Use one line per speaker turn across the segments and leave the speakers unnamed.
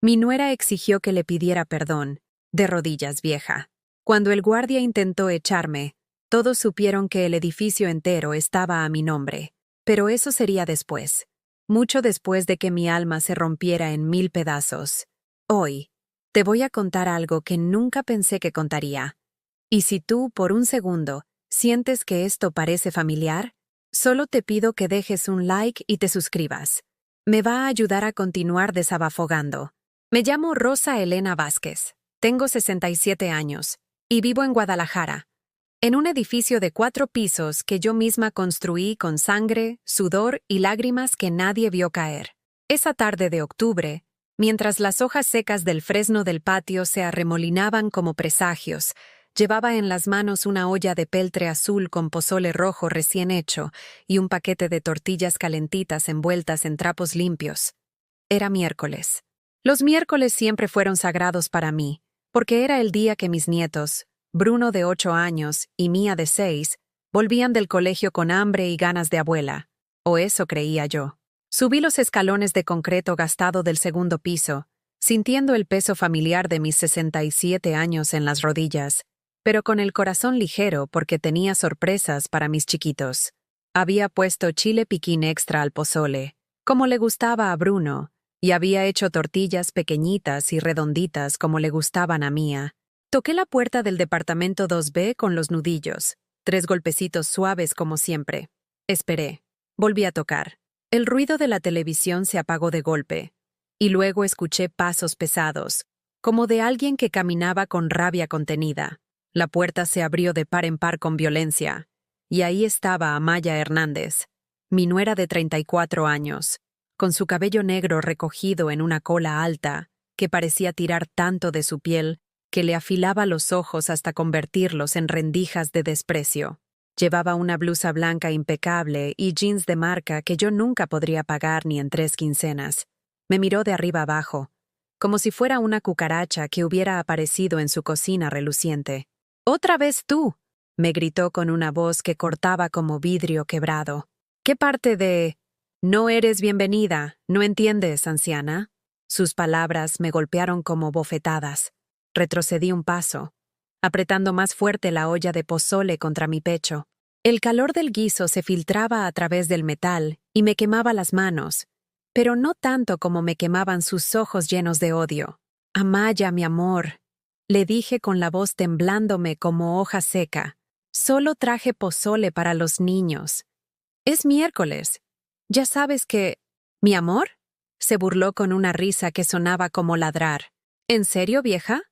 Mi nuera exigió que le pidiera perdón, de rodillas vieja. Cuando el guardia intentó echarme, todos supieron que el edificio entero estaba a mi nombre. Pero eso sería después. Mucho después de que mi alma se rompiera en 1000 pedazos. Hoy, te voy a contar algo que nunca pensé que contaría. Y si tú, por un segundo, sientes que esto parece familiar, solo te pido que dejes un like y te suscribas. Me va a ayudar a continuar desabafogando. Me llamo Rosa Elena Vázquez, tengo 67 años, y vivo en Guadalajara, en un edificio de 4 pisos que yo misma construí con sangre, sudor y lágrimas que nadie vio caer. Esa tarde de octubre, mientras las hojas secas del fresno del patio se arremolinaban como presagios, llevaba en las manos una olla de peltre azul con pozole rojo recién hecho y un paquete de tortillas calentitas envueltas en trapos limpios. Era miércoles. Los miércoles siempre fueron sagrados para mí, porque era el día que mis nietos, Bruno de 8 años y Mía de 6, volvían del colegio con hambre y ganas de abuela, o eso creía yo. Subí los escalones de concreto gastado del segundo piso, sintiendo el peso familiar de mis 67 años en las rodillas, pero con el corazón ligero porque tenía sorpresas para mis chiquitos. Había puesto chile piquín extra al pozole, como le gustaba a Bruno, y había hecho tortillas pequeñitas y redonditas como le gustaban a Mía. Toqué la puerta del departamento 2B con los nudillos, 3 golpecitos suaves como siempre. Esperé. Volví a tocar. El ruido de la televisión se apagó de golpe, y luego escuché pasos pesados, como de alguien que caminaba con rabia contenida. La puerta se abrió de par en par con violencia, y ahí estaba Amaya Hernández, mi nuera de 34 años, con su cabello negro recogido en una cola alta, que parecía tirar tanto de su piel que le afilaba los ojos hasta convertirlos en rendijas de desprecio. Llevaba una blusa blanca impecable y jeans de marca que yo nunca podría pagar ni en 3 quincenas. Me miró de arriba abajo, como si fuera una cucaracha que hubiera aparecido en su cocina reluciente. «¡Otra vez tú!», me gritó con una voz que cortaba como vidrio quebrado. «¿Qué parte de...? No eres bienvenida, ¿no entiendes, anciana?». Sus palabras me golpearon como bofetadas. Retrocedí un paso, apretando más fuerte la olla de pozole contra mi pecho. El calor del guiso se filtraba a través del metal y me quemaba las manos, pero no tanto como me quemaban sus ojos llenos de odio. «Amaya, mi amor», le dije con la voz temblándome como hoja seca. «Solo traje pozole para los niños. Es miércoles. Ya sabes que...». «¿Mi amor?», se burló con una risa que sonaba como ladrar. «¿En serio, vieja?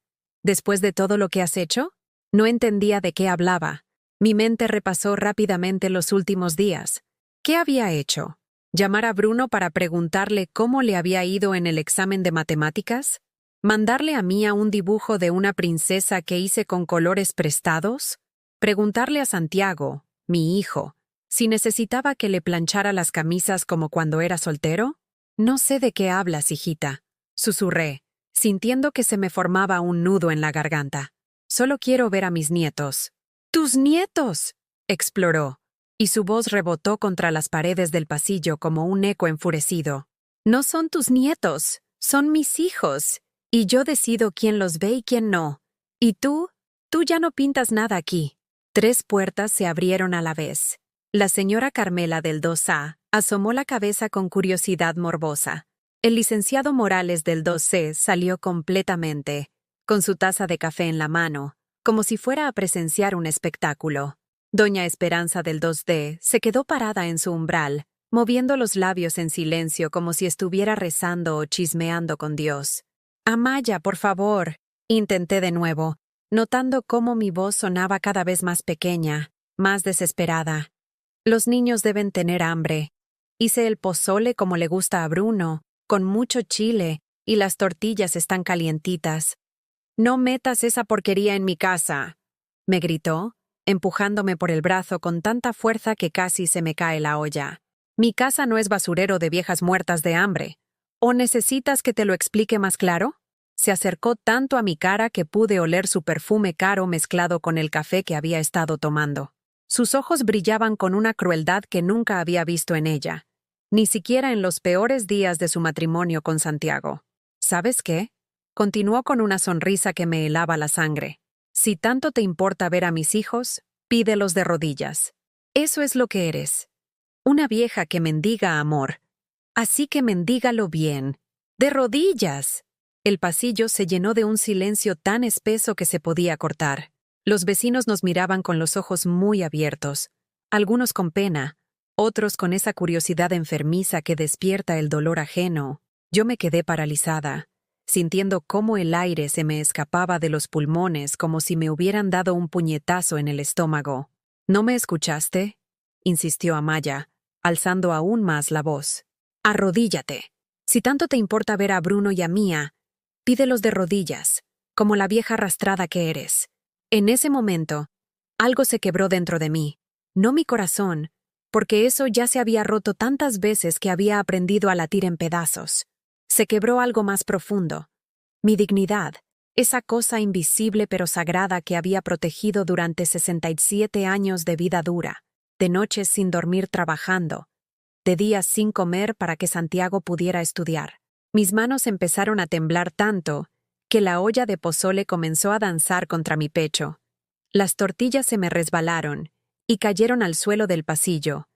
¿Después de todo lo que has hecho?». No entendía de qué hablaba. Mi mente repasó rápidamente los últimos días. ¿Qué había hecho? ¿Llamar a Bruno para preguntarle cómo le había ido en el examen de matemáticas? ¿Mandarle a Mía un dibujo de una princesa que hice con colores prestados? ¿Preguntarle a Santiago, mi hijo, si necesitaba que le planchara las camisas como cuando era soltero? «No sé de qué hablas, hijita», susurré, sintiendo que se me formaba un nudo en la garganta. «Solo quiero ver a mis nietos». «¡Tus nietos!», exploró, y su voz rebotó contra las paredes del pasillo como un eco enfurecido. «No son tus nietos, son mis hijos, y yo decido quién los ve y quién no. ¿Y tú? Tú ya no pintas nada aquí». 3 puertas se abrieron a la vez. La señora Carmela del 2A asomó la cabeza con curiosidad morbosa. El licenciado Morales del 2C salió completamente, con su taza de café en la mano, como si fuera a presenciar un espectáculo. Doña Esperanza del 2D se quedó parada en su umbral, moviendo los labios en silencio como si estuviera rezando o chismeando con Dios. «Amaya, por favor», intenté de nuevo, notando cómo mi voz sonaba cada vez más pequeña, más desesperada. «Los niños deben tener hambre. Hice el pozole como le gusta a Bruno, con mucho chile, y las tortillas están calientitas». «No metas esa porquería en mi casa», me gritó, empujándome por el brazo con tanta fuerza que casi se me cae la olla. «Mi casa no es basurero de viejas muertas de hambre. ¿O necesitas que te lo explique más claro?». Se acercó tanto a mi cara que pude oler su perfume caro mezclado con el café que había estado tomando. Sus ojos brillaban con una crueldad que nunca había visto en ella, ni siquiera en los peores días de su matrimonio con Santiago. ¿Sabes qué? Continuó con una sonrisa que me helaba la sangre. Si tanto te importa ver a mis hijos, pídelos de rodillas. Eso es lo que eres. Una vieja que mendiga amor. Así que mendígalo bien. ¡De rodillas! El pasillo se llenó de un silencio tan espeso que se podía cortar. Los vecinos nos miraban con los ojos muy abiertos, algunos con pena, otros con esa curiosidad enfermiza que despierta el dolor ajeno. Yo me quedé paralizada, sintiendo cómo el aire se me escapaba de los pulmones como si me hubieran dado un puñetazo en el estómago. ¿No me escuchaste?, insistió Amaya, alzando aún más la voz. Arrodíllate. Si tanto te importa ver a Bruno y a Mía, pídelos de rodillas, como la vieja arrastrada que eres. En ese momento, algo se quebró dentro de mí, no mi corazón, porque eso ya se había roto tantas veces que había aprendido a latir en pedazos. Se quebró algo más profundo. Mi dignidad, esa cosa invisible pero sagrada que había protegido durante 67 años de vida dura, de noches sin dormir trabajando, de días sin comer para que Santiago pudiera estudiar. Mis manos empezaron a temblar tanto que la olla de pozole comenzó a danzar contra mi pecho. Las tortillas se me resbalaron y cayeron al suelo del pasillo,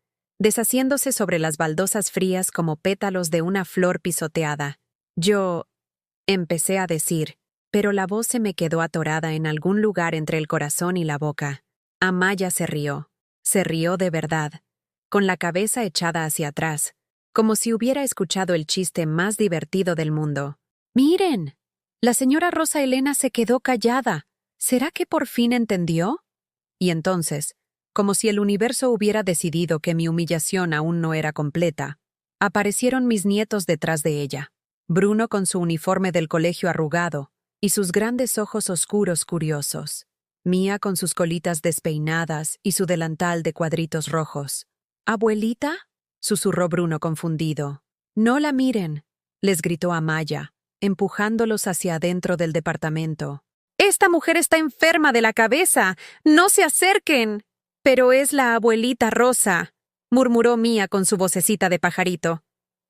deshaciéndose sobre las baldosas frías como pétalos de una flor pisoteada. Yo empecé a decir, pero la voz se me quedó atorada en algún lugar entre el corazón y la boca. Amaya se rió de verdad, con la cabeza echada hacia atrás, como si hubiera escuchado el chiste más divertido del mundo. ¡Miren! La señora Rosa Elena se quedó callada. ¿Será que por fin entendió? Y entonces, como si el universo hubiera decidido que mi humillación aún no era completa, aparecieron mis nietos detrás de ella. Bruno con su uniforme del colegio arrugado y sus grandes ojos oscuros curiosos. Mía con sus colitas despeinadas y su delantal de cuadritos rojos. ¿Abuelita?, susurró Bruno confundido. No la miren, les gritó Amaya, empujándolos hacia adentro del departamento. ¡Esta mujer está enferma de la cabeza! ¡No se acerquen! Pero es la abuelita Rosa, murmuró Mía con su vocecita de pajarito.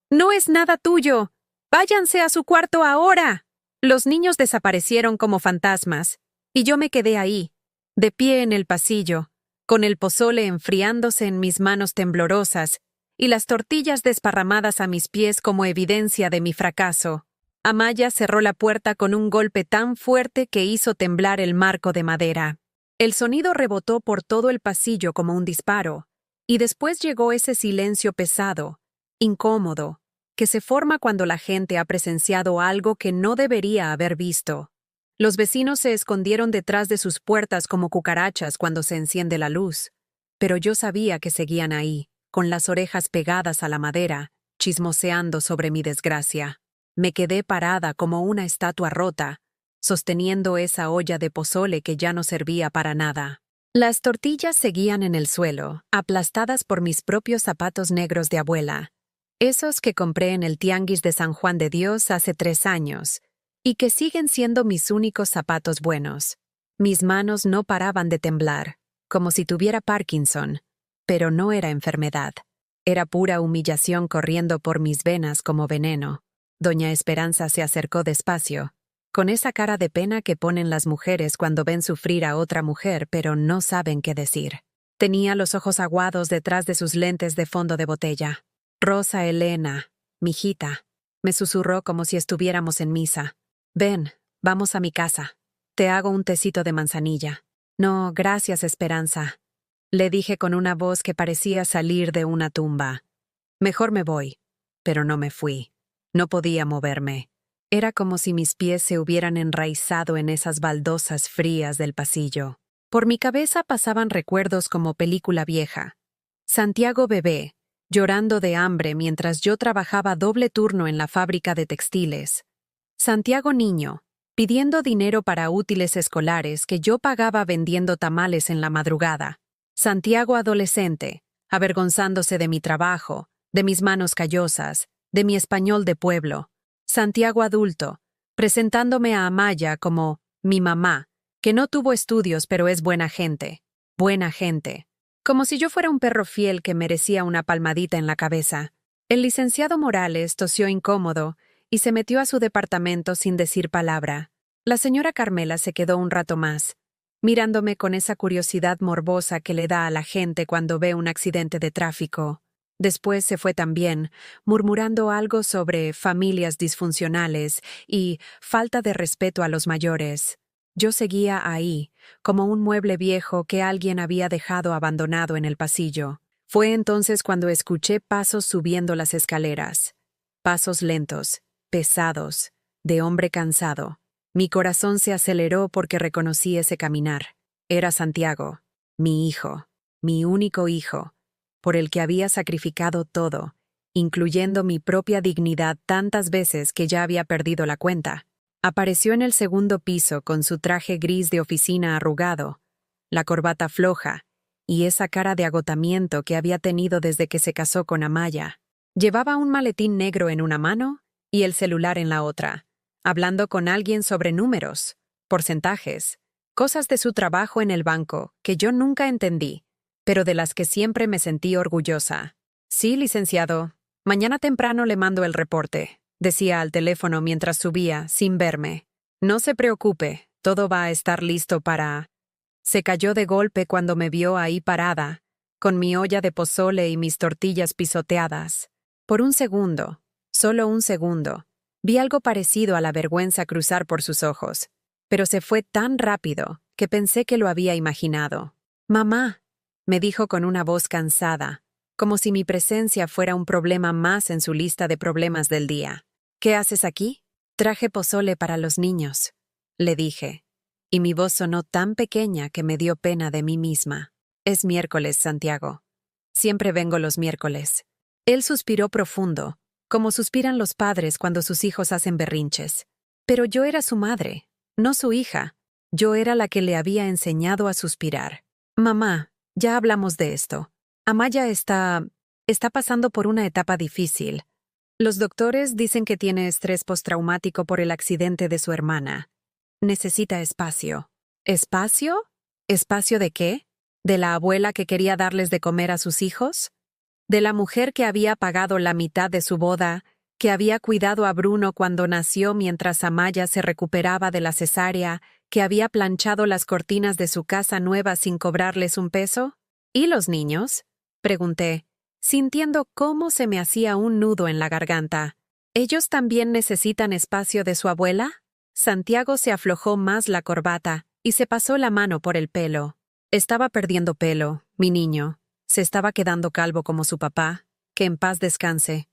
No es nada tuyo. Váyanse a su cuarto ahora. Los niños desaparecieron como fantasmas, y yo me quedé ahí, de pie en el pasillo, con el pozole enfriándose en mis manos temblorosas y las tortillas desparramadas a mis pies como evidencia de mi fracaso. Amaya cerró la puerta con un golpe tan fuerte que hizo temblar el marco de madera. El sonido rebotó por todo el pasillo como un disparo, y después llegó ese silencio pesado, incómodo, que se forma cuando la gente ha presenciado algo que no debería haber visto. Los vecinos se escondieron detrás de sus puertas como cucarachas cuando se enciende la luz, pero yo sabía que seguían ahí, con las orejas pegadas a la madera, chismoseando sobre mi desgracia. Me quedé parada como una estatua rota, sosteniendo esa olla de pozole que ya no servía para nada. Las tortillas seguían en el suelo, aplastadas por mis propios zapatos negros de abuela, esos que compré en el tianguis de San Juan de Dios hace 3 años, y que siguen siendo mis únicos zapatos buenos. Mis manos no paraban de temblar, como si tuviera Parkinson, pero no era enfermedad. Era pura humillación corriendo por mis venas como veneno. Doña Esperanza se acercó despacio, con esa cara de pena que ponen las mujeres cuando ven sufrir a otra mujer pero no saben qué decir. Tenía los ojos aguados detrás de sus lentes de fondo de botella. Rosa Elena, mijita, me susurró como si estuviéramos en misa. Ven, vamos a mi casa. Te hago un tecito de manzanilla. No, gracias, Esperanza, le dije con una voz que parecía salir de una tumba. Mejor me voy. Pero no me fui. No podía moverme. Era como si mis pies se hubieran enraizado en esas baldosas frías del pasillo. Por mi cabeza pasaban recuerdos como película vieja. Santiago bebé, llorando de hambre mientras yo trabajaba doble turno en la fábrica de textiles. Santiago niño, pidiendo dinero para útiles escolares que yo pagaba vendiendo tamales en la madrugada. Santiago adolescente, avergonzándose de mi trabajo, de mis manos callosas, de mi español de pueblo. Santiago adulto, presentándome a Amaya como mi mamá, que no tuvo estudios pero es buena gente. Buena gente. Como si yo fuera un perro fiel que merecía una palmadita en la cabeza. El licenciado Morales tosió incómodo y se metió a su departamento sin decir palabra. La señora Carmela se quedó un rato más, mirándome con esa curiosidad morbosa que le da a la gente cuando ve un accidente de tráfico. Después se fue también, murmurando algo sobre familias disfuncionales y falta de respeto a los mayores. Yo seguía ahí, como un mueble viejo que alguien había dejado abandonado en el pasillo. Fue entonces cuando escuché pasos subiendo las escaleras. Pasos lentos, pesados, de hombre cansado. Mi corazón se aceleró porque reconocí ese caminar. Era Santiago, mi hijo, mi único hijo, por el que había sacrificado todo, incluyendo mi propia dignidad tantas veces que ya había perdido la cuenta. Apareció en el segundo piso con su traje gris de oficina arrugado, la corbata floja y esa cara de agotamiento que había tenido desde que se casó con Amaya. Llevaba un maletín negro en una mano y el celular en la otra, hablando con alguien sobre números, porcentajes, cosas de su trabajo en el banco que yo nunca entendí, pero de las que siempre me sentí orgullosa. Sí, licenciado, mañana temprano le mando el reporte, decía al teléfono mientras subía, sin verme. No se preocupe, todo va a estar listo para... Se cayó de golpe cuando me vio ahí parada, con mi olla de pozole y mis tortillas pisoteadas. Por un segundo, solo un segundo, vi algo parecido a la vergüenza cruzar por sus ojos, pero se fue tan rápido que pensé que lo había imaginado. «Mamá», me dijo con una voz cansada, como si mi presencia fuera un problema más en su lista de problemas del día. «¿Qué haces aquí?» «Traje pozole para los niños», le dije, y mi voz sonó tan pequeña que me dio pena de mí misma. «Es miércoles, Santiago. Siempre vengo los miércoles». Él suspiró profundo, como suspiran los padres cuando sus hijos hacen berrinches. Pero yo era su madre, no su hija. Yo era la que le había enseñado a suspirar. «Mamá, ya hablamos de esto. Amaya está pasando por una etapa difícil. Los doctores dicen que tiene estrés postraumático por el accidente de su hermana. Necesita espacio». ¿Espacio? ¿Espacio de qué? ¿De la abuela que quería darles de comer a sus hijos? ¿De la mujer que había pagado la mitad de su boda, que había cuidado a Bruno cuando nació mientras Amaya se recuperaba de la cesárea, que había planchado las cortinas de su casa nueva sin cobrarles un peso? ¿Y los niños?, pregunté, sintiendo cómo se me hacía un nudo en la garganta. ¿Ellos también necesitan espacio de su abuela? Santiago se aflojó más la corbata y se pasó la mano por el pelo. Estaba perdiendo pelo, mi niño. Se estaba quedando calvo como su papá, que en paz descanse.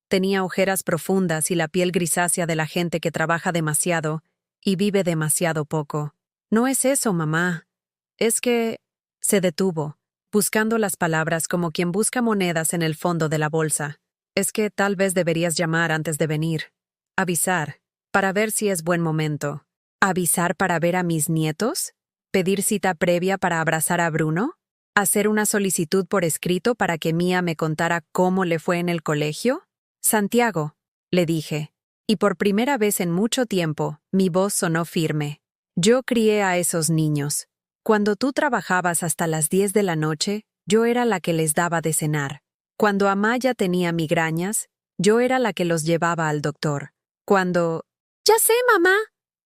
Tenía ojeras profundas y la piel grisácea de la gente que trabaja demasiado y vive demasiado poco. «No es eso, mamá. Es que...» Se detuvo, buscando las palabras como quien busca monedas en el fondo de la bolsa. «Es que tal vez deberías llamar antes de venir. Avisar, para ver si es buen momento». ¿Avisar para ver a mis nietos? ¿Pedir cita previa para abrazar a Bruno? ¿Hacer una solicitud por escrito para que Mía me contara cómo le fue en el colegio? «Santiago», le dije, y por primera vez en mucho tiempo, mi voz sonó firme. «Yo crié a esos niños. Cuando tú trabajabas hasta las 10 de la noche, yo era la que les daba de cenar. Cuando Amaya tenía migrañas, yo era la que los llevaba al doctor. Cuando...» «Ya sé, mamá»,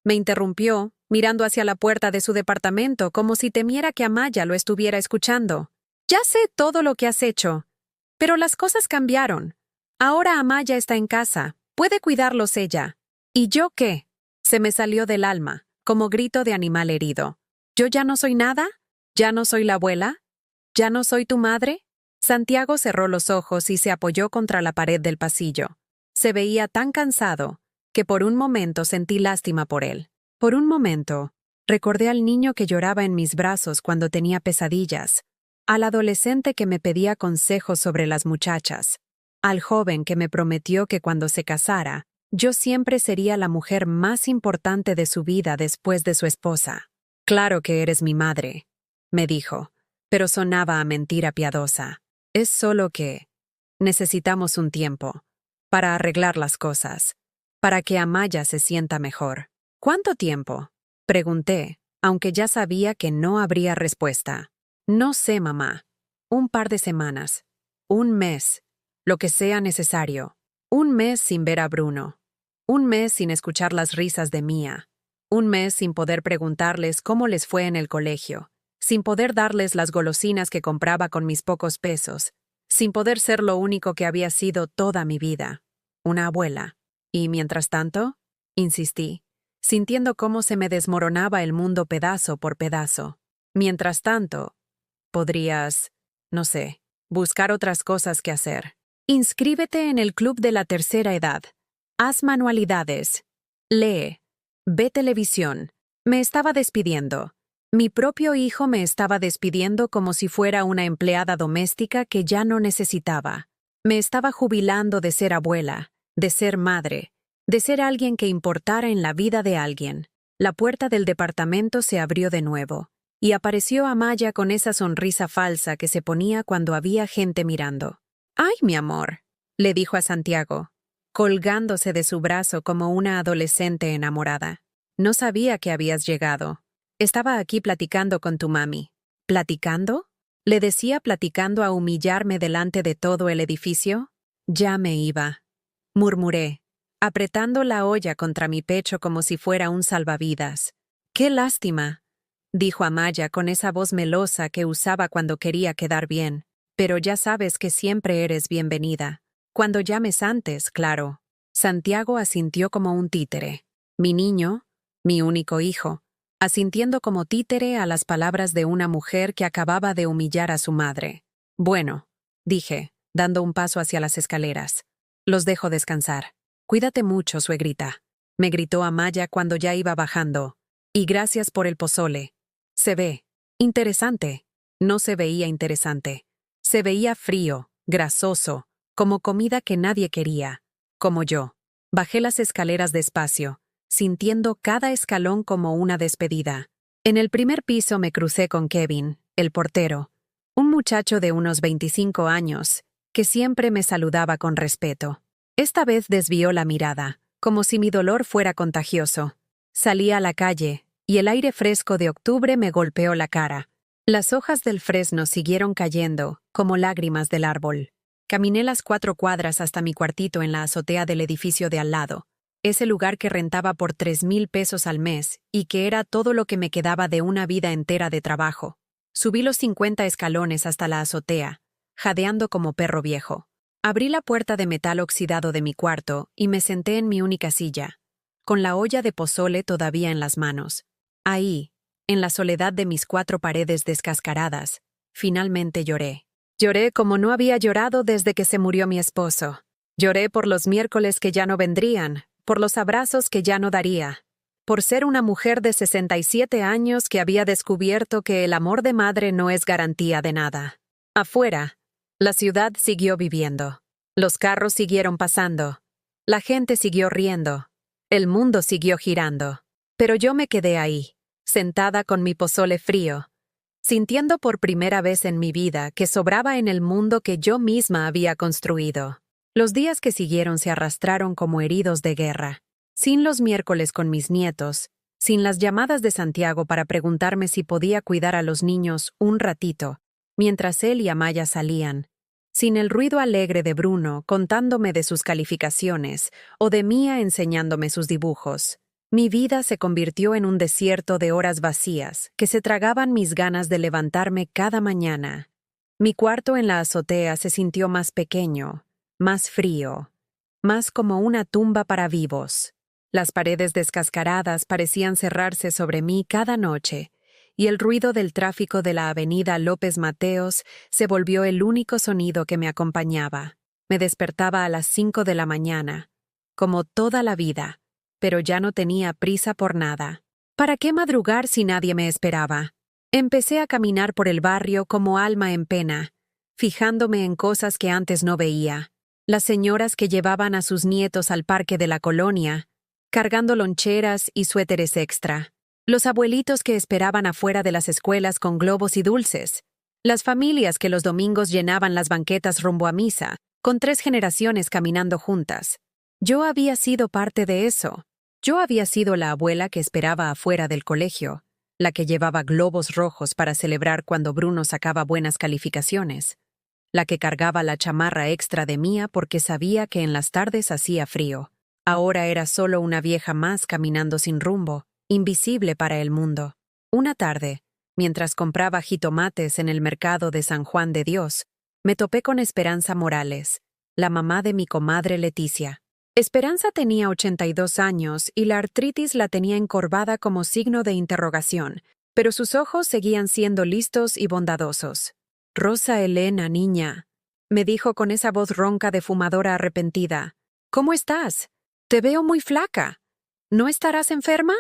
me interrumpió, mirando hacia la puerta de su departamento como si temiera que Amaya lo estuviera escuchando. «Ya sé todo lo que has hecho. Pero las cosas cambiaron. Ahora Amaya está en casa. Puede cuidarlos ella. ¿Y yo qué?». Se me salió del alma, como grito de animal herido. ¿Yo ya no soy nada? ¿Ya no soy la abuela? ¿Ya no soy tu madre? Santiago cerró los ojos y se apoyó contra la pared del pasillo. Se veía tan cansado que por un momento sentí lástima por él. Por un momento, recordé al niño que lloraba en mis brazos cuando tenía pesadillas, al adolescente que me pedía consejos sobre las muchachas, al joven que me prometió que cuando se casara, yo siempre sería la mujer más importante de su vida después de su esposa. «Claro que eres mi madre», me dijo, pero sonaba a mentira piadosa. «Es solo que necesitamos un tiempo para arreglar las cosas, para que Amaya se sienta mejor». «¿Cuánto tiempo?», pregunté, aunque ya sabía que no habría respuesta. «No sé, mamá. Un par de semanas. Un mes. Lo que sea necesario. Un mes sin ver a Bruno». Un mes sin escuchar las risas de Mía. Un mes sin poder preguntarles cómo les fue en el colegio, sin poder darles las golosinas que compraba con mis pocos pesos, sin poder ser lo único que había sido toda mi vida, una abuela. Y mientras tanto, insistí, sintiendo cómo se me desmoronaba el mundo pedazo por pedazo. Mientras tanto, podrías, no sé, buscar otras cosas que hacer. Inscríbete en el club de la tercera edad. Haz manualidades. Lee. Ve televisión. Me estaba despidiendo. Mi propio hijo me estaba despidiendo como si fuera una empleada doméstica que ya no necesitaba. Me estaba jubilando de ser abuela, de ser madre, de ser alguien que importara en la vida de alguien. La puerta del departamento se abrió de nuevo, y apareció Amaya con esa sonrisa falsa que se ponía cuando había gente mirando. «¡Ay, mi amor!», le dijo a Santiago, colgándose de su brazo como una adolescente enamorada. «No sabía que habías llegado. Estaba aquí platicando con tu mami». «¿Platicando?», le decía, platicando a humillarme delante de todo el edificio. «Ya me iba», murmuré, apretando la olla contra mi pecho como si fuera un salvavidas. «¡Qué lástima!», dijo Amaya con esa voz melosa que usaba cuando quería quedar bien. «Pero ya sabes que siempre eres bienvenida. Cuando llames antes, claro». Santiago asintió como un títere. Mi niño, mi único hijo, asintiendo como títere a las palabras de una mujer que acababa de humillar a su madre. «Bueno», dije, dando un paso hacia las escaleras. «Los dejo descansar. Cuídate mucho, suegrita», me gritó Amaya cuando ya iba bajando. «Y gracias por el pozole. Se ve interesante». No se veía interesante. Se veía frío, grasoso, como comida que nadie quería, como yo. Bajé las escaleras despacio, sintiendo cada escalón como una despedida. En el primer piso me crucé con Kevin, el portero, un muchacho de unos 25 años, que siempre me saludaba con respeto. Esta vez desvió la mirada, como si mi dolor fuera contagioso. Salí a la calle, y el aire fresco de octubre me golpeó la cara. Las hojas del fresno siguieron cayendo, como lágrimas del árbol. Caminé las 4 cuadras hasta mi cuartito en la azotea del edificio de al lado, ese lugar que rentaba por 3,000 pesos al mes y que era todo lo que me quedaba de una vida entera de trabajo. Subí los 50 escalones hasta la azotea, jadeando como perro viejo. Abrí la puerta de metal oxidado de mi cuarto y me senté en mi única silla, con la olla de pozole todavía en las manos. Ahí, en la soledad de mis 4 paredes descascaradas, finalmente lloré. Lloré como no había llorado desde que se murió mi esposo. Lloré por los miércoles que ya no vendrían, por los abrazos que ya no daría, por ser una mujer de 67 años que había descubierto que el amor de madre no es garantía de nada. Afuera, la ciudad siguió viviendo. Los carros siguieron pasando. La gente siguió riendo. El mundo siguió girando. Pero yo me quedé ahí, sentada con mi pozole frío, sintiendo por primera vez en mi vida que sobraba en el mundo que yo misma había construido. Los días que siguieron se arrastraron como heridos de guerra, sin los miércoles con mis nietos, sin las llamadas de Santiago para preguntarme si podía cuidar a los niños un ratito, mientras él y Amaya salían, sin el ruido alegre de Bruno contándome de sus calificaciones o de Mía enseñándome sus dibujos. Mi vida se convirtió en un desierto de horas vacías que se tragaban mis ganas de levantarme cada mañana. Mi cuarto en la azotea se sintió más pequeño, más frío, más como una tumba para vivos. Las paredes descascaradas parecían cerrarse sobre mí cada noche, y el ruido del tráfico de la avenida López Mateos se volvió el único sonido que me acompañaba. Me despertaba a las 5 de la mañana, como toda la vida, pero ya no tenía prisa por nada. ¿Para qué madrugar si nadie me esperaba? Empecé a caminar por el barrio como alma en pena, fijándome en cosas que antes no veía. Las señoras que llevaban a sus nietos al parque de la colonia, cargando loncheras y suéteres extra. Los abuelitos que esperaban afuera de las escuelas con globos y dulces. Las familias que los domingos llenaban las banquetas rumbo a misa, con 3 generaciones caminando juntas. Yo había sido parte de eso. Yo había sido la abuela que esperaba afuera del colegio, la que llevaba globos rojos para celebrar cuando Bruno sacaba buenas calificaciones, la que cargaba la chamarra extra de Mía porque sabía que en las tardes hacía frío. Ahora era solo una vieja más caminando sin rumbo, invisible para el mundo. Una tarde, mientras compraba jitomates en el mercado de San Juan de Dios, me topé con Esperanza Morales, la mamá de mi comadre Leticia. Esperanza tenía 82 años y la artritis la tenía encorvada como signo de interrogación, pero sus ojos seguían siendo listos y bondadosos. «Rosa Elena, niña», me dijo con esa voz ronca de fumadora arrepentida. «¿Cómo estás? Te veo muy flaca. ¿No estarás enferma?»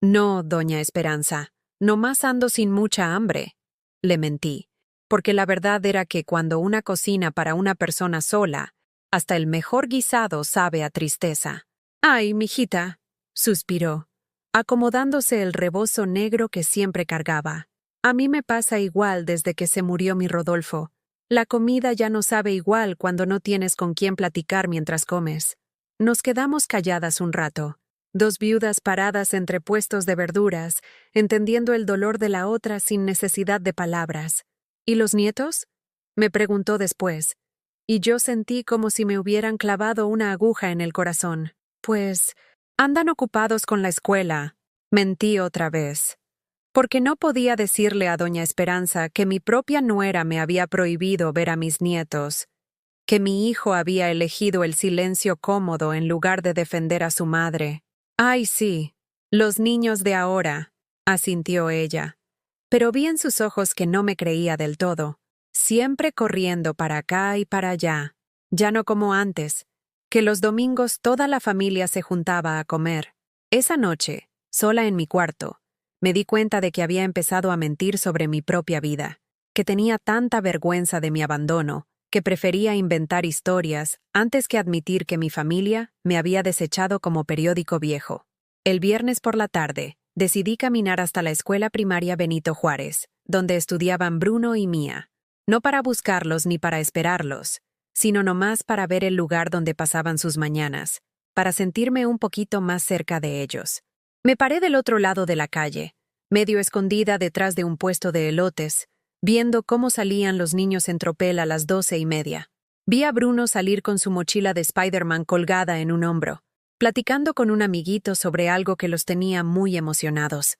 «No, doña Esperanza, nomás ando sin mucha hambre», le mentí, porque la verdad era que cuando una cocina para una persona sola, hasta el mejor guisado sabe a tristeza. «Ay, mijita», suspiró, acomodándose el rebozo negro que siempre cargaba. «A mí me pasa igual desde que se murió mi Rodolfo. La comida ya no sabe igual cuando no tienes con quién platicar mientras comes». Nos quedamos calladas un rato, dos viudas paradas entre puestos de verduras, entendiendo el dolor de la otra sin necesidad de palabras. «¿Y los nietos?», me preguntó después, y yo sentí como si me hubieran clavado una aguja en el corazón. «Pues, andan ocupados con la escuela», mentí otra vez, porque no podía decirle a doña Esperanza que mi propia nuera me había prohibido ver a mis nietos, que mi hijo había elegido el silencio cómodo en lugar de defender a su madre. «Ay, sí, los niños de ahora», asintió ella, pero vi en sus ojos que no me creía del todo, siempre corriendo para acá y para allá, ya no como antes, que los domingos toda la familia se juntaba a comer. Esa noche, sola en mi cuarto, me di cuenta de que había empezado a mentir sobre mi propia vida, que tenía tanta vergüenza de mi abandono, que prefería inventar historias antes que admitir que mi familia me había desechado como periódico viejo. El viernes por la tarde, decidí caminar hasta la escuela primaria Benito Juárez, donde estudiaban Bruno y Mía, no para buscarlos ni para esperarlos, sino nomás para ver el lugar donde pasaban sus mañanas, para sentirme un poquito más cerca de ellos. Me paré del otro lado de la calle, medio escondida detrás de un puesto de elotes, viendo cómo salían los niños en tropel a las 12:30. Vi a Bruno salir con su mochila de Spider-Man colgada en un hombro, platicando con un amiguito sobre algo que los tenía muy emocionados.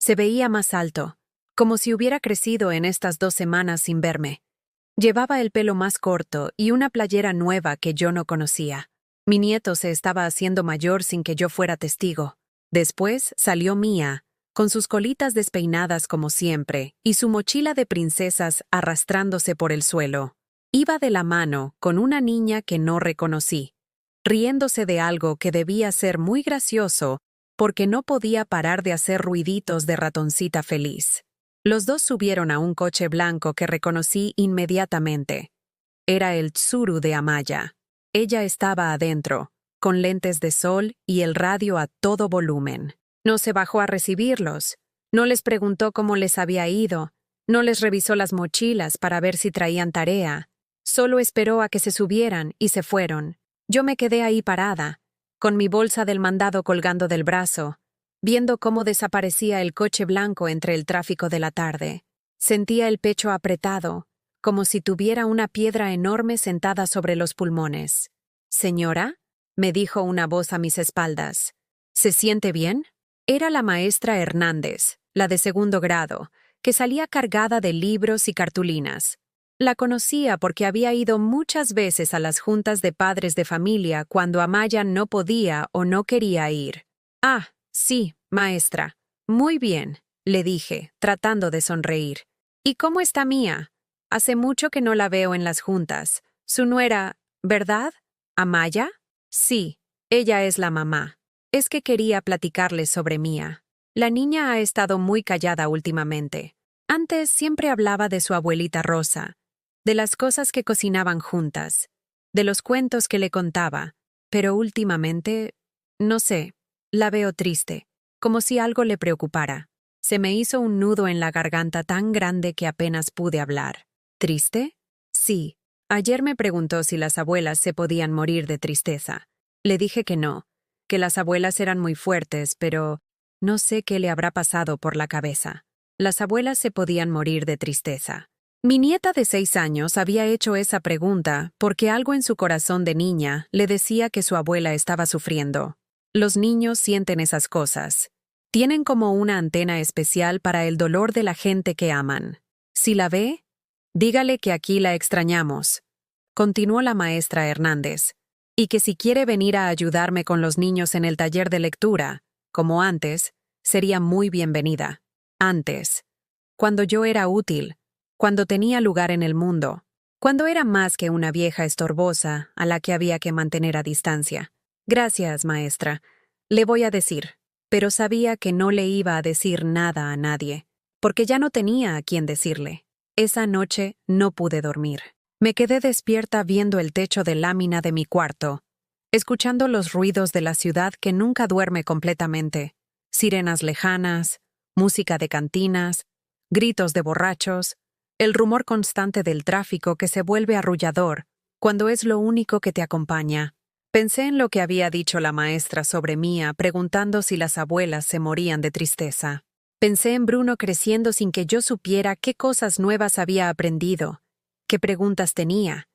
Se veía más alto, como si hubiera crecido en estas 2 semanas sin verme. Llevaba el pelo más corto y una playera nueva que yo no conocía. Mi nieto se estaba haciendo mayor sin que yo fuera testigo. Después salió Mía, con sus colitas despeinadas como siempre, y su mochila de princesas arrastrándose por el suelo. Iba de la mano con una niña que no reconocí, riéndose de algo que debía ser muy gracioso porque no podía parar de hacer ruiditos de ratoncita feliz. Los dos subieron a un coche blanco que reconocí inmediatamente. Era el Tsuru de Amaya. Ella estaba adentro, con lentes de sol y el radio a todo volumen. No se bajó a recibirlos, no les preguntó cómo les había ido, no les revisó las mochilas para ver si traían tarea, solo esperó a que se subieran y se fueron. Yo me quedé ahí parada, con mi bolsa del mandado colgando del brazo, viendo cómo desaparecía el coche blanco entre el tráfico de la tarde. Sentía el pecho apretado, como si tuviera una piedra enorme sentada sobre los pulmones. «Señora», me dijo una voz a mis espaldas, «¿se siente bien?». Era la maestra Hernández, la de 2º grado, que salía cargada de libros y cartulinas. La conocía porque había ido muchas veces a las juntas de padres de familia cuando Amaya no podía o no quería ir. «Ah, sí, maestra. Muy bien», le dije, tratando de sonreír. «¿Y cómo está Mía? Hace mucho que no la veo en las juntas. Su nuera, ¿verdad? ¿Amaya?» «Sí, ella es la mamá. Es que quería platicarles sobre Mía. La niña ha estado muy callada últimamente. Antes siempre hablaba de su abuelita Rosa, de las cosas que cocinaban juntas, de los cuentos que le contaba, pero últimamente, no sé, la veo triste, como si algo le preocupara. Se me hizo un nudo en la garganta tan grande que apenas pude hablar. ¿Triste? Sí. Ayer me preguntó si las abuelas se podían morir de tristeza. Le dije que no, que las abuelas eran muy fuertes, pero no sé qué le habrá pasado por la cabeza. Las abuelas se podían morir de tristeza. Mi nieta de 6 años había hecho esa pregunta porque algo en su corazón de niña le decía que su abuela estaba sufriendo. Los niños sienten esas cosas. Tienen como una antena especial para el dolor de la gente que aman. Si la ve, dígale que aquí la extrañamos, continuó la maestra Hernández, y que si quiere venir a ayudarme con los niños en el taller de lectura, como antes, sería muy bienvenida. Antes, cuando yo era útil, cuando tenía lugar en el mundo, cuando era más que una vieja estorbosa a la que había que mantener a distancia. Gracias, maestra. Le voy a decir, pero sabía que no le iba a decir nada a nadie, porque ya no tenía a quién decirle. Esa noche no pude dormir. Me quedé despierta viendo el techo de lámina de mi cuarto, escuchando los ruidos de la ciudad que nunca duerme completamente, sirenas lejanas, música de cantinas, gritos de borrachos, el rumor constante del tráfico que se vuelve arrullador cuando es lo único que te acompaña. Pensé en lo que había dicho la maestra sobre Mía, preguntando si las abuelas se morían de tristeza. Pensé en Bruno creciendo sin que yo supiera qué cosas nuevas había aprendido, qué preguntas tenía,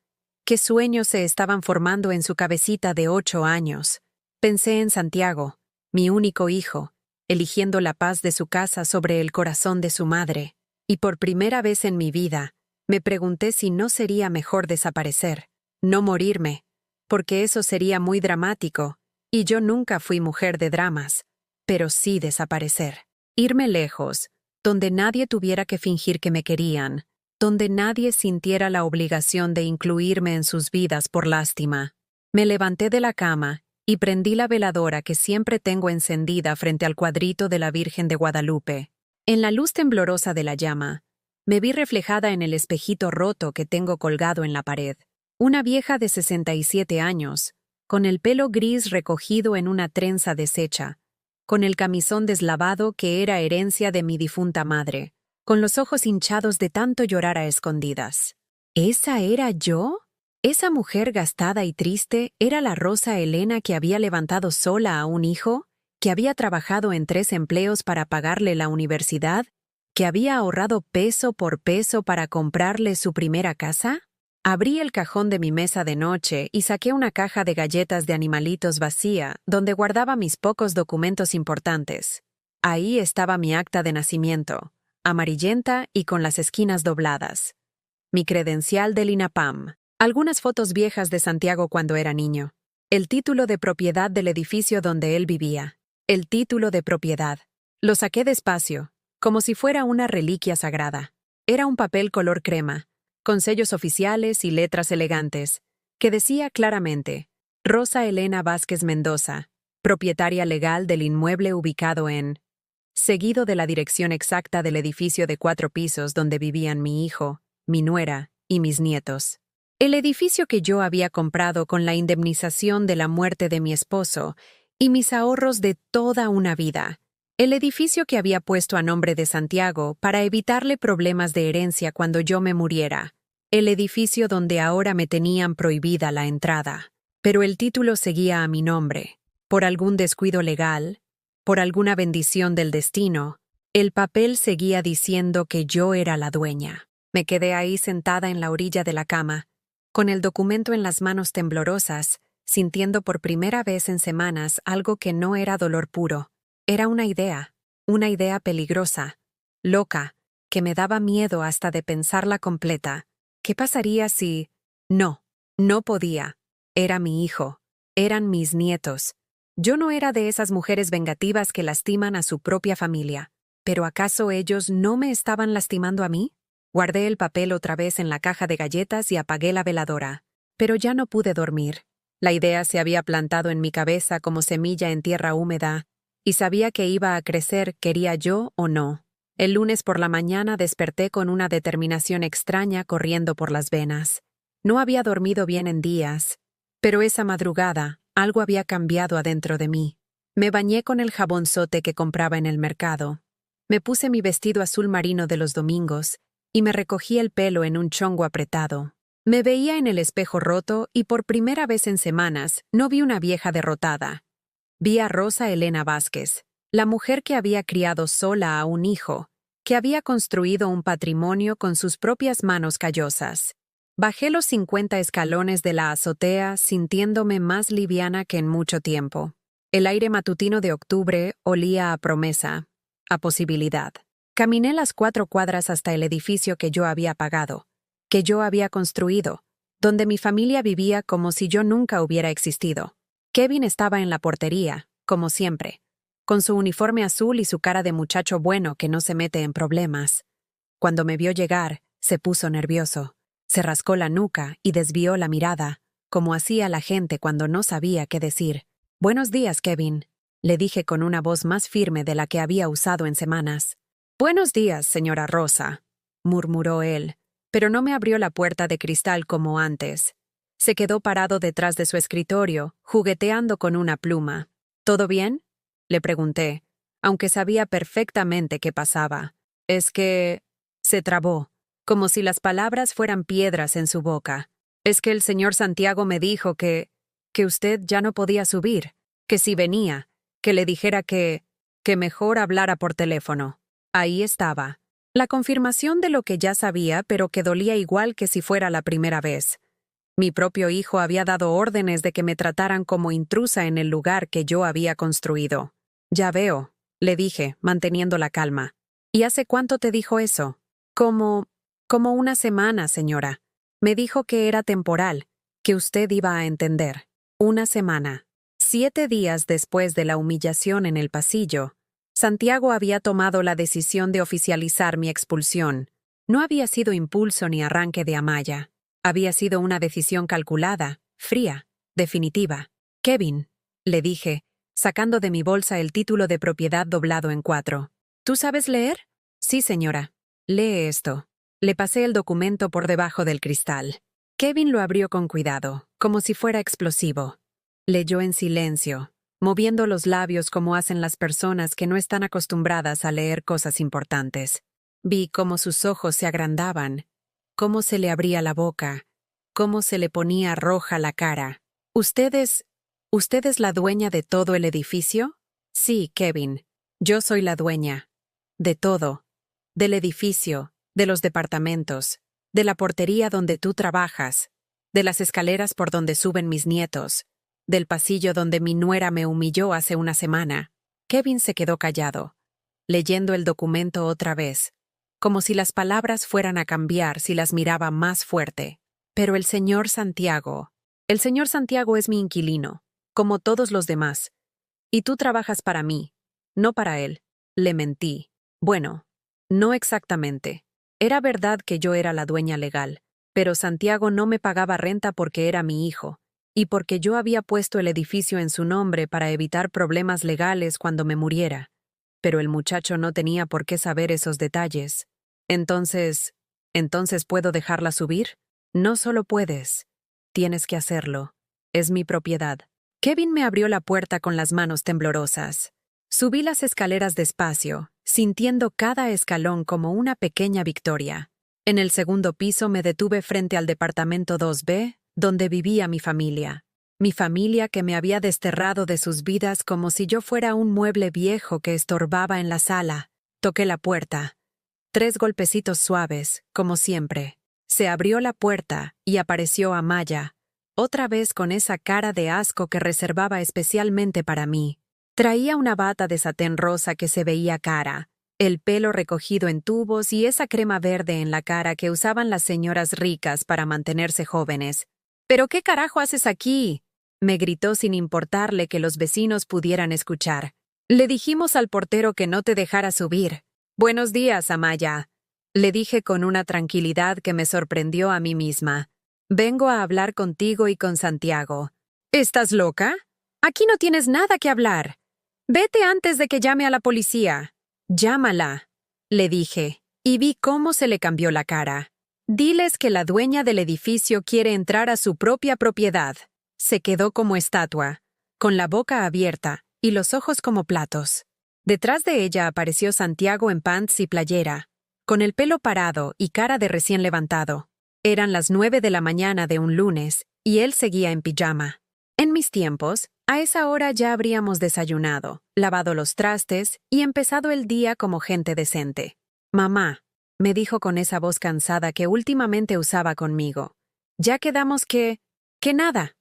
qué sueños se estaban formando en su cabecita de 8 años. Pensé en Santiago, mi único hijo, eligiendo la paz de su casa sobre el corazón de su madre. Y por primera vez en mi vida, me pregunté si no sería mejor desaparecer, no morirme, porque eso sería muy dramático, y yo nunca fui mujer de dramas, pero sí desaparecer. Irme lejos, donde nadie tuviera que fingir que me querían, donde nadie sintiera la obligación de incluirme en sus vidas por lástima. Me levanté de la cama y prendí la veladora que siempre tengo encendida frente al cuadrito de la Virgen de Guadalupe. En la luz temblorosa de la llama, me vi reflejada en el espejito roto que tengo colgado en la pared. Una vieja de 67 años, con el pelo gris recogido en una trenza deshecha, con el camisón deslavado que era herencia de mi difunta madre, con los ojos hinchados de tanto llorar a escondidas. ¿Esa era yo? ¿Esa mujer gastada y triste era la Rosa Elena que había levantado sola a un hijo, que había trabajado en 3 empleos para pagarle la universidad, que había ahorrado peso por peso para comprarle su primera casa? Abrí el cajón de mi mesa de noche y saqué una caja de galletas de animalitos vacía, donde guardaba mis pocos documentos importantes. Ahí estaba mi acta de nacimiento, amarillenta y con las esquinas dobladas. Mi credencial del INAPAM. Algunas fotos viejas de Santiago cuando era niño. El título de propiedad del edificio donde él vivía. El título de propiedad. Lo saqué despacio, como si fuera una reliquia sagrada. Era un papel color crema, con sellos oficiales y letras elegantes, que decía claramente, Rosa Elena Vázquez Mendoza, propietaria legal del inmueble ubicado en, seguido de la dirección exacta del edificio de 4 pisos donde vivían mi hijo, mi nuera y mis nietos. El edificio que yo había comprado con la indemnización de la muerte de mi esposo y mis ahorros de toda una vida. El edificio que había puesto a nombre de Santiago para evitarle problemas de herencia cuando yo me muriera. El edificio donde ahora me tenían prohibida la entrada. Pero el título seguía a mi nombre. Por algún descuido legal, por alguna bendición del destino, el papel seguía diciendo que yo era la dueña. Me quedé ahí sentada en la orilla de la cama, con el documento en las manos temblorosas, sintiendo por primera vez en semanas algo que no era dolor puro. Era una idea peligrosa, loca, que me daba miedo hasta de pensarla completa. ¿Qué pasaría si...? No podía. Era mi hijo. Eran mis nietos. Yo no era de esas mujeres vengativas que lastiman a su propia familia. ¿Pero acaso ellos no me estaban lastimando a mí? Guardé el papel otra vez en la caja de galletas y apagué la veladora. Pero ya no pude dormir. La idea se había plantado en mi cabeza como semilla en tierra húmeda, y sabía que iba a crecer, quería yo o no. El lunes por la mañana desperté con una determinación extraña corriendo por las venas. No había dormido bien en días, pero esa madrugada algo había cambiado adentro de mí. Me bañé con el jabonzote que compraba en el mercado. Me puse mi vestido azul marino de los domingos y me recogí el pelo en un chongo apretado. Me veía en el espejo roto y por primera vez en semanas no vi una vieja derrotada. Vi a Rosa Elena Vázquez, la mujer que había criado sola a un hijo, que había construido un patrimonio con sus propias manos callosas. Bajé los 50 escalones de la azotea sintiéndome más liviana que en mucho tiempo. El aire matutino de octubre olía a promesa, a posibilidad. Caminé las 4 cuadras hasta el edificio que yo había pagado, que yo había construido, donde mi familia vivía como si yo nunca hubiera existido. Kevin estaba en la portería, como siempre, con su uniforme azul y su cara de muchacho bueno que no se mete en problemas. Cuando me vio llegar, se puso nervioso, se rascó la nuca y desvió la mirada, como hacía la gente cuando no sabía qué decir. «Buenos días, Kevin», le dije con una voz más firme de la que había usado en semanas. «Buenos días, señora Rosa», murmuró él, pero no me abrió la puerta de cristal como antes. Se quedó parado detrás de su escritorio, jugueteando con una pluma. «¿Todo bien?», le pregunté, aunque sabía perfectamente qué pasaba. «Es que…» se trabó, como si las palabras fueran piedras en su boca. «Es que el señor Santiago me dijo que usted ya no podía subir, que si venía, que le dijera que mejor hablara por teléfono». Ahí estaba. La confirmación de lo que ya sabía, pero que dolía igual que si fuera la primera vez. Mi propio hijo había dado órdenes de que me trataran como intrusa en el lugar que yo había construido. «Ya veo», le dije, manteniendo la calma. «¿Y hace cuánto te dijo eso?» Como una semana, señora. Me dijo que era temporal, que usted iba a entender. Una semana. 7 días después de la humillación en el pasillo, Santiago había tomado la decisión de oficializar mi expulsión. No había sido impulso ni arranque de Amaya. Había sido una decisión calculada, fría, definitiva. «Kevin», le dije, sacando de mi bolsa el título de propiedad doblado en 4. «¿Tú sabes leer?» «Sí, señora». «Lee esto». Le pasé el documento por debajo del cristal. Kevin lo abrió con cuidado, como si fuera explosivo. Leyó en silencio, moviendo los labios como hacen las personas que no están acostumbradas a leer cosas importantes. Vi cómo sus ojos se agrandaban, cómo se le abría la boca, cómo se le ponía roja la cara. ¿Usted es la dueña de todo el edificio?» «Sí, Kevin. Yo soy la dueña. De todo. Del edificio, de los departamentos, de la portería donde tú trabajas, de las escaleras por donde suben mis nietos, del pasillo donde mi nuera me humilló hace una semana». Kevin se quedó callado, leyendo el documento otra vez, como si las palabras fueran a cambiar si las miraba más fuerte. «Pero el señor Santiago es mi inquilino, como todos los demás. Y tú trabajas para mí, no para él». Le mentí. Bueno, no exactamente. Era verdad que yo era la dueña legal, pero Santiago no me pagaba renta porque era mi hijo, y porque yo había puesto el edificio en su nombre para evitar problemas legales cuando me muriera. Pero el muchacho no tenía por qué saber esos detalles. «Entonces, ¿puedo dejarla subir?» «No solo puedes. Tienes que hacerlo. Es mi propiedad». Kevin me abrió la puerta con las manos temblorosas. Subí las escaleras despacio, sintiendo cada escalón como una pequeña victoria. En el segundo piso me detuve frente al departamento 2B, donde vivía mi familia. Mi familia que me había desterrado de sus vidas como si yo fuera un mueble viejo que estorbaba en la sala. Toqué la puerta. 3 golpecitos suaves, como siempre. Se abrió la puerta y apareció Amaya, otra vez con esa cara de asco que reservaba especialmente para mí. Traía una bata de satén rosa que se veía cara, el pelo recogido en tubos y esa crema verde en la cara que usaban las señoras ricas para mantenerse jóvenes. «¿Pero qué carajo haces aquí?», me gritó sin importarle que los vecinos pudieran escuchar. «Le dijimos al portero que no te dejara subir». «Buenos días, Amaya», le dije con una tranquilidad que me sorprendió a mí misma. «Vengo a hablar contigo y con Santiago». «¿Estás loca? Aquí no tienes nada que hablar. Vete antes de que llame a la policía». «Llámala», le dije, y vi cómo se le cambió la cara. «Diles que la dueña del edificio quiere entrar a su propia propiedad». Se quedó como estatua, con la boca abierta y los ojos como platos. Detrás de ella apareció Santiago en pants y playera, con el pelo parado y cara de recién levantado. Eran las 9 de la mañana de un lunes, y él seguía en pijama. En mis tiempos, a esa hora ya habríamos desayunado, lavado los trastes y empezado el día como gente decente. Mamá, me dijo con esa voz cansada que últimamente usaba conmigo. Ya quedamos que nada.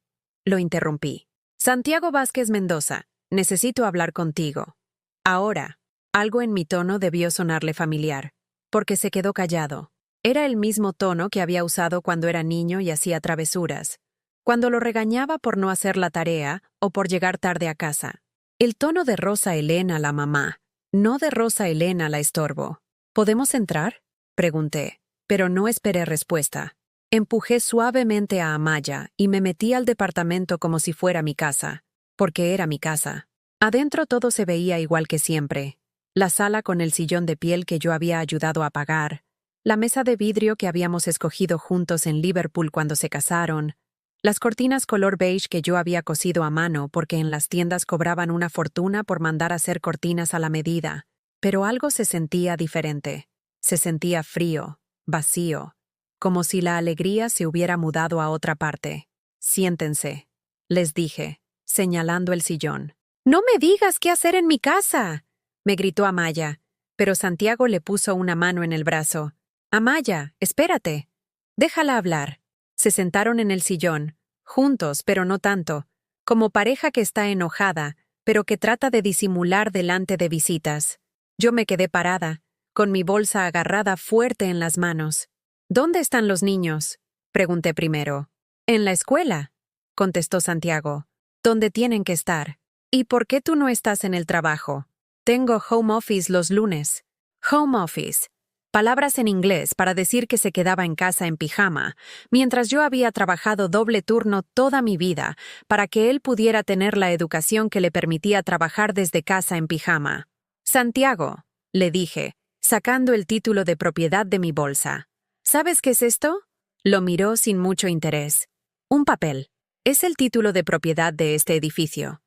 Lo interrumpí. Santiago Vázquez Mendoza, necesito hablar contigo. Ahora. Algo en mi tono debió sonarle familiar, porque se quedó callado. Era el mismo tono que había usado cuando era niño y hacía travesuras, cuando lo regañaba por no hacer la tarea o por llegar tarde a casa. El tono de Rosa Elena la mamá, no de Rosa Elena la estorbo. ¿Podemos entrar?, pregunté, pero no esperé respuesta. Empujé suavemente a Amaya y me metí al departamento como si fuera mi casa, porque era mi casa. Adentro todo se veía igual que siempre. La sala con el sillón de piel que yo había ayudado a pagar, la mesa de vidrio que habíamos escogido juntos en Liverpool cuando se casaron, las cortinas color beige que yo había cosido a mano porque en las tiendas cobraban una fortuna por mandar hacer cortinas a la medida, pero algo se sentía diferente. Se sentía frío, vacío, como si la alegría se hubiera mudado a otra parte. Siéntense, les dije, señalando el sillón. No me digas qué hacer en mi casa, me gritó Amaya, pero Santiago le puso una mano en el brazo. Amaya, espérate. Déjala hablar. Se sentaron en el sillón, juntos, pero no tanto, como pareja que está enojada, pero que trata de disimular delante de visitas. Yo me quedé parada, con mi bolsa agarrada fuerte en las manos. ¿Dónde están los niños?, pregunté primero. En la escuela, contestó Santiago. ¿Dónde tienen que estar? ¿Y por qué tú no estás en el trabajo? Tengo home office los lunes. Home office. Palabras en inglés para decir que se quedaba en casa en pijama, mientras yo había trabajado doble turno toda mi vida para que él pudiera tener la educación que le permitía trabajar desde casa en pijama. Santiago, le dije, sacando el título de propiedad de mi bolsa. ¿Sabes qué es esto? Lo miró sin mucho interés. Un papel. Es el título de propiedad de este edificio,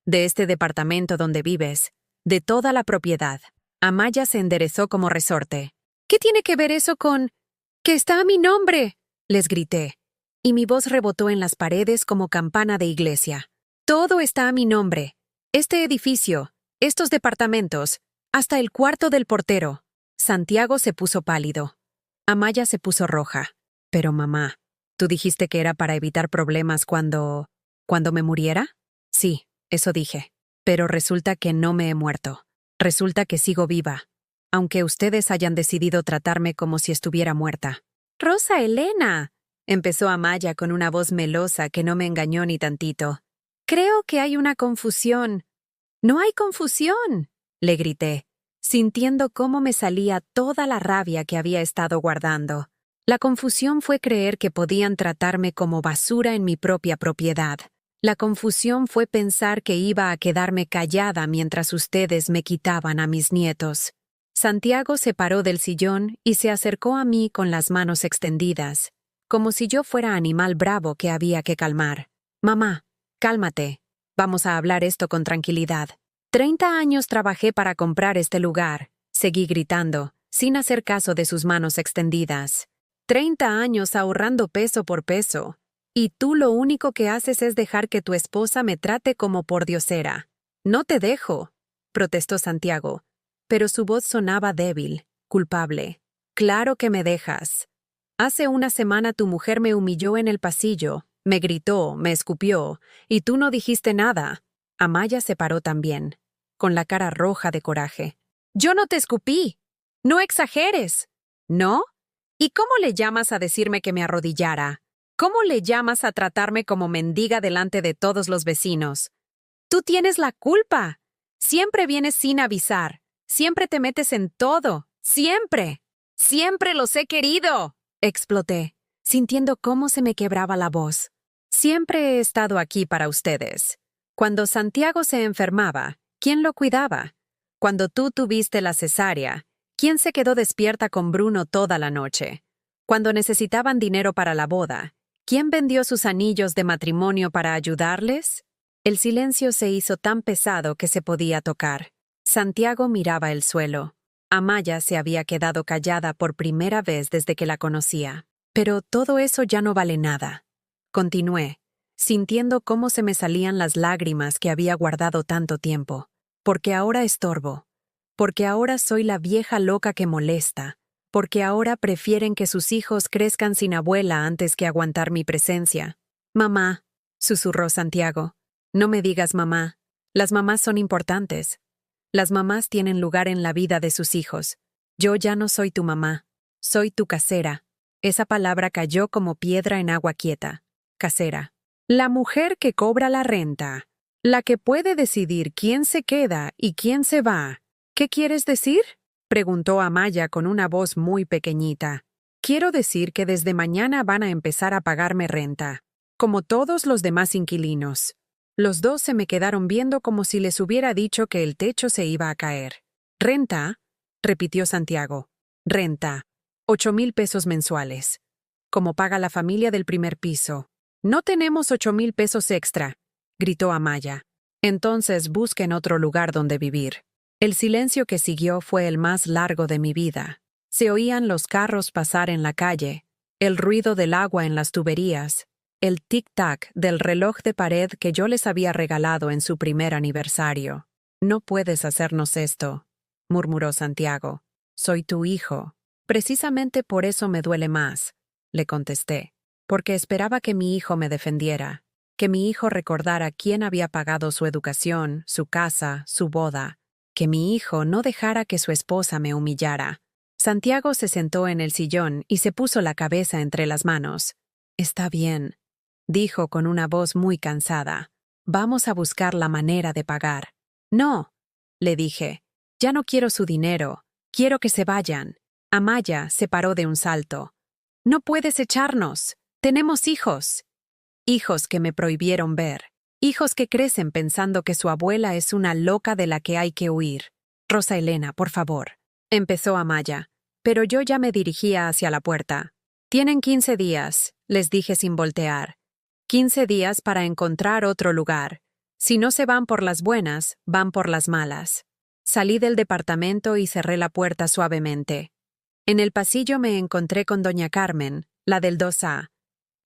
de este departamento donde vives, de toda la propiedad. Amaya se enderezó como resorte. ¿Qué tiene que ver eso con que está a mi nombre?, les grité, y mi voz rebotó en las paredes como campana de iglesia. Todo está a mi nombre. Este edificio, estos departamentos, hasta el cuarto del portero. Santiago se puso pálido. Amaya se puso roja. Pero mamá, ¿tú dijiste que era para evitar problemas cuando me muriera? Sí, eso dije. Pero resulta que no me he muerto. Resulta que sigo viva, aunque ustedes hayan decidido tratarme como si estuviera muerta. Rosa Elena, empezó Amaya con una voz melosa que no me engañó ni tantito. Creo que hay una confusión. No hay confusión, le grité, sintiendo cómo me salía toda la rabia que había estado guardando. La confusión fue creer que podían tratarme como basura en mi propia propiedad. La confusión fue pensar que iba a quedarme callada mientras ustedes me quitaban a mis nietos. Santiago se paró del sillón y se acercó a mí con las manos extendidas, como si yo fuera animal bravo que había que calmar. Mamá, cálmate. Vamos a hablar esto con tranquilidad. 30 años trabajé para comprar este lugar, seguí gritando, sin hacer caso de sus manos extendidas. 30 años ahorrando peso por peso. Y tú lo único que haces es dejar que tu esposa me trate como pordiosera. No te dejo, protestó Santiago, pero su voz sonaba débil, culpable. Claro que me dejas. Hace una semana tu mujer me humilló en el pasillo, me gritó, me escupió, y tú no dijiste nada. Amaya se paró también, con la cara roja de coraje. Yo no te escupí. No exageres. ¿No? ¿Y cómo le llamas a decirme que me arrodillara? ¿Cómo le llamas a tratarme como mendiga delante de todos los vecinos? Tú tienes la culpa. Siempre vienes sin avisar. Siempre te metes en todo. Siempre. Siempre los he querido. Exploté, sintiendo cómo se me quebraba la voz. Siempre he estado aquí para ustedes. Cuando Santiago se enfermaba, ¿quién lo cuidaba? Cuando tú tuviste la cesárea, ¿quién se quedó despierta con Bruno toda la noche? Cuando necesitaban dinero para la boda, ¿quién vendió sus anillos de matrimonio para ayudarles? El silencio se hizo tan pesado que se podía tocar. Santiago miraba el suelo. Amaya se había quedado callada por primera vez desde que la conocía. Pero todo eso ya no vale nada. Continué, sintiendo cómo se me salían las lágrimas que había guardado tanto tiempo. Porque ahora estorbo. porque ahora soy la vieja loca que molesta, porque ahora prefieren que sus hijos crezcan sin abuela antes que aguantar mi presencia. Mamá, susurró Santiago, no me digas mamá. Las mamás son importantes. Las mamás tienen lugar en la vida de sus hijos. Yo ya no soy tu mamá, soy tu casera. Esa palabra cayó como piedra en agua quieta. Casera. La mujer que cobra la renta. La que puede decidir quién se queda y quién se va. ¿Qué quieres decir? Preguntó Amaya con una voz muy pequeñita. Quiero decir que desde mañana van a empezar a pagarme renta, como todos los demás inquilinos. Los dos se me quedaron viendo como si les hubiera dicho que el techo se iba a caer. ¿Renta? Repitió Santiago. Renta. 8,000 pesos mensuales. Como paga la familia del primer piso. No tenemos 8,000 pesos extra, gritó Amaya. Entonces busquen otro lugar donde vivir. El silencio que siguió fue el más largo de mi vida. Se oían los carros pasar en la calle, el ruido del agua en las tuberías, el tic-tac del reloj de pared que yo les había regalado en su primer aniversario. No puedes hacernos esto, murmuró Santiago. Soy tu hijo. Precisamente por eso me duele más, le contesté, porque esperaba que mi hijo me defendiera, que mi hijo recordara quién había pagado su educación, su casa, su boda, que mi hijo no dejara que su esposa me humillara. Santiago se sentó en el sillón y se puso la cabeza entre las manos. Está bien, dijo con una voz muy cansada. Vamos a buscar la manera de pagar. No, le dije. Ya no quiero su dinero. Quiero que se vayan. Amaya se paró de un salto. No puedes echarnos. Tenemos hijos. Hijos que me prohibieron ver. Hijos que crecen pensando que su abuela es una loca de la que hay que huir. Rosa Elena, por favor. Empezó Amaya, pero yo ya me dirigía hacia la puerta. Tienen 15 días, les dije sin voltear. 15 días para encontrar otro lugar. Si no se van por las buenas, van por las malas. Salí del departamento y cerré la puerta suavemente. En el pasillo me encontré con doña Carmen, la del 2A,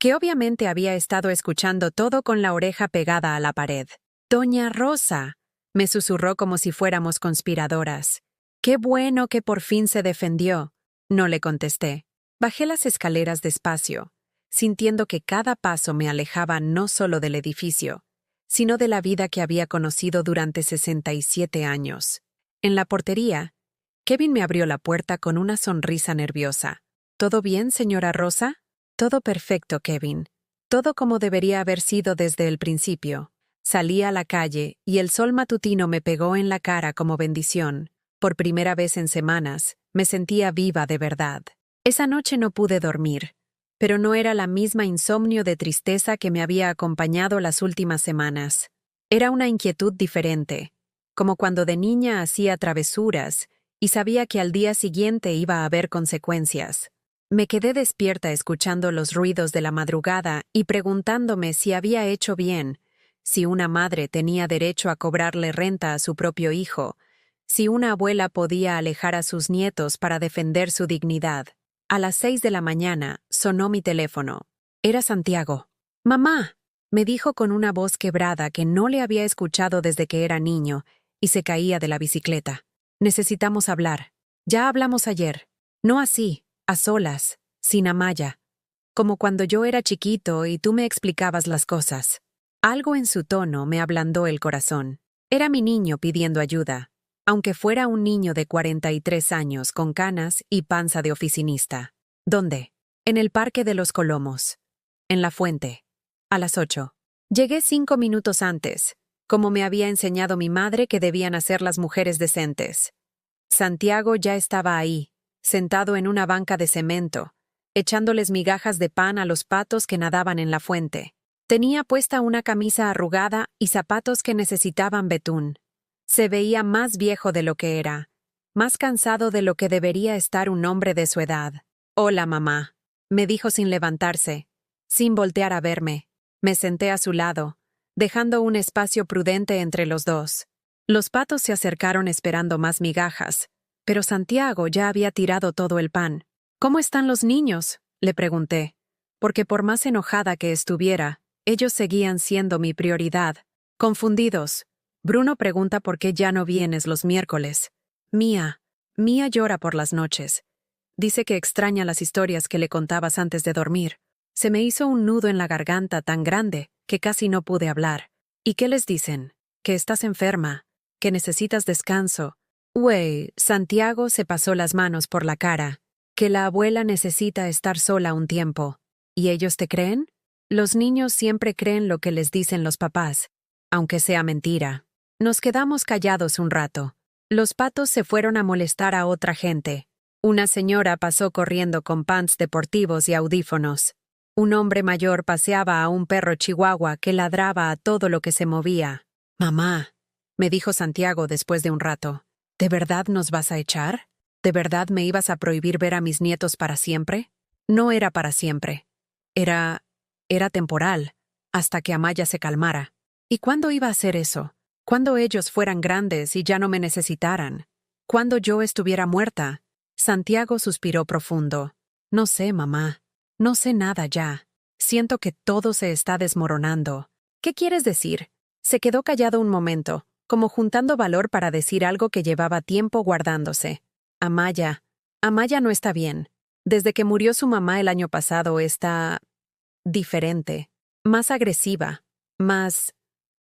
que obviamente había estado escuchando todo con la oreja pegada a la pared. «Doña Rosa», me susurró como si fuéramos conspiradoras. «Qué bueno que por fin se defendió». No le contesté. Bajé las escaleras despacio, sintiendo que cada paso me alejaba no solo del edificio, sino de la vida que había conocido durante 67 años. En la portería, Kevin me abrió la puerta con una sonrisa nerviosa. «¿Todo bien, señora Rosa?» «Todo perfecto, Kevin. Todo como debería haber sido desde el principio». Salí a la calle y el sol matutino me pegó en la cara como bendición. Por primera vez en semanas, me sentía viva de verdad. Esa noche no pude dormir, pero no era la misma insomnio de tristeza que me había acompañado las últimas semanas. Era una inquietud diferente, como cuando de niña hacía travesuras y sabía que al día siguiente iba a haber consecuencias. Me quedé despierta escuchando los ruidos de la madrugada y preguntándome si había hecho bien, si una madre tenía derecho a cobrarle renta a su propio hijo, si una abuela podía alejar a sus nietos para defender su dignidad. A las 6 de la mañana sonó mi teléfono. Era Santiago. «Mamá», me dijo con una voz quebrada que no le había escuchado desde que era niño y se caía de la bicicleta. «Necesitamos hablar. Ya hablamos ayer. No así, a solas, sin Amaya. Como cuando yo era chiquito y tú me explicabas las cosas». Algo en su tono me ablandó el corazón. Era mi niño pidiendo ayuda, aunque fuera un niño de 43 años con canas y panza de oficinista. ¿Dónde? En el Parque de los Colomos. En la fuente. A las 8. Llegué 5 minutos antes, como me había enseñado mi madre que debían hacer las mujeres decentes. Santiago ya estaba ahí, sentado en una banca de cemento, echándoles migajas de pan a los patos que nadaban en la fuente. Tenía puesta una camisa arrugada y zapatos que necesitaban betún. Se veía más viejo de lo que era, más cansado de lo que debería estar un hombre de su edad. «Hola, mamá», me dijo sin levantarse, sin voltear a verme. Me senté a su lado, dejando un espacio prudente entre los dos. Los patos se acercaron esperando más migajas, pero Santiago ya había tirado todo el pan. «¿Cómo están los niños?», le pregunté, porque por más enojada que estuviera, ellos seguían siendo mi prioridad. «Confundidos. Bruno pregunta por qué ya no vienes los miércoles». Mía llora por las noches. Dice que extraña las historias que le contabas antes de dormir. Se me hizo un nudo en la garganta tan grande que casi no pude hablar. ¿Y qué les dicen? Que estás enferma, que necesitas descanso. Güey, Santiago se pasó las manos por la cara. Que la abuela necesita estar sola un tiempo. ¿Y ellos te creen? Los niños siempre creen lo que les dicen los papás, aunque sea mentira. Nos quedamos callados un rato. Los patos se fueron a molestar a otra gente. Una señora pasó corriendo con pants deportivos y audífonos. Un hombre mayor paseaba a un perro chihuahua que ladraba a todo lo que se movía. «Mamá», me dijo Santiago después de un rato, ¿de verdad nos vas a echar? ¿De verdad me ibas a prohibir ver a mis nietos para siempre? No era para siempre. Era temporal, hasta que Amaya se calmara. ¿Y cuándo iba a ser eso? ¿Cuándo ellos fueran grandes y ya no me necesitaran? ¿Cuándo yo estuviera muerta? Santiago suspiró profundo. No sé, mamá. No sé nada ya. Siento que todo se está desmoronando. ¿Qué quieres decir? Se quedó callado un momento, como juntando valor para decir algo que llevaba tiempo guardándose. Amaya no está bien. Desde que murió su mamá el año pasado está diferente, más agresiva, más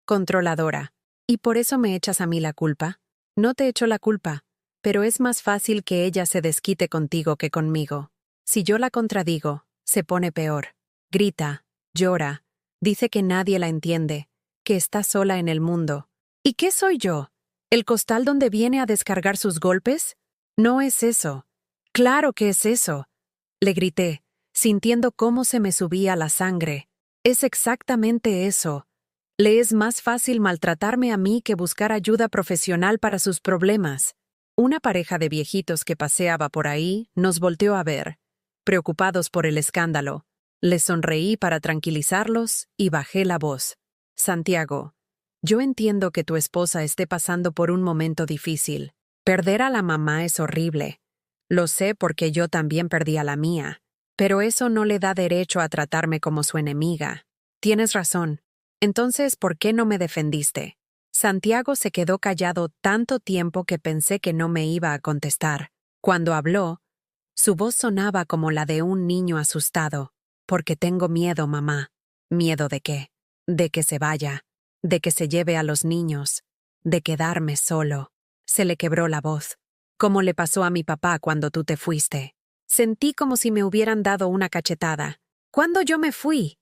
controladora. ¿Y por eso me echas a mí la culpa? No te echo la culpa, pero es más fácil que ella se desquite contigo que conmigo. Si yo la contradigo, se pone peor. Grita, llora, dice que nadie la entiende, que está sola en el mundo. ¿Y qué soy yo? ¿El costal donde viene a descargar sus golpes? No es eso. Claro que es eso. Le grité, sintiendo cómo se me subía la sangre. Es exactamente eso. Le es más fácil maltratarme a mí que buscar ayuda profesional para sus problemas. Una pareja de viejitos que paseaba por ahí nos volteó a ver, preocupados por el escándalo. Les sonreí para tranquilizarlos y bajé la voz. Santiago, yo entiendo que tu esposa esté pasando por un momento difícil. Perder a la mamá es horrible. Lo sé porque yo también perdí a la mía. Pero eso no le da derecho a tratarme como su enemiga. Tienes razón. Entonces, ¿por qué no me defendiste? Santiago se quedó callado tanto tiempo que pensé que no me iba a contestar. Cuando habló, su voz sonaba como la de un niño asustado. Porque tengo miedo, mamá. ¿Miedo de qué? De que se vaya, de que se lleve a los niños, de quedarme solo. Se le quebró la voz. Como le pasó a mi papá cuando tú te fuiste. Sentí como si me hubieran dado una cachetada. ¿Cuándo yo me fui?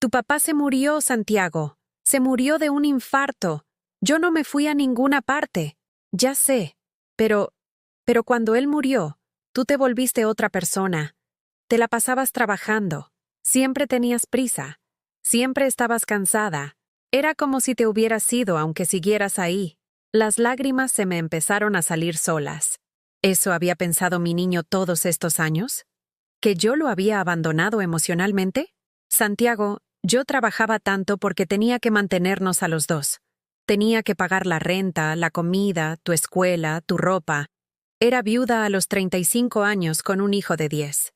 Tu papá se murió, Santiago. Se murió de un infarto. Yo no me fui a ninguna parte. Ya sé. Pero cuando él murió, tú te volviste otra persona. Te la pasabas trabajando. Siempre tenías prisa. Siempre estabas cansada. Era como si te hubieras ido aunque siguieras ahí. Las lágrimas se me empezaron a salir solas. ¿Eso había pensado mi niño todos estos años? ¿Que yo lo había abandonado emocionalmente? Santiago, yo trabajaba tanto porque tenía que mantenernos a los dos. Tenía que pagar la renta, la comida, tu escuela, tu ropa. Era viuda a los 35 años con un hijo de 10.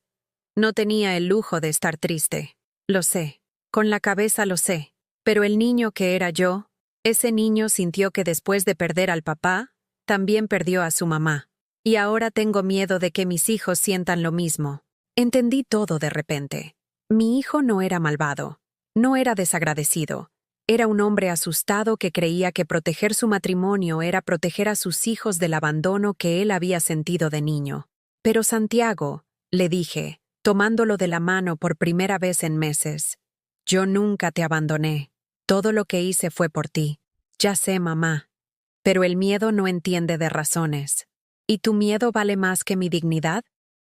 No tenía el lujo de estar triste. Lo sé. Con la cabeza lo sé. Pero el niño que era yo, ese niño sintió que después de perder al papá, también perdió a su mamá. Y ahora tengo miedo de que mis hijos sientan lo mismo. Entendí todo de repente. Mi hijo no era malvado. No era desagradecido. Era un hombre asustado que creía que proteger su matrimonio era proteger a sus hijos del abandono que él había sentido de niño. Pero Santiago, le dije, tomándolo de la mano por primera vez en meses, yo nunca te abandoné. Todo lo que hice fue por ti. Ya sé, mamá. Pero el miedo no entiende de razones. ¿Y tu miedo vale más que mi dignidad?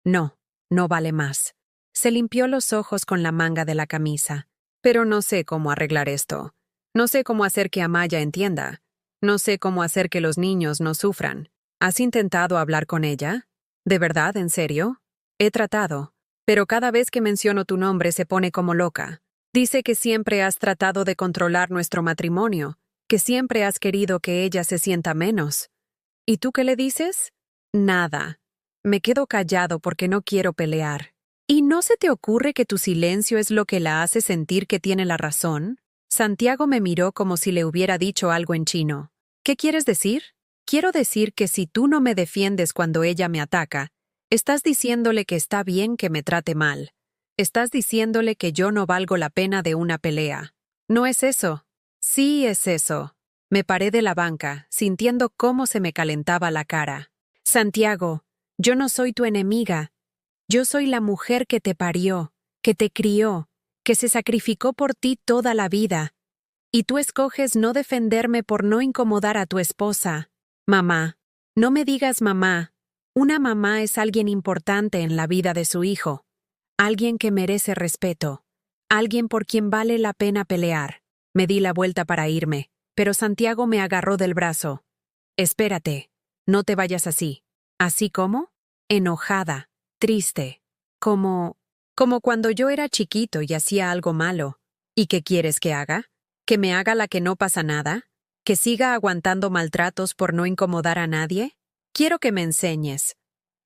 No, no vale más. Se limpió los ojos con la manga de la camisa. Pero no sé cómo arreglar esto. No sé cómo hacer que Amaya entienda. No sé cómo hacer que los niños no sufran. ¿Has intentado hablar con ella? ¿De verdad, en serio? He tratado. Pero cada vez que menciono tu nombre se pone como loca. Dice que siempre has tratado de controlar nuestro matrimonio, que siempre has querido que ella se sienta menos. ¿Y tú qué le dices? Nada. Me quedo callado porque no quiero pelear. ¿Y no se te ocurre que tu silencio es lo que la hace sentir que tiene la razón? Santiago me miró como si le hubiera dicho algo en chino. ¿Qué quieres decir? Quiero decir que si tú no me defiendes cuando ella me ataca, estás diciéndole que está bien que me trate mal. Estás diciéndole que yo no valgo la pena de una pelea. ¿No es eso? Sí, es eso. Me paré de la banca, sintiendo cómo se me calentaba la cara. Santiago, yo no soy tu enemiga. Yo soy la mujer que te parió, que te crió, que se sacrificó por ti toda la vida. Y tú escoges no defenderme por no incomodar a tu esposa. Mamá, no me digas mamá. Una mamá es alguien importante en la vida de su hijo. Alguien que merece respeto. Alguien por quien vale la pena pelear. Me di la vuelta para irme, pero Santiago me agarró del brazo. Espérate, no te vayas así. ¿Así como? Enojada, triste. Como cuando yo era chiquito y hacía algo malo. ¿Y qué quieres que haga? ¿Que me haga la que no pasa nada? ¿Que siga aguantando maltratos por no incomodar a nadie? Quiero que me enseñes.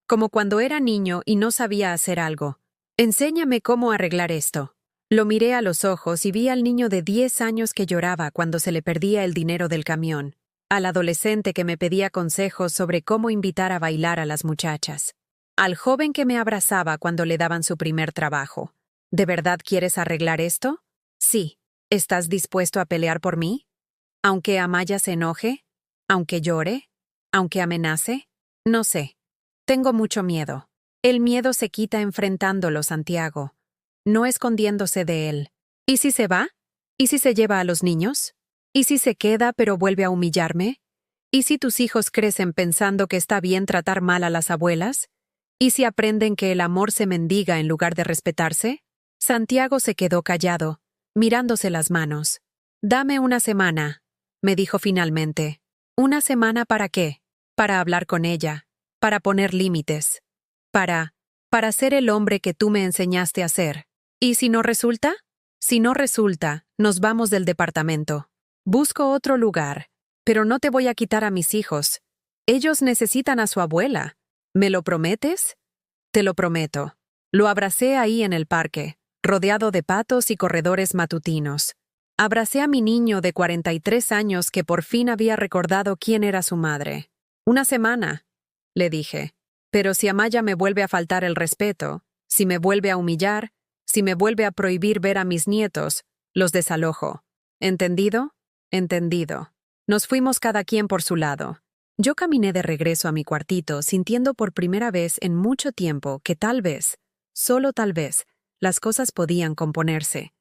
Como cuando era niño y no sabía hacer algo. Enséñame cómo arreglar esto. Lo miré a los ojos y vi al niño de 10 años que lloraba cuando se le perdía el dinero del camión, al adolescente que me pedía consejos sobre cómo invitar a bailar a las muchachas, al joven que me abrazaba cuando le daban su primer trabajo. ¿De verdad quieres arreglar esto? Sí. ¿Estás dispuesto a pelear por mí? ¿Aunque Amaya se enoje? ¿Aunque llore? ¿Aunque amenace? No sé. Tengo mucho miedo. El miedo se quita enfrentándolo, Santiago, no escondiéndose de él. ¿Y si se va? ¿Y si se lleva a los niños? ¿Y si se queda pero vuelve a humillarme? ¿Y si tus hijos crecen pensando que está bien tratar mal a las abuelas? ¿Y si aprenden que el amor se mendiga en lugar de respetarse? Santiago se quedó callado, mirándose las manos. Dame una semana, me dijo finalmente. ¿Una semana para qué? Para hablar con ella, para poner límites, para ser el hombre que tú me enseñaste a ser. ¿Y si no resulta? Si no resulta, nos vamos del departamento. Busco otro lugar, pero no te voy a quitar a mis hijos. Ellos necesitan a su abuela. ¿Me lo prometes? Te lo prometo. Lo abracé ahí en el parque, rodeado de patos y corredores matutinos. Abracé a mi niño de 43 años que por fin había recordado quién era su madre. Una semana, le dije. Pero si Amaya me vuelve a faltar el respeto, si me vuelve a humillar, si me vuelve a prohibir ver a mis nietos, los desalojo. ¿Entendido? Entendido. Nos fuimos cada quien por su lado. Yo caminé de regreso a mi cuartito sintiendo por primera vez en mucho tiempo que tal vez, solo tal vez, las cosas podían componerse,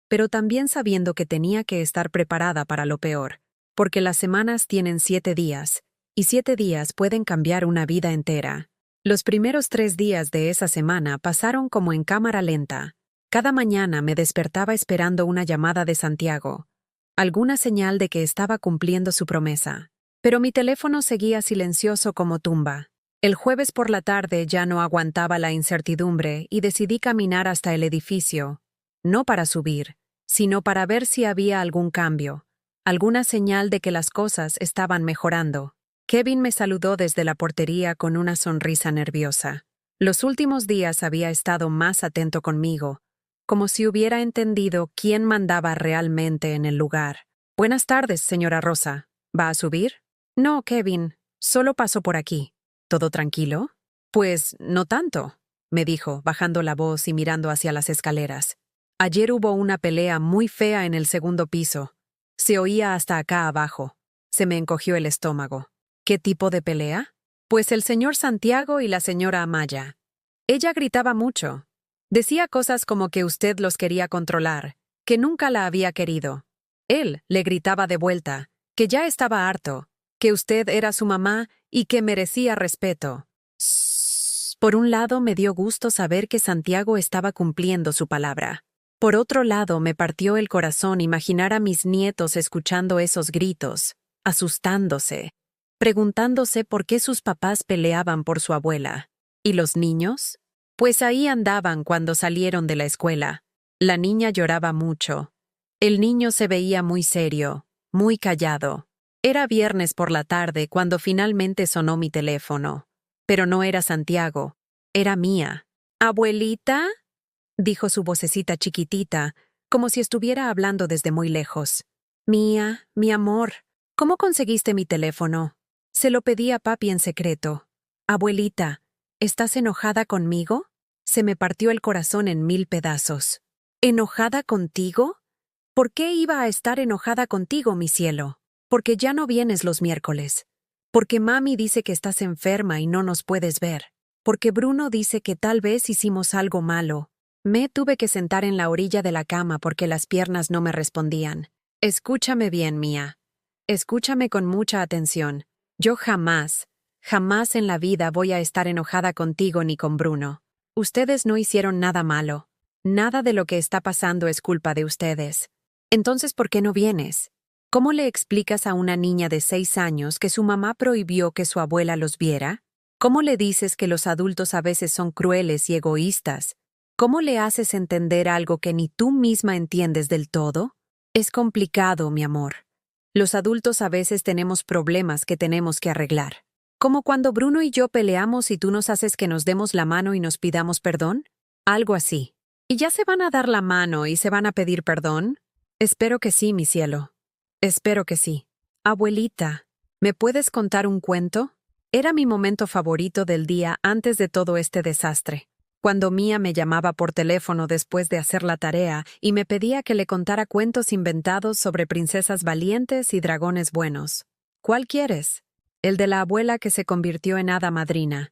pero también sabiendo que tenía que estar preparada para lo peor, porque las semanas tienen 7 días, y 7 días pueden cambiar una vida entera. Los primeros 3 días de esa semana pasaron como en cámara lenta. Cada mañana me despertaba esperando una llamada de Santiago, alguna señal de que estaba cumpliendo su promesa. Pero mi teléfono seguía silencioso como tumba. El jueves por la tarde ya no aguantaba la incertidumbre y decidí caminar hasta el edificio, no para subir, sino para ver si había algún cambio, alguna señal de que las cosas estaban mejorando. Kevin me saludó desde la portería con una sonrisa nerviosa. Los últimos días había estado más atento conmigo, como si hubiera entendido quién mandaba realmente en el lugar. «Buenas tardes, señora Rosa. ¿Va a subir?» «No, Kevin. Solo paso por aquí». «¿Todo tranquilo?» «Pues no tanto», me dijo, bajando la voz y mirando hacia las escaleras. «Ayer hubo una pelea muy fea en el segundo piso. Se oía hasta acá abajo». Se me encogió el estómago. ¿Qué tipo de pelea? Pues el señor Santiago y la señora Amaya. Ella gritaba mucho. Decía cosas como que usted los quería controlar, que nunca la había querido. Él le gritaba de vuelta, que ya estaba harto, que usted era su mamá y que merecía respeto. Por un lado me dio gusto saber que Santiago estaba cumpliendo su palabra. Por otro lado me partió el corazón imaginar a mis nietos escuchando esos gritos, asustándose, preguntándose por qué sus papás peleaban por su abuela. ¿Y los niños? Pues ahí andaban cuando salieron de la escuela. La niña lloraba mucho. El niño se veía muy serio, muy callado. Era viernes por la tarde cuando finalmente sonó mi teléfono. Pero no era Santiago, era Mía. «¿Abuelita?», dijo su vocecita chiquitita, como si estuviera hablando desde muy lejos. «Mía, mi amor, ¿cómo conseguiste mi teléfono?» Se lo pedí a papi en secreto. Abuelita, ¿estás enojada conmigo? Se me partió el corazón en 1000 pedazos. ¿Enojada contigo? ¿Por qué iba a estar enojada contigo, mi cielo? Porque ya no vienes los miércoles. Porque mami dice que estás enferma y no nos puedes ver. Porque Bruno dice que tal vez hicimos algo malo. Me tuve que sentar en la orilla de la cama porque las piernas no me respondían. Escúchame bien, Mía. Escúchame con mucha atención. Yo jamás en la vida voy a estar enojada contigo ni con Bruno. Ustedes no hicieron nada malo. Nada de lo que está pasando es culpa de ustedes. Entonces, ¿por qué no vienes? ¿Cómo le explicas a una niña de 6 años que su mamá prohibió que su abuela los viera? ¿Cómo le dices que los adultos a veces son crueles y egoístas? ¿Cómo le haces entender algo que ni tú misma entiendes del todo? Es complicado, mi amor. Los adultos a veces tenemos problemas que tenemos que arreglar. Como cuando Bruno y yo peleamos y tú nos haces que nos demos la mano y nos pidamos perdón. Algo así. ¿Y ya se van a dar la mano y se van a pedir perdón? Espero que sí, mi cielo. Espero que sí. Abuelita, ¿me puedes contar un cuento? Era mi momento favorito del día antes de todo este desastre. Cuando Mía me llamaba por teléfono después de hacer la tarea y me pedía que le contara cuentos inventados sobre princesas valientes y dragones buenos. ¿Cuál quieres? El de la abuela que se convirtió en hada madrina.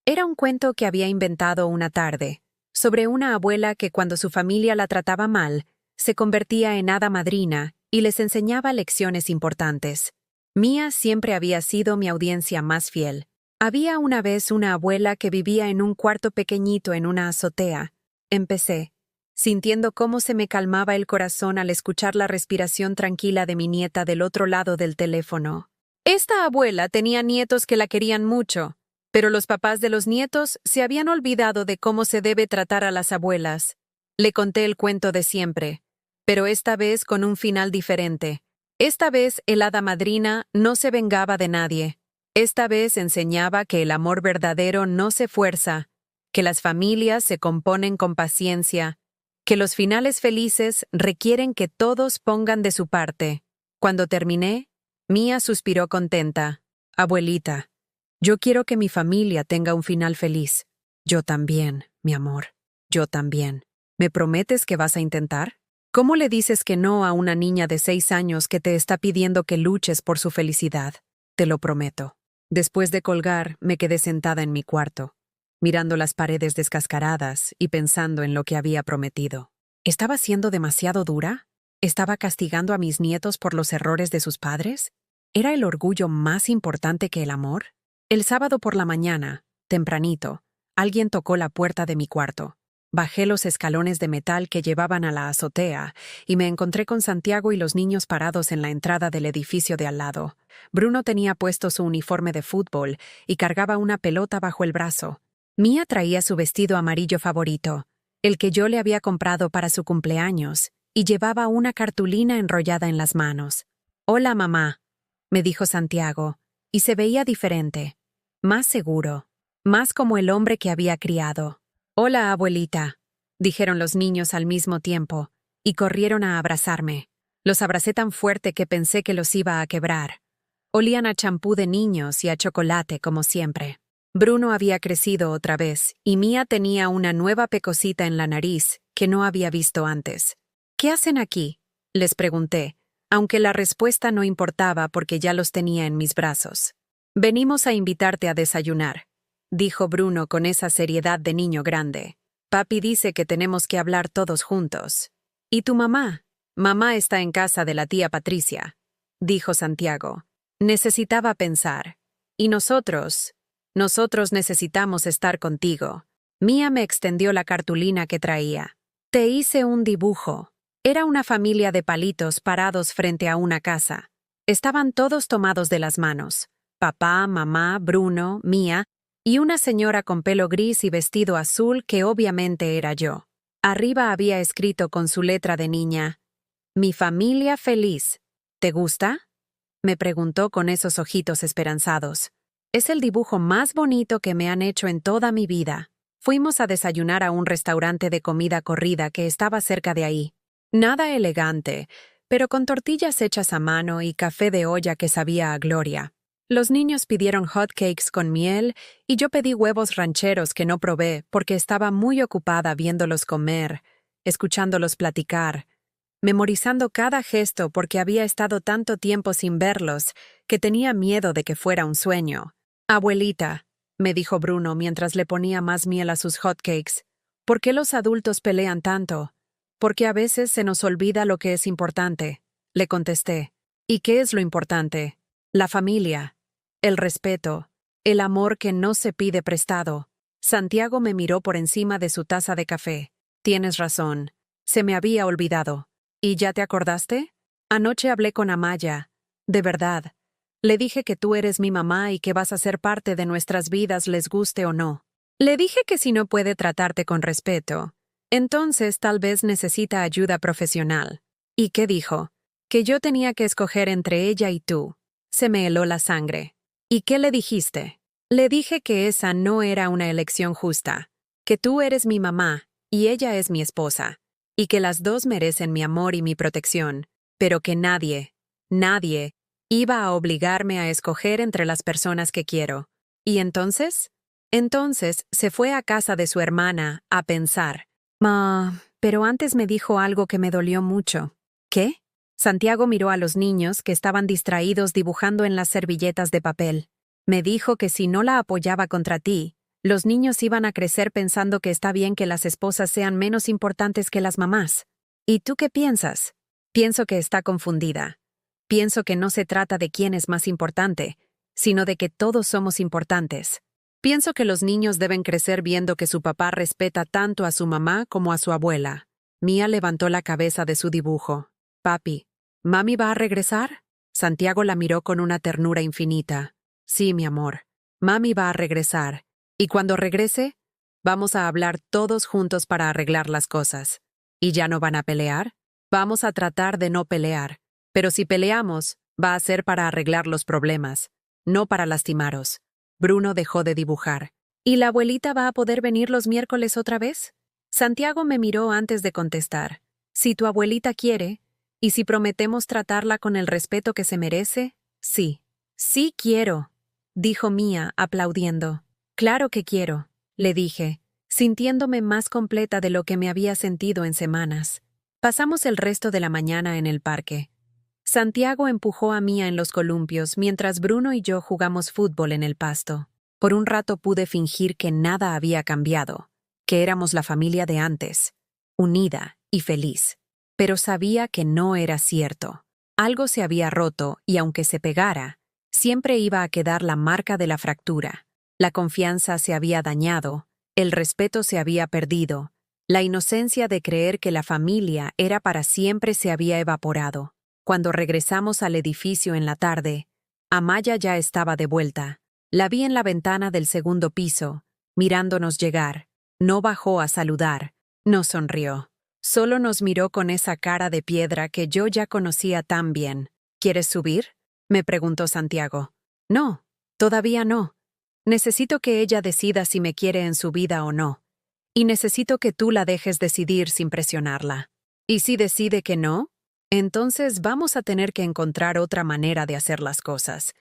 Era un cuento que había inventado una tarde, sobre una abuela que cuando su familia la trataba mal, se convertía en hada madrina y les enseñaba lecciones importantes. Mía siempre había sido mi audiencia más fiel. Había una vez una abuela que vivía en un cuarto pequeñito en una azotea. Empecé, sintiendo cómo se me calmaba el corazón al escuchar la respiración tranquila de mi nieta del otro lado del teléfono. Esta abuela tenía nietos que la querían mucho, pero los papás de los nietos se habían olvidado de cómo se debe tratar a las abuelas. Le conté el cuento de siempre, pero esta vez con un final diferente. Esta vez el hada madrina no se vengaba de nadie. Esta vez enseñaba que el amor verdadero no se fuerza, que las familias se componen con paciencia, que los finales felices requieren que todos pongan de su parte. Cuando terminé, Mía suspiró contenta. Abuelita, yo quiero que mi familia tenga un final feliz. Yo también, mi amor. Yo también. ¿Me prometes que vas a intentar? ¿Cómo le dices que no a una niña de 6 años que te está pidiendo que luches por su felicidad? Te lo prometo. Después de colgar, me quedé sentada en mi cuarto, mirando las paredes descascaradas y pensando en lo que había prometido. ¿Estaba siendo demasiado dura? ¿Estaba castigando a mis nietos por los errores de sus padres? ¿Era el orgullo más importante que el amor? El sábado por la mañana, tempranito, alguien tocó la puerta de mi cuarto. Bajé los escalones de metal que llevaban a la azotea y me encontré con Santiago y los niños parados en la entrada del edificio de al lado. Bruno tenía puesto su uniforme de fútbol y cargaba una pelota bajo el brazo. Mía traía su vestido amarillo favorito, el que yo le había comprado para su cumpleaños, y llevaba una cartulina enrollada en las manos. «Hola, mamá», me dijo Santiago, y se veía diferente, más seguro, más como el hombre que había criado. «Hola, abuelita», dijeron los niños al mismo tiempo, y corrieron a abrazarme. Los abracé tan fuerte que pensé que los iba a quebrar. Olían a champú de niños y a chocolate, como siempre. Bruno había crecido otra vez, y Mía tenía una nueva pecosita en la nariz que no había visto antes. «¿Qué hacen aquí?», les pregunté, aunque la respuesta no importaba porque ya los tenía en mis brazos. «Venimos a invitarte a desayunar», dijo Bruno con esa seriedad de niño grande. «Papi dice que tenemos que hablar todos juntos». «¿Y tu mamá?» «Mamá está en casa de la tía Patricia», dijo Santiago. Necesitaba pensar. «Y nosotros necesitamos estar contigo». Mía me extendió la cartulina que traía. «Te hice un dibujo». Era una familia de palitos parados frente a una casa. Estaban todos tomados de las manos. Papá, mamá, Bruno, Mía, y una señora con pelo gris y vestido azul que obviamente era yo. Arriba había escrito con su letra de niña: «Mi familia feliz. ¿Te gusta?», me preguntó con esos ojitos esperanzados. «Es el dibujo más bonito que me han hecho en toda mi vida». Fuimos a desayunar a un restaurante de comida corrida que estaba cerca de ahí. Nada elegante, pero con tortillas hechas a mano y café de olla que sabía a gloria. Los niños pidieron hotcakes con miel y yo pedí huevos rancheros que no probé porque estaba muy ocupada viéndolos comer, escuchándolos platicar, memorizando cada gesto porque había estado tanto tiempo sin verlos que tenía miedo de que fuera un sueño. Abuelita, me dijo Bruno mientras le ponía más miel a sus hotcakes, ¿por qué los adultos pelean tanto? Porque a veces se nos olvida lo que es importante, le contesté. ¿Y qué es lo importante? La familia. El respeto, el amor que no se pide prestado. Santiago me miró por encima de su taza de café. Tienes razón. Se me había olvidado. ¿Y ya te acordaste? Anoche hablé con Amaya. De verdad. Le dije que tú eres mi mamá y que vas a ser parte de nuestras vidas, les guste o no. Le dije que si no puede tratarte con respeto, entonces tal vez necesita ayuda profesional. ¿Y qué dijo? Que yo tenía que escoger entre ella y tú. Se me heló la sangre. ¿Y qué le dijiste? Le dije que esa no era una elección justa, que tú eres mi mamá y ella es mi esposa, y que las dos merecen mi amor y mi protección, pero que nadie, iba a obligarme a escoger entre las personas que quiero. ¿Y entonces? Entonces se fue a casa de su hermana a pensar. Pero antes me dijo algo que me dolió mucho. ¿Qué? Santiago miró a los niños que estaban distraídos dibujando en las servilletas de papel. Me dijo que si no la apoyaba contra ti, los niños iban a crecer pensando que está bien que las esposas sean menos importantes que las mamás. ¿Y tú qué piensas? Pienso que está confundida. Pienso que no se trata de quién es más importante, sino de que todos somos importantes. Pienso que los niños deben crecer viendo que su papá respeta tanto a su mamá como a su abuela. Mía levantó la cabeza de su dibujo. Papi, ¿mami va a regresar? Santiago la miró con una ternura infinita. Sí, mi amor. Mami va a regresar. Y cuando regrese, vamos a hablar todos juntos para arreglar las cosas. ¿Y ya no van a pelear? Vamos a tratar de no pelear. Pero si peleamos, va a ser para arreglar los problemas, no para lastimaros. Bruno dejó de dibujar. ¿Y la abuelita va a poder venir los miércoles otra vez? Santiago me miró antes de contestar. Si tu abuelita quiere, y si prometemos tratarla con el respeto que se merece, sí. Sí quiero, dijo Mía, aplaudiendo. Claro que quiero, le dije, sintiéndome más completa de lo que me había sentido en semanas. Pasamos el resto de la mañana en el parque. Santiago empujó a Mía en los columpios mientras Bruno y yo jugamos fútbol en el pasto. Por un rato pude fingir que nada había cambiado, que éramos la familia de antes, unida y feliz. Pero sabía que no era cierto. Algo se había roto y aunque se pegara, siempre iba a quedar la marca de la fractura. La confianza se había dañado, el respeto se había perdido, la inocencia de creer que la familia era para siempre se había evaporado. Cuando regresamos al edificio en la tarde, Amaya ya estaba de vuelta. La vi en la ventana del segundo piso, mirándonos llegar. No bajó a saludar, no sonrió. Solo nos miró con esa cara de piedra que yo ya conocía tan bien. ¿Quieres subir?, me preguntó Santiago. No, todavía no. Necesito que ella decida si me quiere en su vida o no. Y necesito que tú la dejes decidir sin presionarla. ¿Y si decide que no? Entonces vamos a tener que encontrar otra manera de hacer las cosas.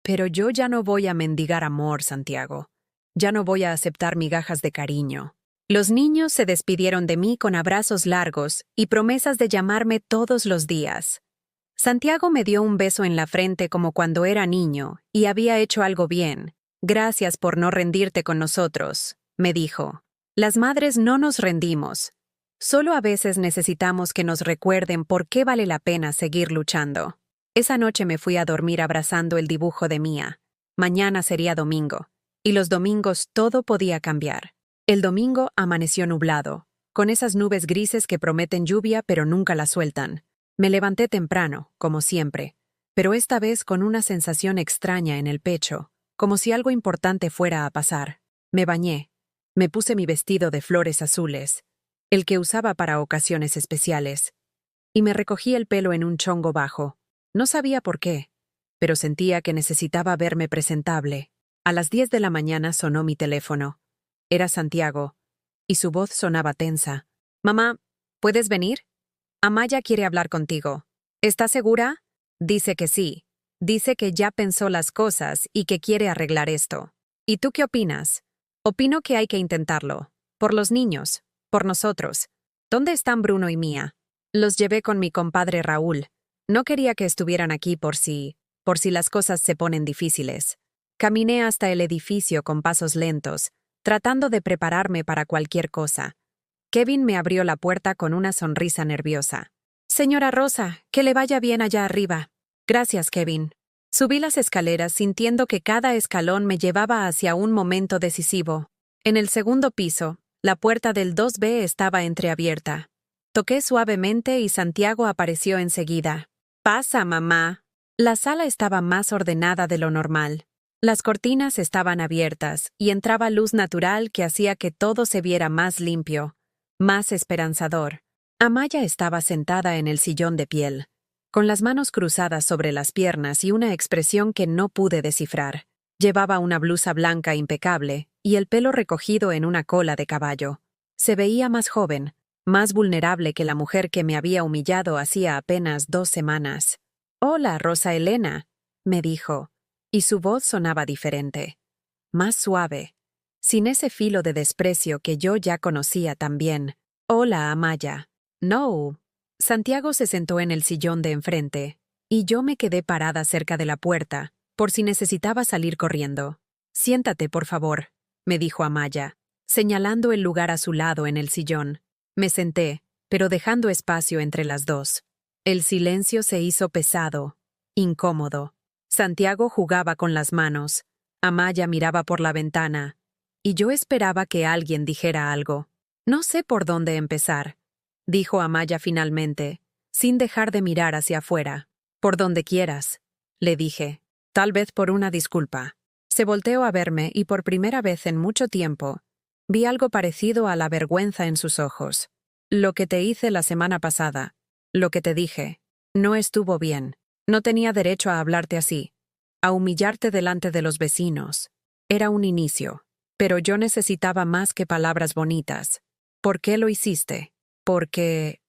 Pero yo ya no voy a mendigar amor, Santiago. Ya no voy a aceptar migajas de cariño. Los niños se despidieron de mí con abrazos largos y promesas de llamarme todos los días. Santiago me dio un beso en la frente como cuando era niño y había hecho algo bien. Gracias por no rendirte con nosotros, me dijo. Las madres no nos rendimos. Solo a veces necesitamos que nos recuerden por qué vale la pena seguir luchando. Esa noche me fui a dormir abrazando el dibujo de Mía. Mañana sería domingo, y los domingos todo podía cambiar. El domingo amaneció nublado, con esas nubes grises que prometen lluvia pero nunca la sueltan. Me levanté temprano, como siempre, pero esta vez con una sensación extraña en el pecho, como si algo importante fuera a pasar. Me bañé, me puse mi vestido de flores azules, el que usaba para ocasiones especiales, y me recogí el pelo en un chongo bajo. No sabía por qué, pero sentía que necesitaba verme presentable. A las 10 de la mañana sonó mi teléfono. Era Santiago, y su voz sonaba tensa. «Mamá, ¿puedes venir? Amaya quiere hablar contigo. ¿Estás segura?» «Dice que sí. Dice que ya pensó las cosas y que quiere arreglar esto. ¿Y tú qué opinas? Opino que hay que intentarlo. Por los niños. Por nosotros. ¿Dónde están Bruno y Mía? Los llevé con mi compadre Raúl. No quería que estuvieran aquí por si las cosas se ponen difíciles. Caminé hasta el edificio con pasos lentos, tratando de prepararme para cualquier cosa. Kevin me abrió la puerta con una sonrisa nerviosa. Señora Rosa, que le vaya bien allá arriba. Gracias, Kevin. Subí las escaleras sintiendo que cada escalón me llevaba hacia un momento decisivo. En el segundo piso, la puerta del 2B estaba entreabierta. Toqué suavemente y Santiago apareció enseguida. «Pasa, mamá». La sala estaba más ordenada de lo normal. Las cortinas estaban abiertas y entraba luz natural que hacía que todo se viera más limpio, más esperanzador. Amaya estaba sentada en el sillón de piel, con las manos cruzadas sobre las piernas y una expresión que no pude descifrar. Llevaba una blusa blanca impecable y el pelo recogido en una cola de caballo. Se veía más joven, más vulnerable que la mujer que me había humillado hacía apenas 2 semanas. «Hola, Rosa Elena», me dijo, y su voz sonaba diferente, más suave, sin ese filo de desprecio que yo ya conocía tan bien. «Hola, Amaya». «No». Santiago se sentó en el sillón de enfrente, y yo me quedé parada cerca de la puerta, por si necesitaba salir corriendo. «Siéntate, por favor», me dijo Amaya, señalando el lugar a su lado en el sillón. Me senté, pero dejando espacio entre las dos. El silencio se hizo pesado, incómodo. Santiago jugaba con las manos, Amaya miraba por la ventana, y yo esperaba que alguien dijera algo. «No sé por dónde empezar», dijo Amaya finalmente, sin dejar de mirar hacia afuera. «Por donde quieras», le dije, tal vez por una disculpa. Se volteó a verme y por primera vez en mucho tiempo, vi algo parecido a la vergüenza en sus ojos. «Lo que te hice la semana pasada, lo que te dije, no estuvo bien. No tenía derecho a hablarte así, a humillarte delante de los vecinos. Era un inicio, pero yo necesitaba más que palabras bonitas. ¿Por qué lo hiciste?» «Porque…»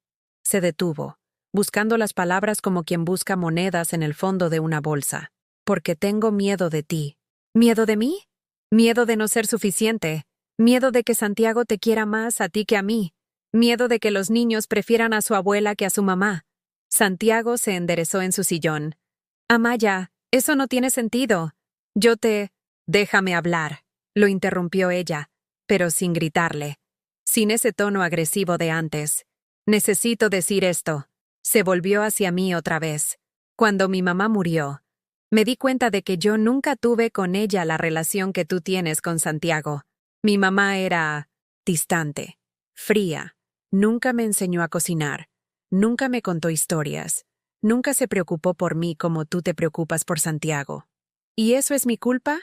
Se detuvo, buscando las palabras como quien busca monedas en el fondo de una bolsa. «Porque tengo miedo de ti». «¿Miedo de mí?» «Miedo de no ser suficiente. Miedo de que Santiago te quiera más a ti que a mí. Miedo de que los niños prefieran a su abuela que a su mamá». Santiago se enderezó en su sillón. «Amaya, eso no tiene sentido. Yo te…» «Déjame hablar», lo interrumpió ella, pero sin gritarle, sin ese tono agresivo de antes. «Necesito decir esto». Se volvió hacia mí otra vez. «Cuando mi mamá murió, me di cuenta de que yo nunca tuve con ella la relación que tú tienes con Santiago. Mi mamá era distante, fría, nunca me enseñó a cocinar, nunca me contó historias, nunca se preocupó por mí como tú te preocupas por Santiago. ¿Y eso es mi culpa?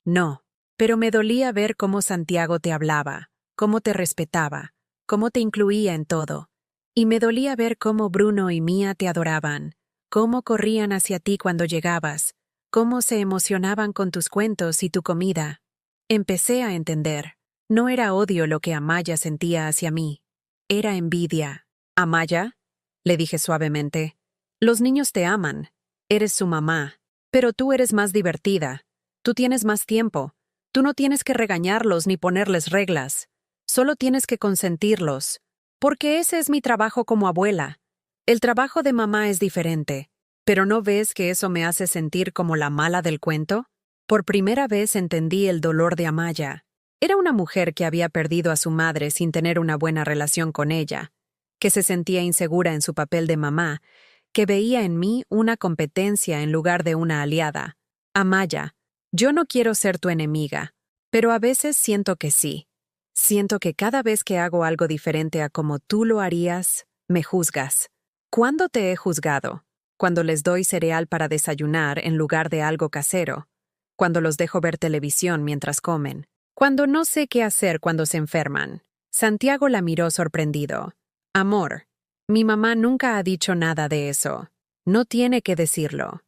No, pero me dolía ver cómo Santiago te hablaba, cómo te respetaba, cómo te incluía en todo. Y me dolía ver cómo Bruno y Mía te adoraban, cómo corrían hacia ti cuando llegabas, cómo se emocionaban con tus cuentos y tu comida. Empecé a entender. No era odio lo que Amaya sentía hacia mí. Era envidia. «Amaya», le dije suavemente, «los niños te aman. Eres su mamá. Pero tú eres más divertida. Tú tienes más tiempo. Tú no tienes que regañarlos ni ponerles reglas. Solo tienes que consentirlos. Porque ese es mi trabajo como abuela. El trabajo de mamá es diferente. ¿Pero no ves que eso me hace sentir como la mala del cuento?» Por primera vez entendí el dolor de Amaya. Era una mujer que había perdido a su madre sin tener una buena relación con ella, que se sentía insegura en su papel de mamá, que veía en mí una competencia en lugar de una aliada. «Amaya, yo no quiero ser tu enemiga, pero a veces siento que sí. Siento que cada vez que hago algo diferente a como tú lo harías, me juzgas. ¿Cuándo te he juzgado? Cuando les doy cereal para desayunar en lugar de algo casero. Cuando los dejo ver televisión mientras comen. Cuando no sé qué hacer cuando se enferman». Santiago la miró sorprendido. «Amor, mi mamá nunca ha dicho nada de eso. No tiene que decirlo».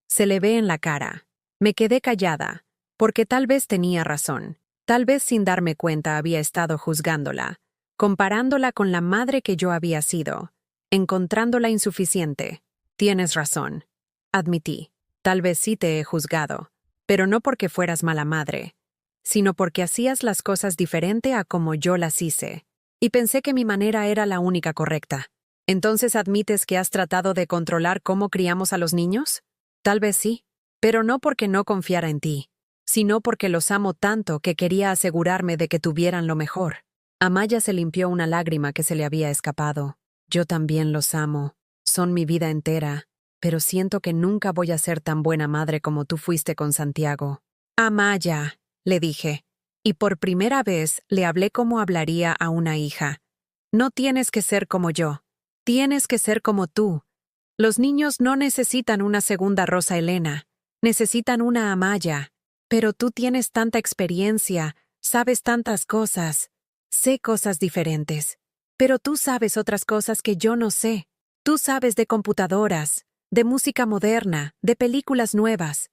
Se le ve en la cara. Me quedé callada, porque tal vez tenía razón. Tal vez sin darme cuenta había estado juzgándola, comparándola con la madre que yo había sido, encontrándola insuficiente. «Tienes razón», admití. Tal vez sí te he juzgado, pero no porque fueras mala madre, sino porque hacías las cosas diferente a como yo las hice, y pensé que mi manera era la única correcta. ¿Entonces admites que has tratado de controlar cómo criamos a los niños? Tal vez sí, pero no porque no confiara en ti, sino porque los amo tanto que quería asegurarme de que tuvieran lo mejor. Amaya se limpió una lágrima que se le había escapado. Yo también los amo. Son mi vida entera, pero siento que nunca voy a ser tan buena madre como tú fuiste con Santiago. Amaya, le dije, y por primera vez le hablé como hablaría a una hija. No tienes que ser como yo. Tienes que ser como tú. Los niños no necesitan una segunda Rosa Elena. Necesitan una Amaya. Pero tú tienes tanta experiencia, sabes tantas cosas. Sé cosas diferentes. Pero tú sabes otras cosas que yo no sé. Tú sabes de computadoras, de música moderna, de películas nuevas.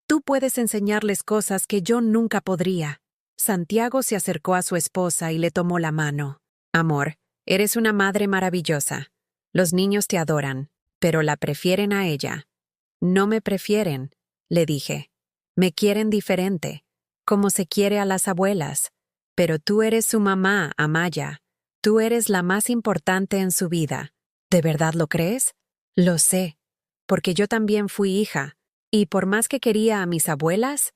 Tú puedes enseñarles cosas que yo nunca podría. Santiago se acercó a su esposa y le tomó la mano. Amor, eres una madre maravillosa. Los niños te adoran, pero la prefieren a ella. No me prefieren, le dije. Me quieren diferente, como se quiere a las abuelas. Pero tú eres su mamá, Amaya. Tú eres la más importante en su vida. ¿De verdad lo crees? Lo sé, porque yo también fui hija, y por más que quería a mis abuelas,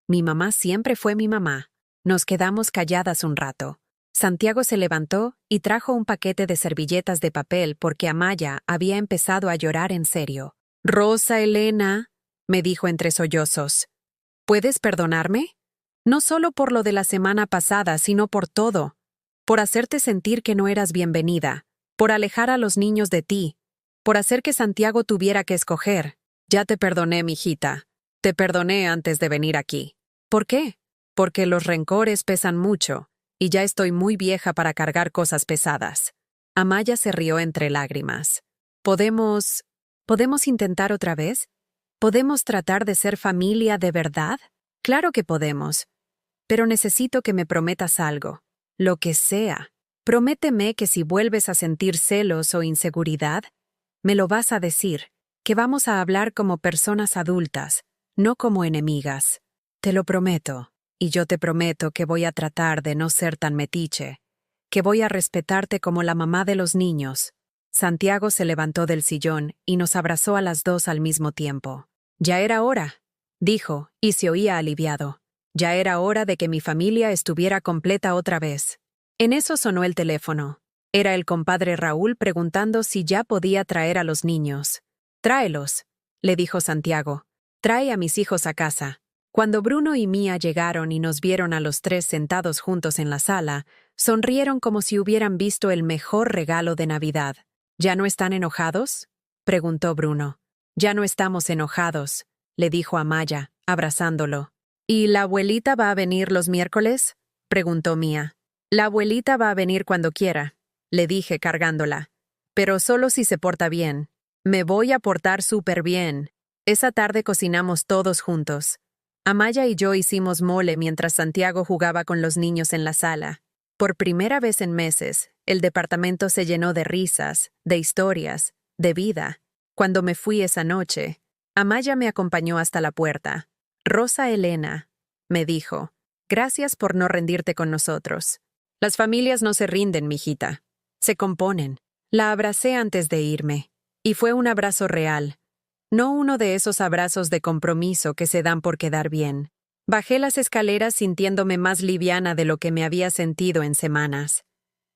mi mamá siempre fue mi mamá. Nos quedamos calladas un rato. Santiago se levantó y trajo un paquete de servilletas de papel porque Amaya había empezado a llorar en serio. Rosa Elena, me dijo entre sollozos, ¿puedes perdonarme? No solo por lo de la semana pasada, sino por todo. Por hacerte sentir que no eras bienvenida, por alejar a los niños de ti, por hacer que Santiago tuviera que escoger. Ya te perdoné, mijita. Te perdoné antes de venir aquí. ¿Por qué? Porque los rencores pesan mucho, y ya estoy muy vieja para cargar cosas pesadas. Amaya se rió entre lágrimas. ¿Podemos intentar otra vez? ¿Podemos tratar de ser familia de verdad? Claro que podemos. Pero necesito que me prometas algo. Lo que sea. Prométeme que si vuelves a sentir celos o inseguridad, me lo vas a decir, que vamos a hablar como personas adultas, no como enemigas. Te lo prometo, y yo te prometo que voy a tratar de no ser tan metiche, que voy a respetarte como la mamá de los niños. Santiago se levantó del sillón y nos abrazó a las dos al mismo tiempo. Ya era hora, dijo, y se oía aliviado. Ya era hora de que mi familia estuviera completa otra vez. En eso sonó el teléfono. Era el compadre Raúl preguntando si ya podía traer a los niños. Tráelos, le dijo Santiago. Trae a mis hijos a casa. Cuando Bruno y Mía llegaron y nos vieron a los tres sentados juntos en la sala, sonrieron como si hubieran visto el mejor regalo de Navidad. ¿Ya no están enojados?, preguntó Bruno. Ya no estamos enojados, le dijo Amaya, abrazándolo. ¿Y la abuelita va a venir los miércoles?, preguntó Mía. La abuelita va a venir cuando quiera, le dije cargándola. Pero solo si se porta bien. Me voy a portar súper bien. Esa tarde cocinamos todos juntos. Amaya y yo hicimos mole mientras Santiago jugaba con los niños en la sala. Por primera vez en meses, el departamento se llenó de risas, de historias, de vida. Cuando me fui esa noche, Amaya me acompañó hasta la puerta. Rosa Elena, me dijo, gracias por no rendirte con nosotros. Las familias no se rinden, mijita. Se componen. La abracé antes de irme. Y fue un abrazo real. No uno de esos abrazos de compromiso que se dan por quedar bien. Bajé las escaleras sintiéndome más liviana de lo que me había sentido en semanas.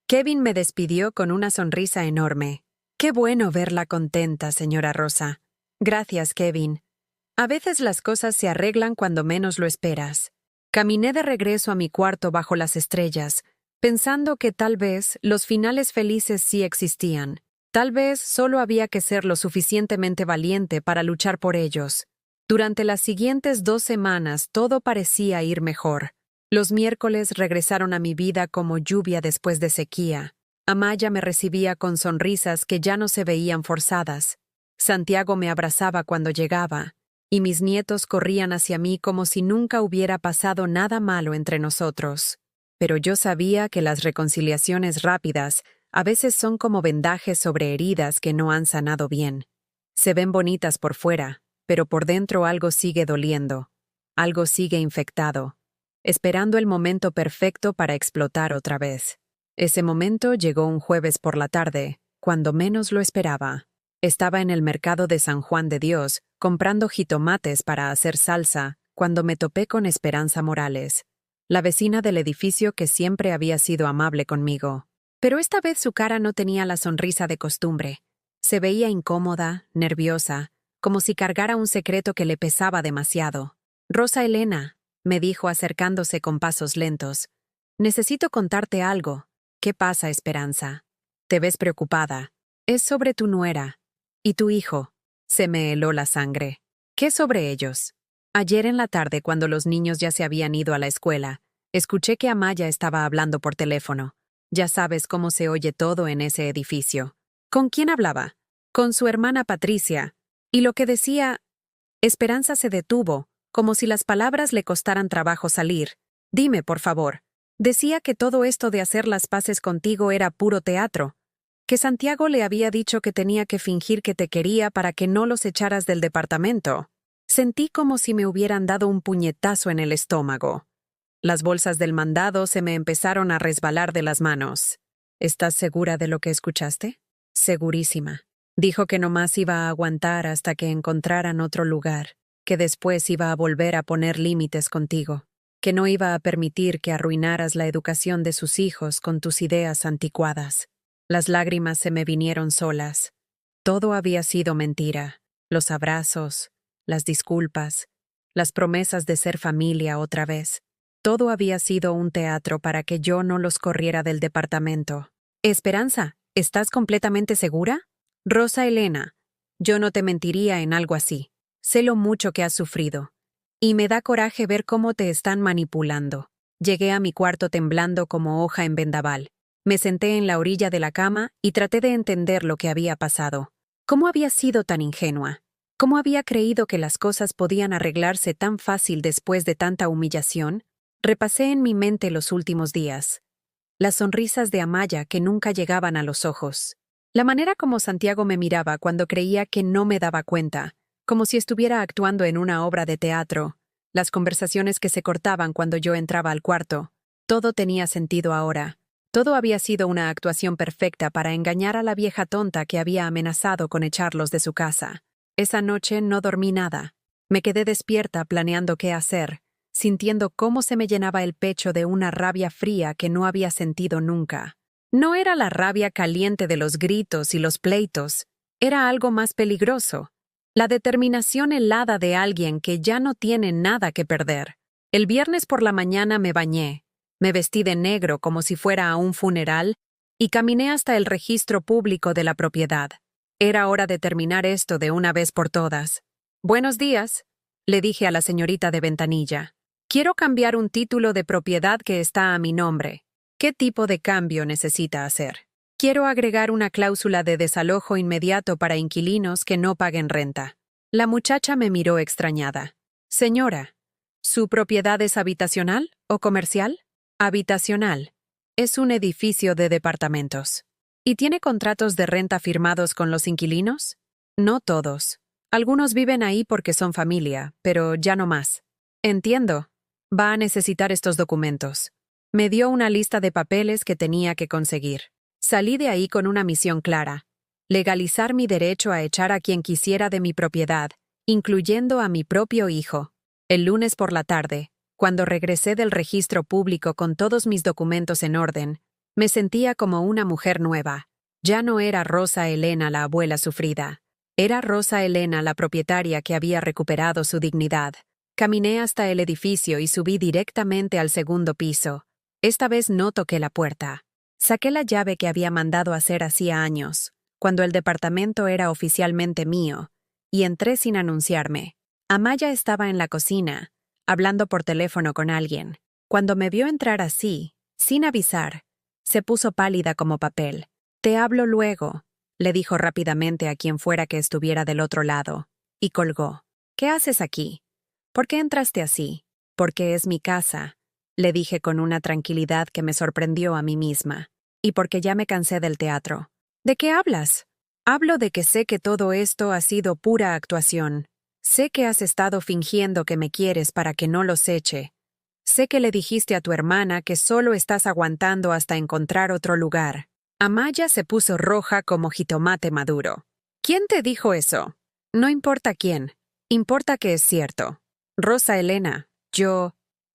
Kevin me despidió con una sonrisa enorme. Qué bueno verla contenta, señora Rosa. Gracias, Kevin. A veces las cosas se arreglan cuando menos lo esperas. Caminé de regreso a mi cuarto bajo las estrellas, pensando que tal vez los finales felices sí existían. Tal vez solo había que ser lo suficientemente valiente para luchar por ellos. Durante las siguientes 2 semanas todo parecía ir mejor. Los miércoles regresaron a mi vida como lluvia después de sequía. Amaya me recibía con sonrisas que ya no se veían forzadas. Santiago me abrazaba cuando llegaba, y mis nietos corrían hacia mí como si nunca hubiera pasado nada malo entre nosotros. Pero yo sabía que las reconciliaciones rápidas a veces son como vendajes sobre heridas que no han sanado bien. Se ven bonitas por fuera, pero por dentro algo sigue doliendo, algo sigue infectado, esperando el momento perfecto para explotar otra vez. Ese momento llegó un jueves por la tarde, cuando menos lo esperaba. Estaba en el mercado de San Juan de Dios, comprando jitomates para hacer salsa, cuando me topé con Esperanza Morales, la vecina del edificio que siempre había sido amable conmigo. Pero esta vez su cara no tenía la sonrisa de costumbre. Se veía incómoda, nerviosa, como si cargara un secreto que le pesaba demasiado. «Rosa Elena», me dijo acercándose con pasos lentos, «necesito contarte algo». «¿Qué pasa, Esperanza? Te ves preocupada. Es sobre tu nuera. ¿Y tu hijo?» Se me heló la sangre. «¿Qué sobre ellos?» Ayer en la tarde, cuando los niños ya se habían ido a la escuela, escuché que Amaya estaba hablando por teléfono. Ya sabes cómo se oye todo en ese edificio. ¿Con quién hablaba? Con su hermana Patricia. Y lo que decía... Esperanza se detuvo, como si las palabras le costaran trabajo salir. «Dime, por favor». Decía que todo esto de hacer las paces contigo era puro teatro, que Santiago le había dicho que tenía que fingir que te quería para que no los echaras del departamento. Sentí como si me hubieran dado un puñetazo en el estómago. Las bolsas del mandado se me empezaron a resbalar de las manos. «¿Estás segura de lo que escuchaste?» «Segurísima». Dijo que nomás iba a aguantar hasta que encontraran otro lugar, que después iba a volver a poner límites contigo, que no iba a permitir que arruinaras la educación de sus hijos con tus ideas anticuadas. Las lágrimas se me vinieron solas. Todo había sido mentira. Los abrazos, las disculpas, las promesas de ser familia otra vez. Todo había sido un teatro para que yo no los corriera del departamento. «Esperanza, ¿estás completamente segura?» «Rosa Elena, yo no te mentiría en algo así. Sé lo mucho que has sufrido. Y me da coraje ver cómo te están manipulando». Llegué a mi cuarto temblando como hoja en vendaval. Me senté en la orilla de la cama y traté de entender lo que había pasado. ¿Cómo había sido tan ingenua? ¿Cómo había creído que las cosas podían arreglarse tan fácil después de tanta humillación? Repasé en mi mente los últimos días. Las sonrisas de Amaya que nunca llegaban a los ojos. La manera como Santiago me miraba cuando creía que no me daba cuenta, como si estuviera actuando en una obra de teatro. Las conversaciones que se cortaban cuando yo entraba al cuarto. Todo tenía sentido ahora. Todo había sido una actuación perfecta para engañar a la vieja tonta que había amenazado con echarlos de su casa. Esa noche no dormí nada. Me quedé despierta planeando qué hacer, sintiendo cómo se me llenaba el pecho de una rabia fría que no había sentido nunca. No era la rabia caliente de los gritos y los pleitos, era algo más peligroso. La determinación helada de alguien que ya no tiene nada que perder. El viernes por la mañana me bañé, me vestí de negro como si fuera a un funeral y caminé hasta el registro público de la propiedad. Era hora de terminar esto de una vez por todas. «Buenos días», le dije a la señorita de ventanilla. «Quiero cambiar un título de propiedad que está a mi nombre. ¿Qué tipo de cambio necesita hacer?» «Quiero agregar una cláusula de desalojo inmediato para inquilinos que no paguen renta». La muchacha me miró extrañada. «Señora, ¿su propiedad es habitacional o comercial?» «Habitacional. Es un edificio de departamentos». «¿Y tiene contratos de renta firmados con los inquilinos?» «No todos. Algunos viven ahí porque son familia, pero ya no más». «Entiendo. Va a necesitar estos documentos». Me dio una lista de papeles que tenía que conseguir. Salí de ahí con una misión clara: legalizar mi derecho a echar a quien quisiera de mi propiedad, incluyendo a mi propio hijo. El lunes por la tarde, cuando regresé del registro público con todos mis documentos en orden, me sentía como una mujer nueva. Ya no era Rosa Elena la abuela sufrida. Era Rosa Elena la propietaria que había recuperado su dignidad. Caminé hasta el edificio y subí directamente al segundo piso. Esta vez no toqué la puerta. Saqué la llave que había mandado hacer hacía años, cuando el departamento era oficialmente mío, y entré sin anunciarme. Amaya estaba en la cocina, hablando por teléfono con alguien. Cuando me vio entrar así, sin avisar, se puso pálida como papel. «Te hablo luego», le dijo rápidamente a quien fuera que estuviera del otro lado, y colgó. «¿Qué haces aquí? ¿Por qué entraste así?» «Porque es mi casa», le dije con una tranquilidad que me sorprendió a mí misma. «Y porque ya me cansé del teatro». «¿De qué hablas?» «Hablo de que sé que todo esto ha sido pura actuación. Sé que has estado fingiendo que me quieres para que no los eche. Sé que le dijiste a tu hermana que solo estás aguantando hasta encontrar otro lugar. Amaya se puso roja como jitomate maduro. ¿Quién te dijo eso? No importa quién. Importa que es cierto. Rosa Elena,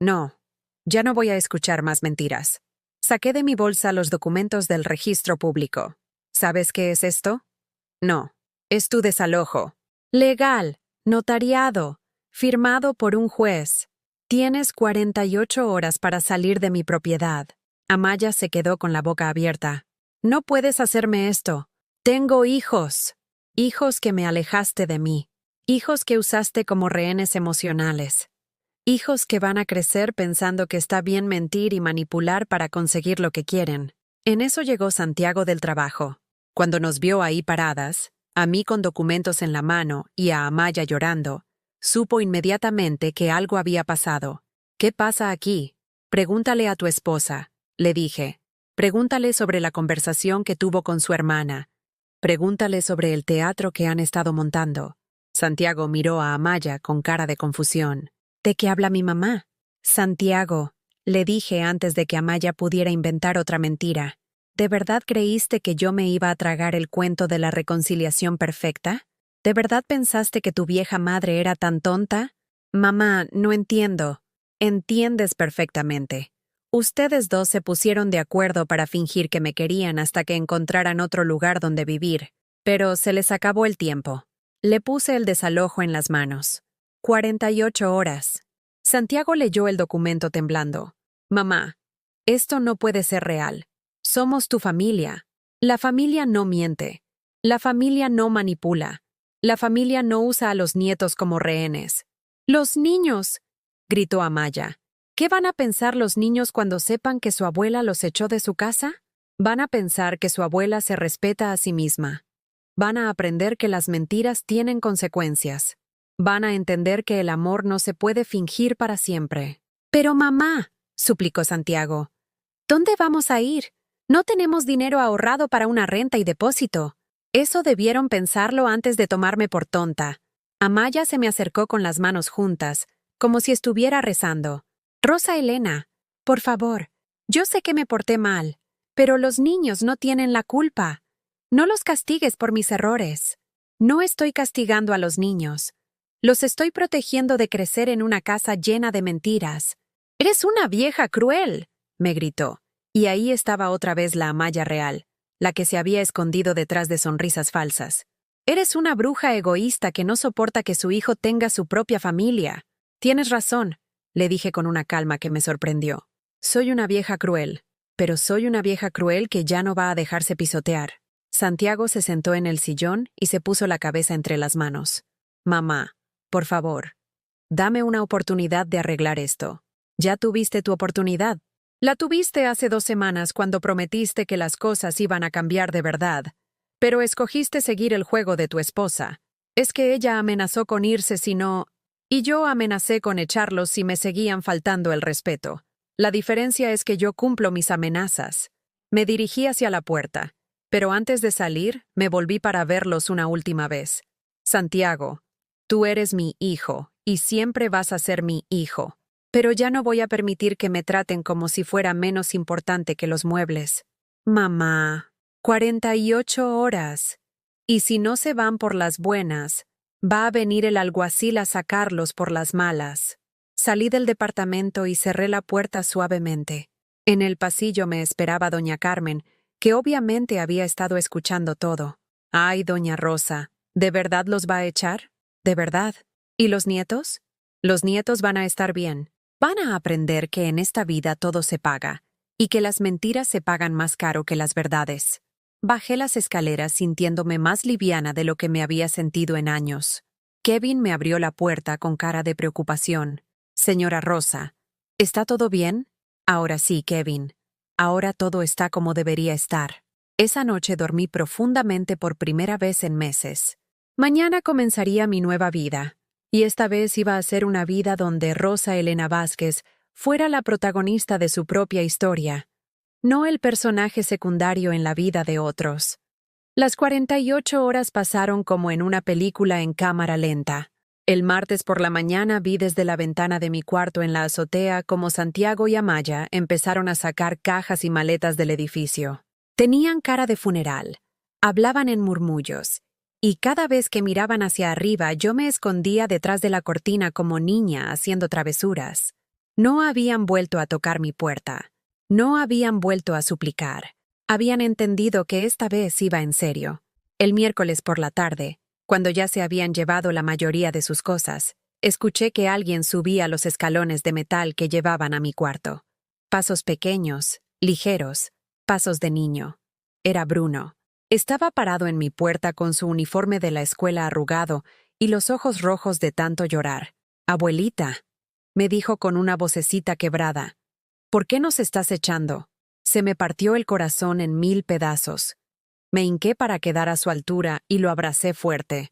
No. Ya no voy a escuchar más mentiras. Saqué de mi bolsa los documentos del registro público. ¿Sabes qué es esto? No. Es tu desalojo. Legal, notariado, firmado por un juez. Tienes 48 horas para salir de mi propiedad. Amaya se quedó con la boca abierta. No puedes hacerme esto. Tengo hijos. Hijos que me alejaste de mí. Hijos que usaste como rehenes emocionales. Hijos que van a crecer pensando que está bien mentir y manipular para conseguir lo que quieren. En eso llegó Santiago del trabajo. Cuando nos vio ahí paradas, a mí con documentos en la mano y a Amaya llorando, supo inmediatamente que algo había pasado. ¿Qué pasa aquí? Pregúntale a tu esposa, le dije. Pregúntale sobre la conversación que tuvo con su hermana. Pregúntale sobre el teatro que han estado montando. Santiago miró a Amaya con cara de confusión. ¿De qué habla mi mamá? Santiago, le dije antes de que Amaya pudiera inventar otra mentira. ¿De verdad creíste que yo me iba a tragar el cuento de la reconciliación perfecta? ¿De verdad pensaste que tu vieja madre era tan tonta? Mamá, no entiendo. Entiendes perfectamente. Ustedes dos se pusieron de acuerdo para fingir que me querían hasta que encontraran otro lugar donde vivir, pero se les acabó el tiempo. Le puse el desalojo en las manos. 48 horas. Santiago leyó el documento temblando. Mamá, esto no puede ser real. Somos tu familia. La familia no miente. La familia no manipula. La familia no usa a los nietos como rehenes. ¡Los niños!, gritó Amaya. ¿Qué van a pensar los niños cuando sepan que su abuela los echó de su casa? Van a pensar que su abuela se respeta a sí misma. Van a aprender que las mentiras tienen consecuencias. Van a entender que el amor no se puede fingir para siempre. Pero mamá, suplicó Santiago, ¿dónde vamos a ir? No tenemos dinero ahorrado para una renta y depósito. Eso debieron pensarlo antes de tomarme por tonta. Amaya se me acercó con las manos juntas, como si estuviera rezando. Rosa Elena, por favor, yo sé que me porté mal, pero los niños no tienen la culpa. No los castigues por mis errores. No estoy castigando a los niños. Los estoy protegiendo de crecer en una casa llena de mentiras. «Eres una vieja cruel», me gritó. Y ahí estaba otra vez la Amaya real, la que se había escondido detrás de sonrisas falsas. «Eres una bruja egoísta que no soporta que su hijo tenga su propia familia». Tienes razón, le dije con una calma que me sorprendió. Soy una vieja cruel, pero soy una vieja cruel que ya no va a dejarse pisotear. Santiago se sentó en el sillón y se puso la cabeza entre las manos. Mamá, por favor, dame una oportunidad de arreglar esto. Ya tuviste tu oportunidad. La tuviste hace 2 semanas cuando prometiste que las cosas iban a cambiar de verdad, pero escogiste seguir el juego de tu esposa. Es que ella amenazó con irse si no... Y yo amenacé con echarlos si me seguían faltando el respeto. La diferencia es que yo cumplo mis amenazas. Me dirigí hacia la puerta, pero antes de salir, me volví para verlos una última vez. Santiago, tú eres mi hijo, y siempre vas a ser mi hijo. Pero ya no voy a permitir que me traten como si fuera menos importante que los muebles. Mamá, 48 horas. Y si no se van por las buenas, va a venir el alguacil a sacarlos por las malas. Salí del departamento y cerré la puerta suavemente. En el pasillo me esperaba doña Carmen, que obviamente había estado escuchando todo. Ay, doña Rosa, ¿de verdad los va a echar? ¿De verdad? ¿Y los nietos? Los nietos van a estar bien. Van a aprender que en esta vida todo se paga, y que las mentiras se pagan más caro que las verdades. Bajé las escaleras sintiéndome más liviana de lo que me había sentido en años. Kevin me abrió la puerta con cara de preocupación. Señora Rosa, ¿está todo bien? Ahora sí, Kevin. Ahora todo está como debería estar. Esa noche dormí profundamente por primera vez en meses. Mañana comenzaría mi nueva vida, y esta vez iba a ser una vida donde Rosa Elena Vázquez fuera la protagonista de su propia historia, no el personaje secundario en la vida de otros. Las 48 horas pasaron como en una película en cámara lenta. El martes por la mañana vi desde la ventana de mi cuarto en la azotea cómo Santiago y Amaya empezaron a sacar cajas y maletas del edificio. Tenían cara de funeral, hablaban en murmullos, y cada vez que miraban hacia arriba yo me escondía detrás de la cortina como niña haciendo travesuras. No habían vuelto a tocar mi puerta, no habían vuelto a suplicar. Habían entendido que esta vez iba en serio. El miércoles por la tarde, cuando ya se habían llevado la mayoría de sus cosas, escuché que alguien subía los escalones de metal que llevaban a mi cuarto. Pasos pequeños, ligeros, pasos de niño. Era Bruno. Estaba parado en mi puerta con su uniforme de la escuela arrugado y los ojos rojos de tanto llorar. «Abuelita», me dijo con una vocecita quebrada, «¿por qué nos estás echando?» Se me partió el corazón en 1000 pedazos. Me hinqué para quedar a su altura y lo abracé fuerte.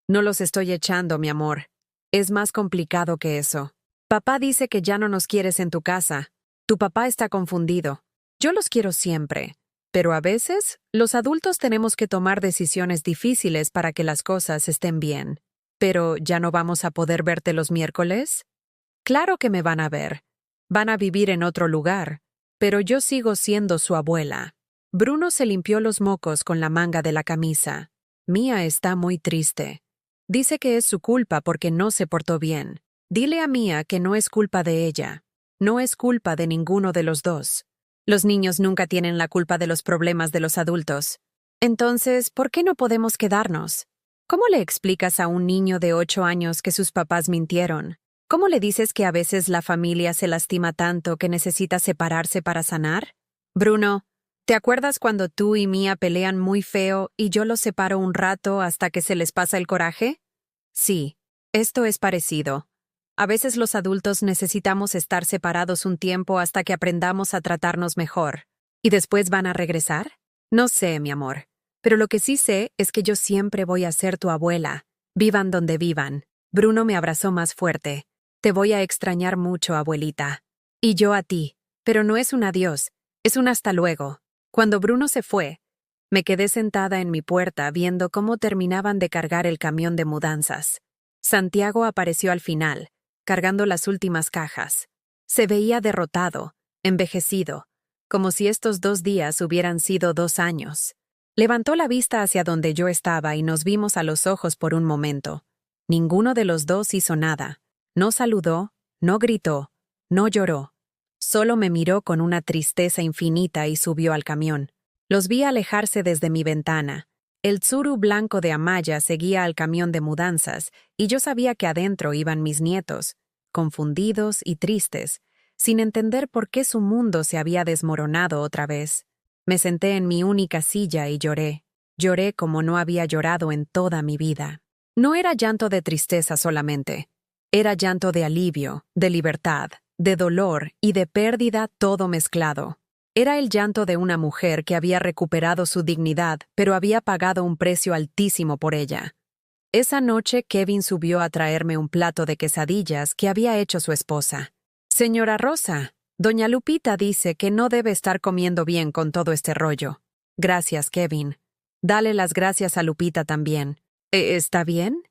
«No los estoy echando, mi amor. Es más complicado que eso. Papá dice que ya no nos quieres en tu casa. Tu papá está confundido. Yo los quiero siempre. Pero a veces, los adultos tenemos que tomar decisiones difíciles para que las cosas estén bien. Pero, ¿ya no vamos a poder verte los miércoles?» «Claro que me van a ver. Van a vivir en otro lugar. Pero yo sigo siendo su abuela». Bruno se limpió los mocos con la manga de la camisa. «Mía está muy triste. Dice que es su culpa porque no se portó bien. Dile a Mía que no es culpa de ella. No es culpa de ninguno de los dos. Los niños nunca tienen la culpa de los problemas de los adultos. Entonces, ¿por qué no podemos quedarnos? ¿Cómo le explicas a un niño de 8 años que sus papás mintieron? ¿Cómo le dices que a veces la familia se lastima tanto que necesita separarse para sanar? Bruno, ¿te acuerdas cuando tú y Mía pelean muy feo y yo los separo un rato hasta que se les pasa el coraje? Sí, esto es parecido. A veces los adultos necesitamos estar separados un tiempo hasta que aprendamos a tratarnos mejor. ¿Y después van a regresar? No sé, mi amor. Pero lo que sí sé es que yo siempre voy a ser tu abuela. Vivan donde vivan. Bruno me abrazó más fuerte. Te voy a extrañar mucho, abuelita. Y yo a ti. Pero no es un adiós, es un hasta luego. Cuando Bruno se fue, me quedé sentada en mi puerta viendo cómo terminaban de cargar el camión de mudanzas. Santiago apareció al final, cargando las últimas cajas. Se veía derrotado, envejecido, como si estos 2 días hubieran sido 2 años. Levantó la vista hacia donde yo estaba y nos vimos a los ojos por un momento. Ninguno de los dos hizo nada. No saludó, no gritó, no lloró. Solo me miró con una tristeza infinita y subió al camión. Los vi alejarse desde mi ventana. El Tsuru blanco de Amaya seguía al camión de mudanzas y yo sabía que adentro iban mis nietos, confundidos y tristes, sin entender por qué su mundo se había desmoronado otra vez. Me senté en mi única silla y lloré. Lloré como no había llorado en toda mi vida. No era llanto de tristeza solamente. Era llanto de alivio, de libertad, de dolor y de pérdida todo mezclado. Era el llanto de una mujer que había recuperado su dignidad, pero había pagado un precio altísimo por ella. Esa noche Kevin subió a traerme un plato de quesadillas que había hecho su esposa. «Señora Rosa, doña Lupita dice que no debe estar comiendo bien con todo este rollo». «Gracias, Kevin. Dale las gracias a Lupita también». ¿Está bien?»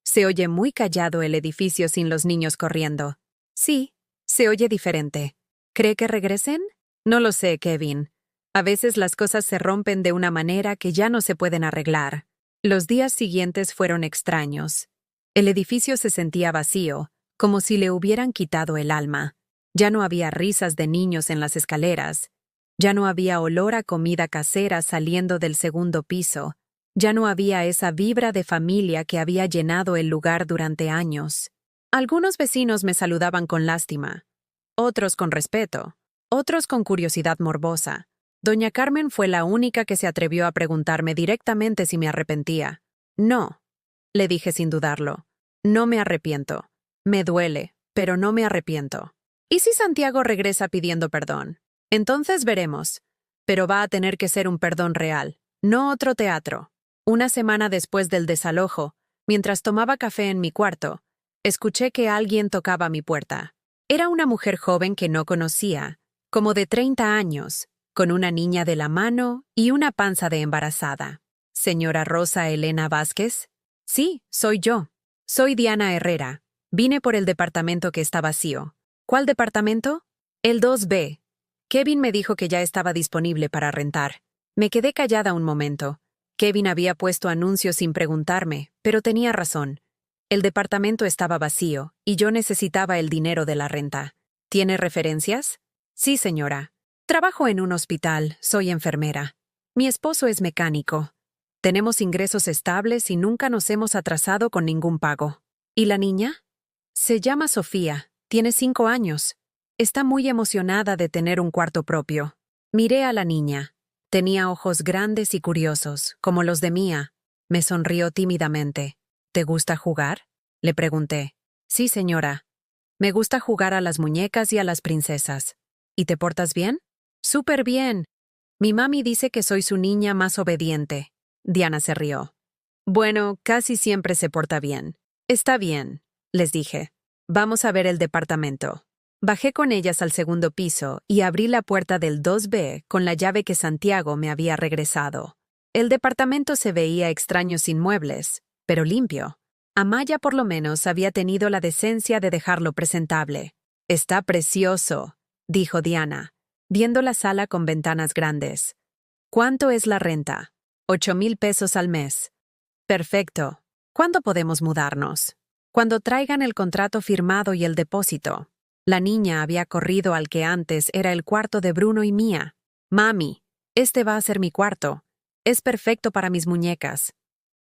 Se oye muy callado el edificio sin los niños corriendo. Sí, se oye diferente. ¿Cree que regresen? No lo sé, Kevin. A veces las cosas se rompen de una manera que ya no se pueden arreglar. Los días siguientes fueron extraños. El edificio se sentía vacío, como si le hubieran quitado el alma. Ya no había risas de niños en las escaleras. Ya no había olor a comida casera saliendo del segundo piso. Ya no había esa vibra de familia que había llenado el lugar durante años. Algunos vecinos me saludaban con lástima, otros con respeto, otros con curiosidad morbosa. Doña Carmen fue la única que se atrevió a preguntarme directamente si me arrepentía. «No», le dije sin dudarlo. «No me arrepiento. Me duele, pero no me arrepiento». ¿Y si Santiago regresa pidiendo perdón? Entonces veremos. Pero va a tener que ser un perdón real, no otro teatro. Una semana después del desalojo, mientras tomaba café en mi cuarto, escuché que alguien tocaba mi puerta. Era una mujer joven que no conocía, como de 30 años, con una niña de la mano y una panza de embarazada. «¿Señora Rosa Elena Vázquez?» «Sí, soy yo». Soy Diana Herrera. Vine por el departamento que está vacío. ¿Cuál departamento? El 2B. Kevin me dijo que ya estaba disponible para rentar. Me quedé callada un momento. Kevin había puesto anuncios sin preguntarme, pero tenía razón. El departamento estaba vacío, y yo necesitaba el dinero de la renta. ¿Tiene referencias? Sí, señora. Trabajo en un hospital, soy enfermera. Mi esposo es mecánico. Tenemos ingresos estables y nunca nos hemos atrasado con ningún pago. ¿Y la niña? Se llama Sofía, tiene 5 años. Está muy emocionada de tener un cuarto propio. Miré a la niña. Tenía ojos grandes y curiosos, como los de Mía. Me sonrió tímidamente. ¿Te gusta jugar? Le pregunté. Sí, señora. Me gusta jugar a las muñecas y a las princesas. ¿Y te portas bien? Súper bien. Mi mami dice que soy su niña más obediente. Diana se rió. Bueno, casi siempre se porta bien. Está bien, les dije. Vamos a ver el departamento. Bajé con ellas al segundo piso y abrí la puerta del 2B con la llave que Santiago me había regresado. El departamento se veía extraño sin muebles, pero limpio. Amaya por lo menos había tenido la decencia de dejarlo presentable. Está precioso, dijo Diana, viendo la sala con ventanas grandes. ¿Cuánto es la renta? 8,000 pesos al mes. Perfecto. ¿Cuándo podemos mudarnos? Cuando traigan el contrato firmado y el depósito. La niña había corrido al que antes era el cuarto de Bruno y Mía. Mami, este va a ser mi cuarto. Es perfecto para mis muñecas.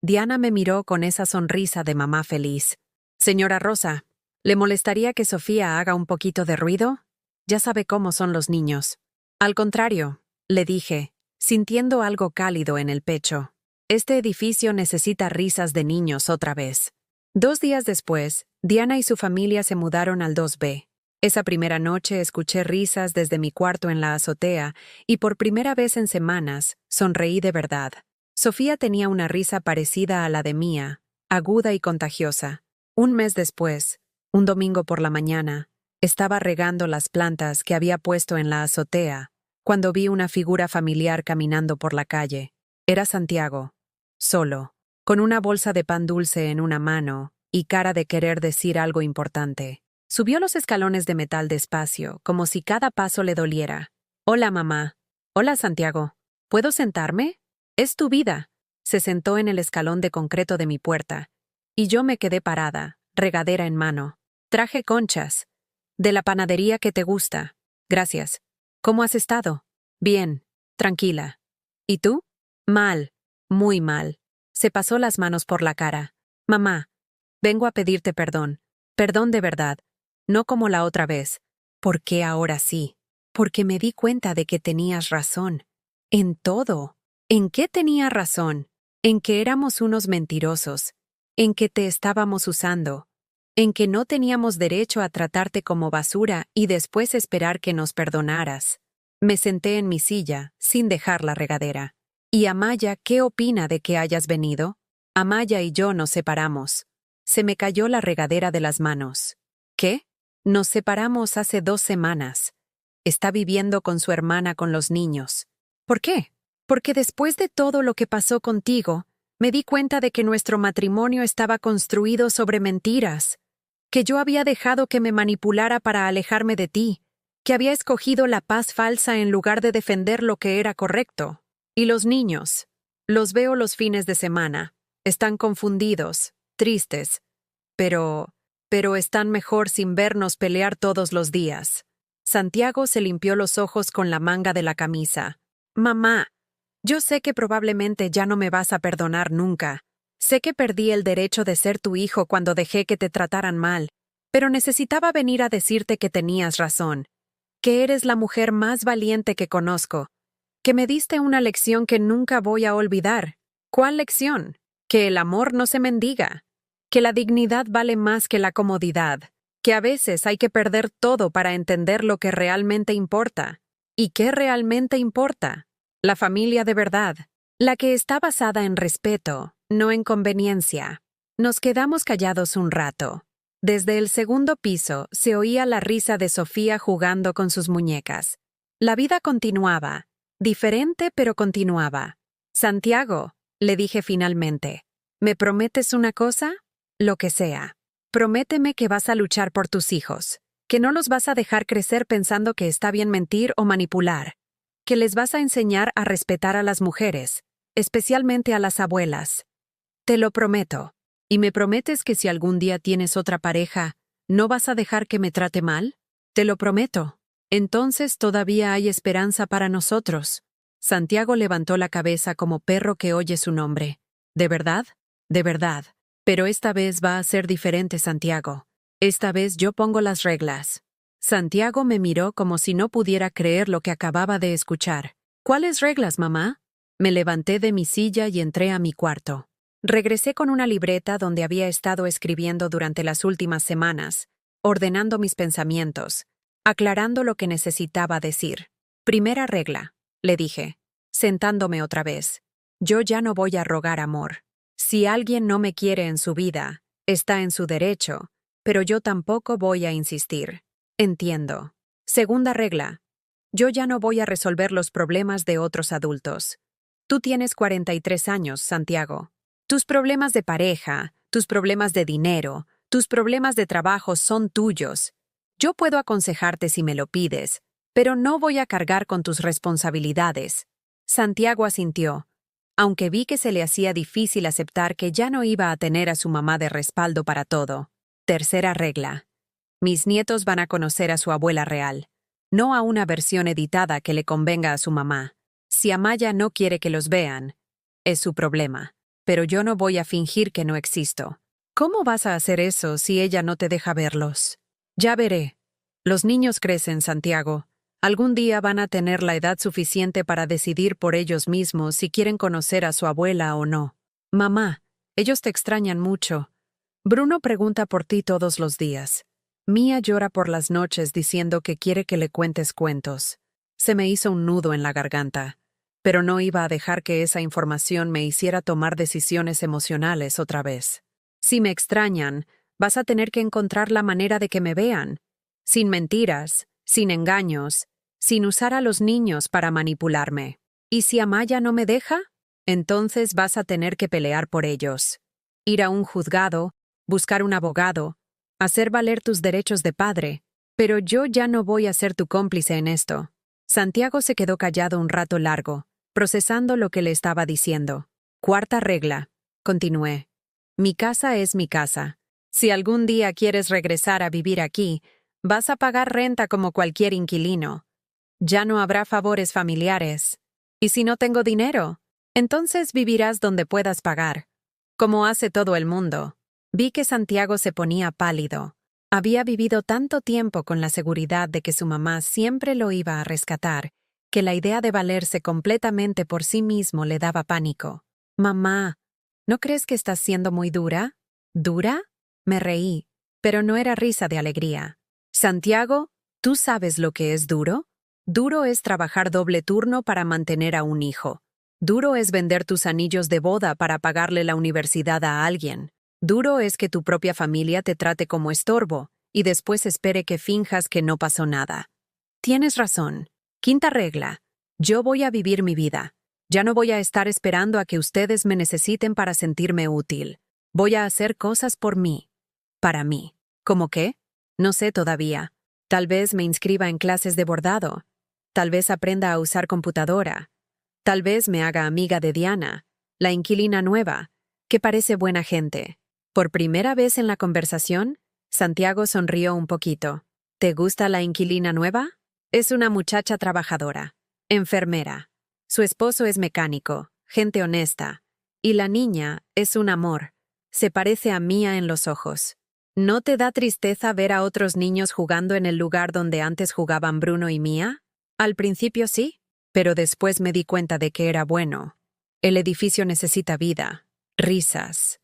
Diana me miró con esa sonrisa de mamá feliz. Señora Rosa, ¿le molestaría que Sofía haga un poquito de ruido? Ya sabe cómo son los niños. Al contrario, le dije, sintiendo algo cálido en el pecho. Este edificio necesita risas de niños otra vez. 2 días después, Diana y su familia se mudaron al 2B. Esa primera noche escuché risas desde mi cuarto en la azotea y por primera vez en semanas sonreí de verdad. Sofía tenía una risa parecida a la de Mía, aguda y contagiosa. Un mes después, un domingo por la mañana, estaba regando las plantas que había puesto en la azotea cuando vi una figura familiar caminando por la calle. Era Santiago, solo, con una bolsa de pan dulce en una mano y cara de querer decir algo importante. Subió los escalones de metal despacio, como si cada paso le doliera. Hola, mamá. Hola, Santiago. ¿Puedo sentarme? Es tu vida. Se sentó en el escalón de concreto de mi puerta, y yo me quedé parada, regadera en mano. Traje conchas. De la panadería que te gusta. Gracias. ¿Cómo has estado? Bien, tranquila. ¿Y tú? Mal, muy mal. Se pasó las manos por la cara. Mamá, vengo a pedirte perdón. Perdón de verdad. No como la otra vez. ¿Por qué ahora sí? Porque me di cuenta de que tenías razón. En todo. ¿En qué tenía razón? En que éramos unos mentirosos. En que te estábamos usando. En que no teníamos derecho a tratarte como basura y después esperar que nos perdonaras. Me senté en mi silla, sin dejar la regadera. ¿Y Amaya qué opina de que hayas venido? Amaya y yo nos separamos. Se me cayó la regadera de las manos. ¿Qué? Nos separamos hace 2 semanas. Está viviendo con su hermana con los niños. ¿Por qué? Porque después de todo lo que pasó contigo, me di cuenta de que nuestro matrimonio estaba construido sobre mentiras, que yo había dejado que me manipulara para alejarme de ti, que había escogido la paz falsa en lugar de defender lo que era correcto. Y los niños, los veo los fines de semana, están confundidos, tristes, pero están mejor sin vernos pelear todos los días. Santiago se limpió los ojos con la manga de la camisa. Mamá, yo sé que probablemente ya no me vas a perdonar nunca. Sé que perdí el derecho de ser tu hijo cuando dejé que te trataran mal, pero necesitaba venir a decirte que tenías razón, que eres la mujer más valiente que conozco, que me diste una lección que nunca voy a olvidar. ¿Cuál lección? Que el amor no se mendiga, que la dignidad vale más que la comodidad, que a veces hay que perder todo para entender lo que realmente importa. ¿Y qué realmente importa? La familia de verdad, la que está basada en respeto, no en conveniencia. Nos quedamos callados un rato. Desde el segundo piso se oía la risa de Sofía jugando con sus muñecas. La vida continuaba, diferente pero continuaba. Santiago, le dije finalmente, ¿me prometes una cosa? Lo que sea. Prométeme que vas a luchar por tus hijos, que no los vas a dejar crecer pensando que está bien mentir o manipular, que les vas a enseñar a respetar a las mujeres, especialmente a las abuelas. Te lo prometo. ¿Y me prometes que si algún día tienes otra pareja, no vas a dejar que me trate mal? Te lo prometo. Entonces todavía hay esperanza para nosotros. Santiago levantó la cabeza como perro que oye su nombre. ¿De verdad? De verdad. Pero esta vez va a ser diferente, Santiago. Esta vez yo pongo las reglas. Santiago me miró como si no pudiera creer lo que acababa de escuchar. ¿Cuáles reglas, mamá? Me levanté de mi silla y entré a mi cuarto. Regresé con una libreta donde había estado escribiendo durante las últimas semanas, ordenando mis pensamientos, aclarando lo que necesitaba decir. Primera regla, le dije, sentándome otra vez. Yo ya no voy a rogar amor. Si alguien no me quiere en su vida, está en su derecho, pero yo tampoco voy a insistir. Entiendo. Segunda regla. Yo ya no voy a resolver los problemas de otros adultos. Tú tienes 43 años, Santiago. Tus problemas de pareja, tus problemas de dinero, tus problemas de trabajo son tuyos. Yo puedo aconsejarte si me lo pides, pero no voy a cargar con tus responsabilidades. Santiago asintió, aunque vi que se le hacía difícil aceptar que ya no iba a tener a su mamá de respaldo para todo. Tercera regla. Mis nietos van a conocer a su abuela real, no a una versión editada que le convenga a su mamá. Si Amaya no quiere que los vean, es su problema. Pero yo no voy a fingir que no existo. ¿Cómo vas a hacer eso si ella no te deja verlos? Ya veré. Los niños crecen, Santiago. Algún día van a tener la edad suficiente para decidir por ellos mismos si quieren conocer a su abuela o no. Mamá, ellos te extrañan mucho. Bruno pregunta por ti todos los días. Mía llora por las noches diciendo que quiere que le cuentes cuentos. Se me hizo un nudo en la garganta. Pero no iba a dejar que esa información me hiciera tomar decisiones emocionales otra vez. Si me extrañan, vas a tener que encontrar la manera de que me vean, sin mentiras, sin engaños, sin usar a los niños para manipularme. ¿Y si Amaya no me deja? Entonces vas a tener que pelear por ellos. Ir a un juzgado, buscar un abogado, hacer valer tus derechos de padre. Pero yo ya no voy a ser tu cómplice en esto. Santiago se quedó callado un rato largo, procesando lo que le estaba diciendo. Cuarta regla, continué. Mi casa es mi casa. Si algún día quieres regresar a vivir aquí, vas a pagar renta como cualquier inquilino. Ya no habrá favores familiares. ¿Y si no tengo dinero? Entonces vivirás donde puedas pagar, como hace todo el mundo. Vi que Santiago se ponía pálido. Había vivido tanto tiempo con la seguridad de que su mamá siempre lo iba a rescatar, que la idea de valerse completamente por sí mismo le daba pánico. Mamá, ¿no crees que estás siendo muy dura? ¿Dura? Me reí, pero no era risa de alegría. Santiago, ¿tú sabes lo que es duro? Duro es trabajar doble turno para mantener a un hijo. Duro es vender tus anillos de boda para pagarle la universidad a alguien. Duro es que tu propia familia te trate como estorbo y después espere que finjas que no pasó nada. Tienes razón. Quinta regla. Yo voy a vivir mi vida. Ya no voy a estar esperando a que ustedes me necesiten para sentirme útil. Voy a hacer cosas por mí. Para mí. ¿Cómo qué? No sé todavía. Tal vez me inscriba en clases de bordado. Tal vez aprenda a usar computadora. Tal vez me haga amiga de Diana, la inquilina nueva, que parece buena gente. Por primera vez en la conversación, Santiago sonrió un poquito. ¿Te gusta la inquilina nueva? Es una muchacha trabajadora, enfermera. Su esposo es mecánico, gente honesta. Y la niña es un amor. Se parece a Mía en los ojos. ¿No te da tristeza ver a otros niños jugando en el lugar donde antes jugaban Bruno y Mía? Al principio sí, pero después me di cuenta de que era bueno. El edificio necesita vida, risas.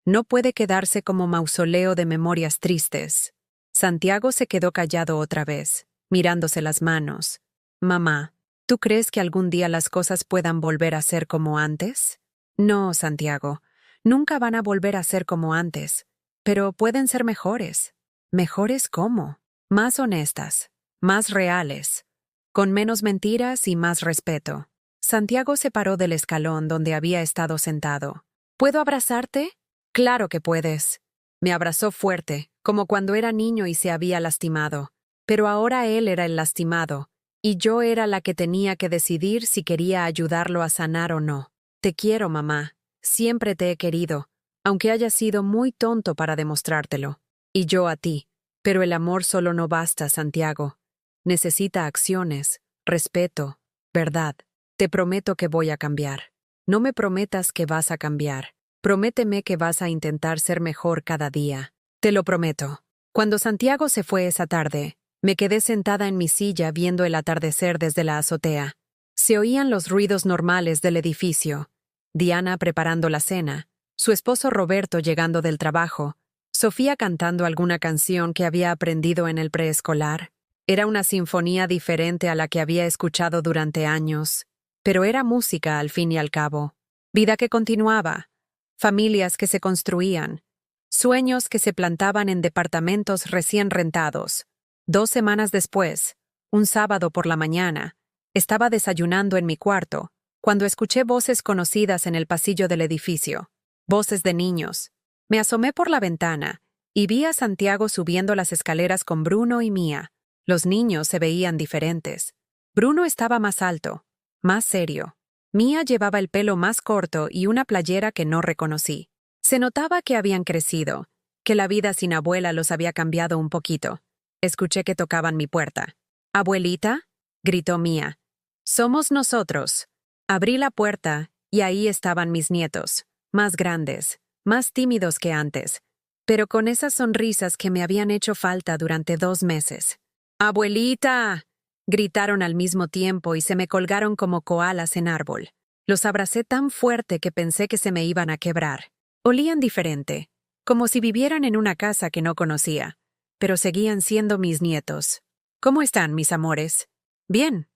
No puede quedarse como mausoleo de memorias tristes. Santiago se quedó callado otra vez, mirándose las manos. Mamá, ¿tú crees que algún día las cosas puedan volver a ser como antes? No, Santiago, nunca van a volver a ser como antes, pero pueden ser mejores. ¿Mejores cómo? Más honestas, más reales, con menos mentiras y más respeto. Santiago se paró del escalón donde había estado sentado. ¿Puedo abrazarte? Claro que puedes. Me abrazó fuerte, como cuando era niño y se había lastimado. Pero ahora él era el lastimado, y yo era la que tenía que decidir si quería ayudarlo a sanar o no. Te quiero, mamá. Siempre te he querido, aunque haya sido muy tonto para demostrártelo. Y yo a ti. Pero el amor solo no basta, Santiago. Necesita acciones, respeto, verdad. Te prometo que voy a cambiar. No me prometas que vas a cambiar. Prométeme que vas a intentar ser mejor cada día. Te lo prometo. Cuando Santiago se fue esa tarde, me quedé sentada en mi silla viendo el atardecer desde la azotea. Se oían los ruidos normales del edificio. Diana preparando la cena, su esposo Roberto llegando del trabajo, Sofía cantando alguna canción que había aprendido en el preescolar. Era una sinfonía diferente a la que había escuchado durante años, pero era música al fin y al cabo. Vida que continuaba, familias que se construían, sueños que se plantaban en departamentos recién rentados. 2 semanas después, un sábado por la mañana, estaba desayunando en mi cuarto, cuando escuché voces conocidas en el pasillo del edificio. Voces de niños. Me asomé por la ventana y vi a Santiago subiendo las escaleras con Bruno y Mía. Los niños se veían diferentes. Bruno estaba más alto, más serio. Mía llevaba el pelo más corto y una playera que no reconocí. Se notaba que habían crecido, que la vida sin abuela los había cambiado un poquito. Escuché que tocaban mi puerta. «¿Abuelita?», gritó Mía. «Somos nosotros». Abrí la puerta y ahí estaban mis nietos, más grandes, más tímidos que antes, pero con esas sonrisas que me habían hecho falta durante 2 meses. «¡Abuelita!», gritaron al mismo tiempo y se me colgaron como koalas en árbol. Los abracé tan fuerte que pensé que se me iban a quebrar. Olían diferente, como si vivieran en una casa que no conocía, pero seguían siendo mis nietos. «¿Cómo están, mis amores?» «Bien»,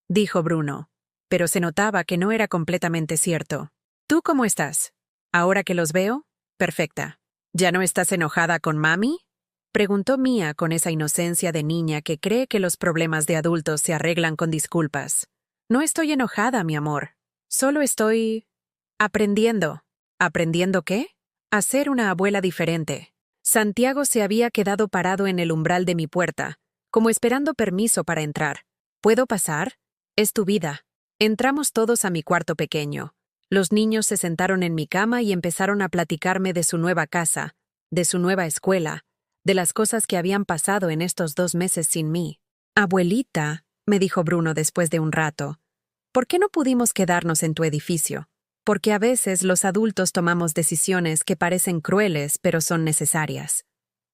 dijo Bruno, pero se notaba que no era completamente cierto. «¿Tú cómo estás? Ahora que los veo, perfecta». «¿Ya no estás enojada con mami?», preguntó Mía con esa inocencia de niña que cree que los problemas de adultos se arreglan con disculpas. «No estoy enojada, mi amor. Solo estoy aprendiendo». ¿Aprendiendo qué? A ser una abuela diferente. Santiago se había quedado parado en el umbral de mi puerta, como esperando permiso para entrar. «¿Puedo pasar? Es tu vida». Entramos todos a mi cuarto pequeño. Los niños se sentaron en mi cama y empezaron a platicarme de su nueva casa, de su nueva escuela, de las cosas que habían pasado en estos 2 meses sin mí. «Abuelita», me dijo Bruno después de un rato, «¿por qué no pudimos quedarnos en tu edificio? Porque a veces los adultos tomamos decisiones que parecen crueles pero son necesarias.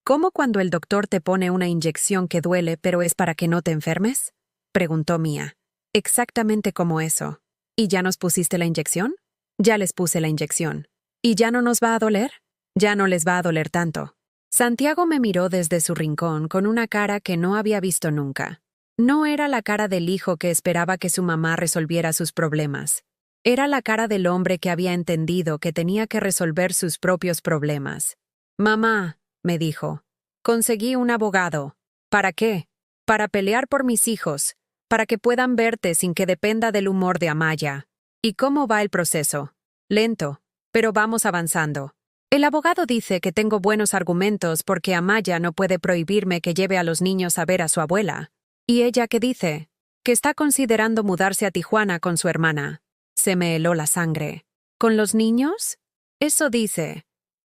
¿Cómo cuando el doctor te pone una inyección que duele pero es para que no te enfermes?», preguntó Mía. «Exactamente como eso. ¿Y ya nos pusiste la inyección?». «Ya les puse la inyección». «¿Y ya no nos va a doler?». «Ya no les va a doler tanto». Santiago me miró desde su rincón con una cara que no había visto nunca. No era la cara del hijo que esperaba que su mamá resolviera sus problemas. Era la cara del hombre que había entendido que tenía que resolver sus propios problemas. «Mamá», me dijo, «conseguí un abogado». «¿Para qué?». «Para pelear por mis hijos, para que puedan verte sin que dependa del humor de Amaya». «¿Y cómo va el proceso?». «Lento, pero vamos avanzando. El abogado dice que tengo buenos argumentos porque Amaya no puede prohibirme que lleve a los niños a ver a su abuela». «¿Y ella qué dice?». «Que está considerando mudarse a Tijuana con su hermana». Se me heló la sangre. «¿Con los niños?». «Eso dice.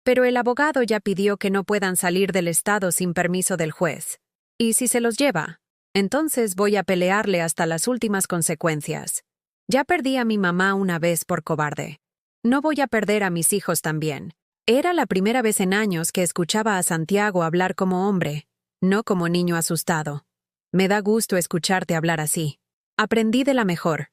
Pero el abogado ya pidió que no puedan salir del estado sin permiso del juez. ¿Y si se los lleva? Entonces voy a pelearle hasta las últimas consecuencias. Ya perdí a mi mamá una vez por cobarde. No voy a perder a mis hijos también». Era la primera vez en años que escuchaba a Santiago hablar como hombre, no como niño asustado. «Me da gusto escucharte hablar así. Aprendí de la mejor.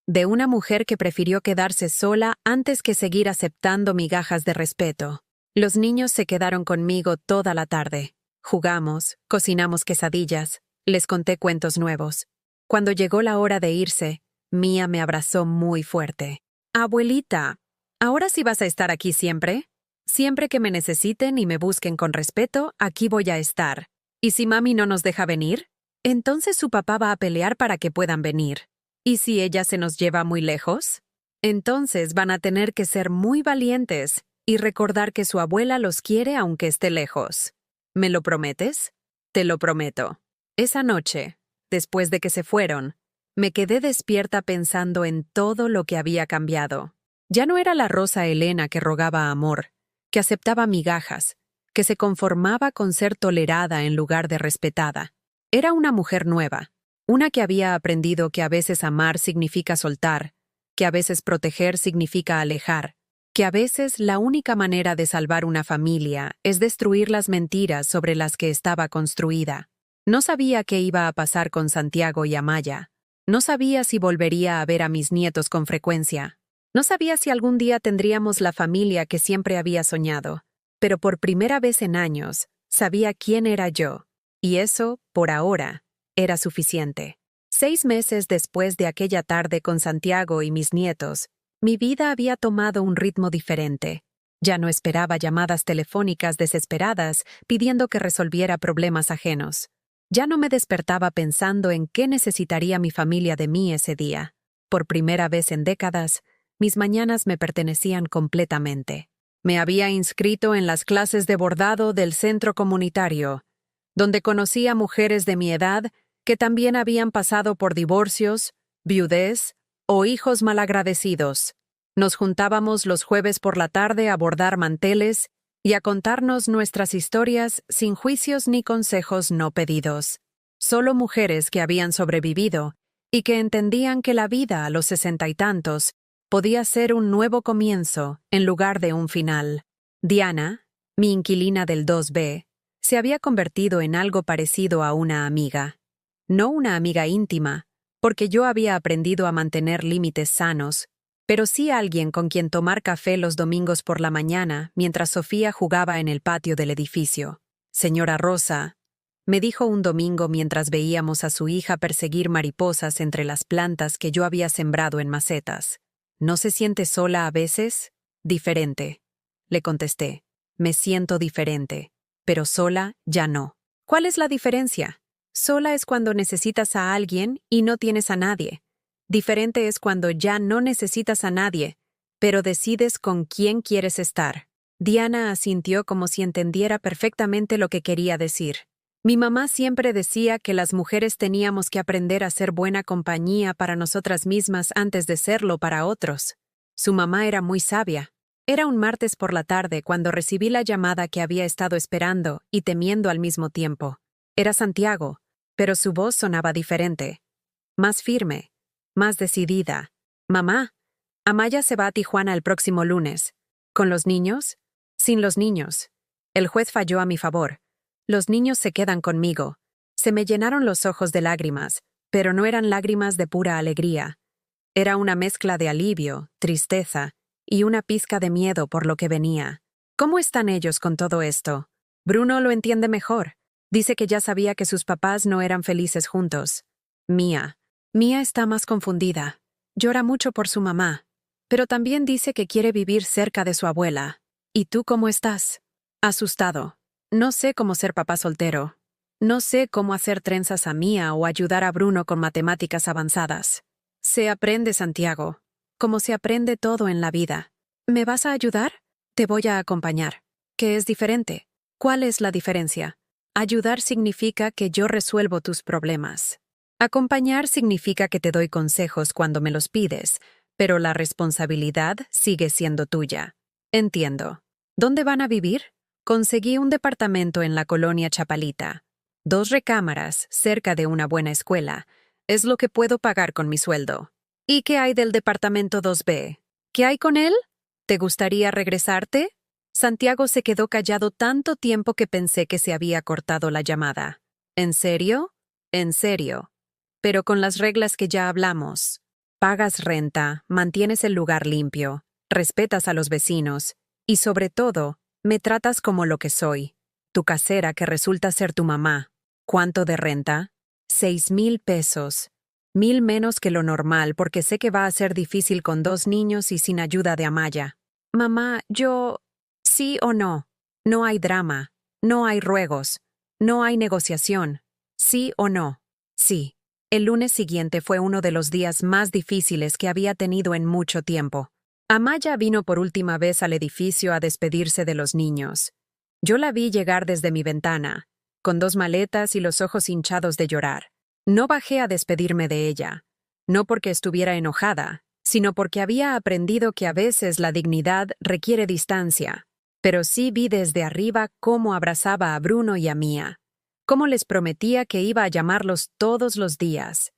De una mujer que prefirió quedarse sola antes que seguir aceptando migajas de respeto». Los niños se quedaron conmigo toda la tarde. Jugamos, cocinamos quesadillas, les conté cuentos nuevos. Cuando llegó la hora de irse, Mía me abrazó muy fuerte. «Abuelita, ¿ahora sí vas a estar aquí siempre? Siempre que me necesiten y me busquen con respeto, aquí voy a estar. ¿Y si mami no nos deja venir? Entonces su papá va a pelear para que puedan venir. ¿Y si ella se nos lleva muy lejos? Entonces van a tener que ser muy valientes y recordar que su abuela los quiere aunque esté lejos. ¿Me lo prometes? Te lo prometo. Esa noche, después de que se fueron, me quedé despierta pensando en todo lo que había cambiado. Ya no era la Rosa Elena que rogaba amor, que aceptaba migajas, que se conformaba con ser tolerada en lugar de respetada. Era una mujer nueva, una que había aprendido que a veces amar significa soltar, que a veces proteger significa alejar, que a veces la única manera de salvar una familia es destruir las mentiras sobre las que estaba construida. No sabía qué iba a pasar con Santiago y Amaya. No sabía si volvería a ver a mis nietos con frecuencia. No sabía si algún día tendríamos la familia que siempre había soñado. Pero por primera vez en años, sabía quién era yo. Y eso, por ahora, era suficiente. 6 meses después de aquella tarde con Santiago y mis nietos, mi vida había tomado un ritmo diferente. Ya no esperaba llamadas telefónicas desesperadas pidiendo que resolviera problemas ajenos. Ya no me despertaba pensando en qué necesitaría mi familia de mí ese día. Por primera vez en décadas, mis mañanas me pertenecían completamente. Me había inscrito en las clases de bordado del centro comunitario, donde conocí a mujeres de mi edad que también habían pasado por divorcios, viudez o hijos malagradecidos. Nos juntábamos los jueves por la tarde a bordar manteles y a contarnos nuestras historias sin juicios ni consejos no pedidos. Solo mujeres que habían sobrevivido y que entendían que la vida a los 60 y tantos podía ser un nuevo comienzo en lugar de un final. Diana, mi inquilina del 2B, se había convertido en algo parecido a una amiga. No una amiga íntima, porque yo había aprendido a mantener límites sanos, pero sí alguien con quien tomar café los domingos por la mañana mientras Sofía jugaba en el patio del edificio. Señora Rosa, me dijo un domingo mientras veíamos a su hija perseguir mariposas entre las plantas que yo había sembrado en macetas. ¿No se siente sola a veces? Diferente. Le contesté. Me siento diferente, pero sola ya no. ¿Cuál es la diferencia? Sola es cuando necesitas a alguien y no tienes a nadie. Diferente es cuando ya no necesitas a nadie, pero decides con quién quieres estar. Diana asintió como si entendiera perfectamente lo que quería decir. Mi mamá siempre decía que las mujeres teníamos que aprender a ser buena compañía para nosotras mismas antes de serlo para otros. Su mamá era muy sabia. Era un martes por la tarde cuando recibí la llamada que había estado esperando y temiendo al mismo tiempo. Era Santiago, pero su voz sonaba diferente. Más firme. Más decidida. Mamá, Amaya se va a Tijuana el próximo lunes. ¿Con los niños? Sin los niños. El juez falló a mi favor. Los niños se quedan conmigo. Se me llenaron los ojos de lágrimas, pero no eran lágrimas de pura alegría. Era una mezcla de alivio, tristeza y una pizca de miedo por lo que venía. ¿Cómo están ellos con todo esto? Bruno lo entiende mejor. Dice que ya sabía que sus papás no eran felices juntos. Mía está más confundida. Llora mucho por su mamá, pero también dice que quiere vivir cerca de su abuela. ¿Y tú cómo estás? Asustado. No sé cómo ser papá soltero. No sé cómo hacer trenzas a Mía o ayudar a Bruno con matemáticas avanzadas. Se aprende, Santiago, como se aprende todo en la vida. ¿Me vas a ayudar? Te voy a acompañar. ¿Qué es diferente? ¿Cuál es la diferencia? Ayudar significa que yo resuelvo tus problemas. Acompañar significa que te doy consejos cuando me los pides, pero la responsabilidad sigue siendo tuya. Entiendo. ¿Dónde van a vivir? Conseguí un departamento en la colonia Chapalita. 2 recámaras, cerca de una buena escuela. Es lo que puedo pagar con mi sueldo. ¿Y qué hay del departamento 2B? ¿Qué hay con él? ¿Te gustaría regresarte? Santiago se quedó callado tanto tiempo que pensé que se había cortado la llamada. ¿En serio? En serio. Pero con las reglas que ya hablamos. Pagas renta, mantienes el lugar limpio, respetas a los vecinos y, sobre todo, me tratas como lo que soy, tu casera que resulta ser tu mamá. ¿Cuánto de renta? 6,000 pesos. 1,000 menos que lo normal porque sé que va a ser difícil con 2 niños y sin ayuda de Amaya. Mamá, yo... ¿Sí o no? No hay drama, no hay ruegos, no hay negociación. ¿Sí o no? Sí. El lunes siguiente fue uno de los días más difíciles que había tenido en mucho tiempo. Amaya vino por última vez al edificio a despedirse de los niños. Yo la vi llegar desde mi ventana, con 2 maletas y los ojos hinchados de llorar. No bajé a despedirme de ella, no porque estuviera enojada, sino porque había aprendido que a veces la dignidad requiere distancia. Pero sí vi desde arriba cómo abrazaba a Bruno y a Mía, cómo les prometía que iba a llamarlos todos los días,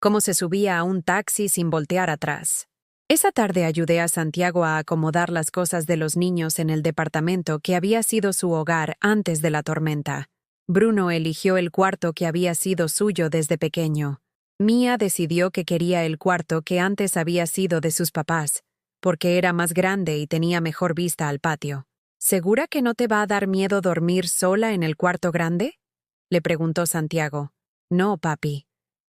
cómo se subía a un taxi sin voltear atrás. Esa tarde ayudé a Santiago a acomodar las cosas de los niños en el departamento que había sido su hogar antes de la tormenta. Bruno eligió el cuarto que había sido suyo desde pequeño. Mía decidió que quería el cuarto que antes había sido de sus papás, porque era más grande y tenía mejor vista al patio. ¿Segura que no te va a dar miedo dormir sola en el cuarto grande?, le preguntó Santiago. No, papi.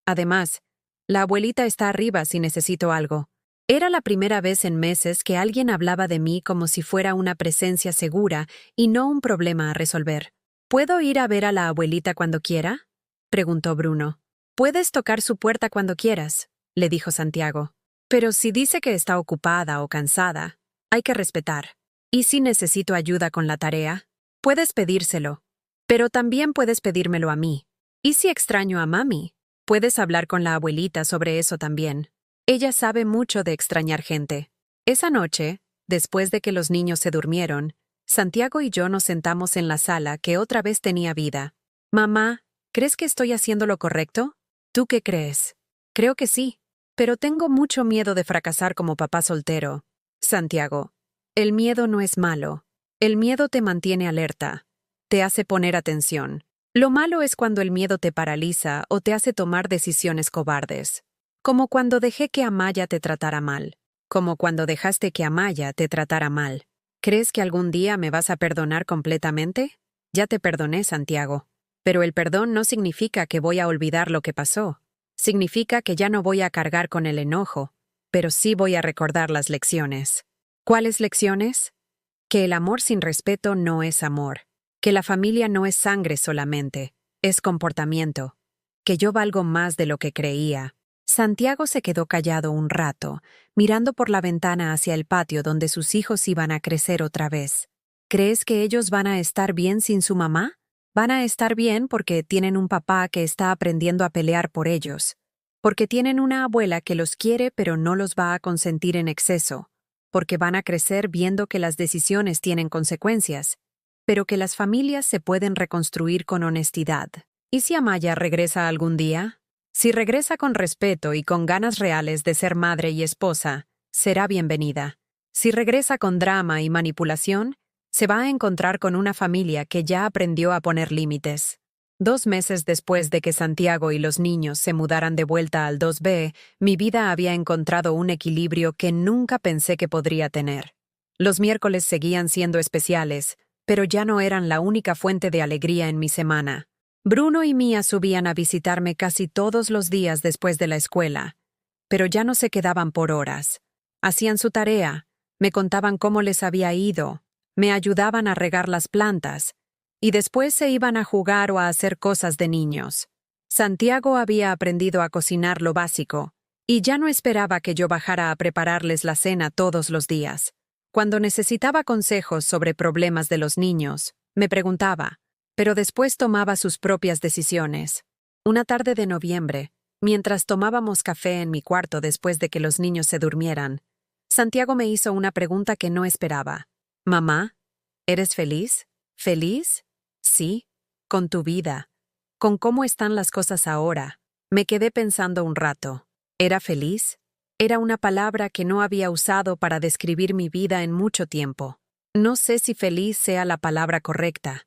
Además, la abuelita está arriba si necesito algo. Era la primera vez en meses que alguien hablaba de mí como si fuera una presencia segura y no un problema a resolver. ¿Puedo ir a ver a la abuelita cuando quiera?, preguntó Bruno. Puedes tocar su puerta cuando quieras, le dijo Santiago. Pero si dice que está ocupada o cansada, hay que respetar. ¿Y si necesito ayuda con la tarea? Puedes pedírselo. Pero también puedes pedírmelo a mí. ¿Y si extraño a mami? Puedes hablar con la abuelita sobre eso también. Ella sabe mucho de extrañar gente. Esa noche, después de que los niños se durmieron, Santiago y yo nos sentamos en la sala que otra vez tenía vida. Mamá, ¿crees que estoy haciendo lo correcto? ¿Tú qué crees? Creo que sí, pero tengo mucho miedo de fracasar como papá soltero. Santiago, el miedo no es malo. El miedo te mantiene alerta. Te hace poner atención. Lo malo es cuando el miedo te paraliza o te hace tomar decisiones cobardes. Como cuando dejé que Amaya te tratara mal. Como cuando dejaste que Amaya te tratara mal. ¿Crees que algún día me vas a perdonar completamente? Ya te perdoné, Santiago. Pero el perdón no significa que voy a olvidar lo que pasó. Significa que ya no voy a cargar con el enojo, pero sí voy a recordar las lecciones. ¿Cuáles lecciones? Que el amor sin respeto no es amor. Que la familia no es sangre solamente, es comportamiento. Que yo valgo más de lo que creía. Santiago se quedó callado un rato, mirando por la ventana hacia el patio donde sus hijos iban a crecer otra vez. ¿Crees que ellos van a estar bien sin su mamá? Van a estar bien porque tienen un papá que está aprendiendo a pelear por ellos. Porque tienen una abuela que los quiere pero no los va a consentir en exceso. Porque van a crecer viendo que las decisiones tienen consecuencias, pero que las familias se pueden reconstruir con honestidad. ¿Y si Amaya regresa algún día? Si regresa con respeto y con ganas reales de ser madre y esposa, será bienvenida. Si regresa con drama y manipulación, se va a encontrar con una familia que ya aprendió a poner límites. 2 meses después de que Santiago y los niños se mudaran de vuelta al 2B, mi vida había encontrado un equilibrio que nunca pensé que podría tener. Los miércoles seguían siendo especiales, pero ya no eran la única fuente de alegría en mi semana. Bruno y Mía subían a visitarme casi todos los días después de la escuela, pero ya no se quedaban por horas. Hacían su tarea, me contaban cómo les había ido, me ayudaban a regar las plantas, y después se iban a jugar o a hacer cosas de niños. Santiago había aprendido a cocinar lo básico, y ya no esperaba que yo bajara a prepararles la cena todos los días. Cuando necesitaba consejos sobre problemas de los niños, me preguntaba, pero después tomaba sus propias decisiones. Una tarde de noviembre, mientras tomábamos café en mi cuarto después de que los niños se durmieran, Santiago me hizo una pregunta que no esperaba. «Mamá, ¿eres feliz? ¿Feliz? Sí, con tu vida. ¿Con cómo están las cosas ahora?» Me quedé pensando un rato. ¿Era feliz? Era una palabra que no había usado para describir mi vida en mucho tiempo. No sé si feliz sea la palabra correcta.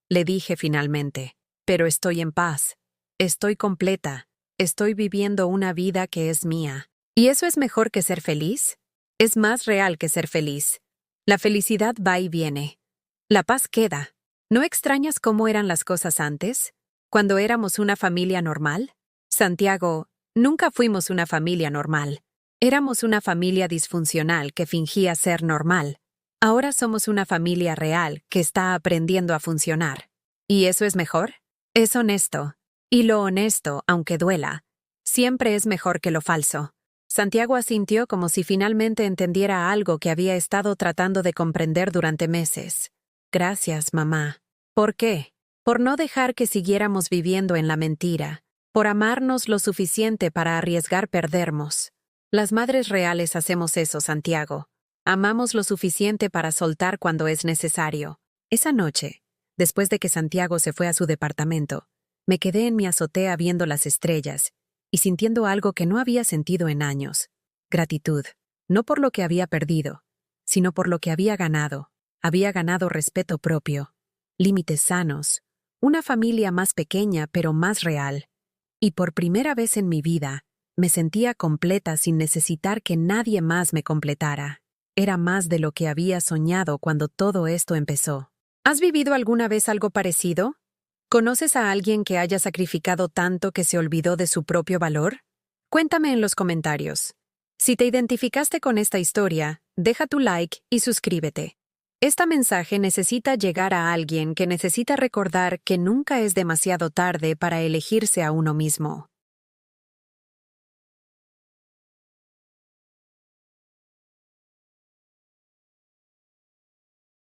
Le dije finalmente, pero estoy en paz. Estoy completa. Estoy viviendo una vida que es mía. ¿Y eso es mejor que ser feliz? Es más real que ser feliz. La felicidad va y viene. La paz queda. ¿No extrañas cómo eran las cosas antes? ¿Cuando éramos una familia normal? Santiago, nunca fuimos una familia normal. Éramos una familia disfuncional que fingía ser normal. Ahora somos una familia real que está aprendiendo a funcionar. ¿Y eso es mejor? Es honesto. Y lo honesto, aunque duela, siempre es mejor que lo falso. Santiago asintió como si finalmente entendiera algo que había estado tratando de comprender durante meses. Gracias, mamá. ¿Por qué? Por no dejar que siguiéramos viviendo en la mentira, por amarnos lo suficiente para arriesgar perdernos. Las madres reales hacemos eso, Santiago. Amamos lo suficiente para soltar cuando es necesario. Esa noche, después de que Santiago se fue a su departamento, me quedé en mi azotea viendo las estrellas y sintiendo algo que no había sentido en años. Gratitud, no por lo que había perdido, sino por lo que había ganado. Había ganado respeto propio, límites sanos, una familia más pequeña pero más real. Y por primera vez en mi vida, me sentía completa sin necesitar que nadie más me completara. Era más de lo que había soñado cuando todo esto empezó. ¿Has vivido alguna vez algo parecido? ¿Conoces a alguien que haya sacrificado tanto que se olvidó de su propio valor? Cuéntame en los comentarios. Si te identificaste con esta historia, deja tu like y suscríbete. Este mensaje necesita llegar a alguien que necesita recordar que nunca es demasiado tarde para elegirse a uno mismo.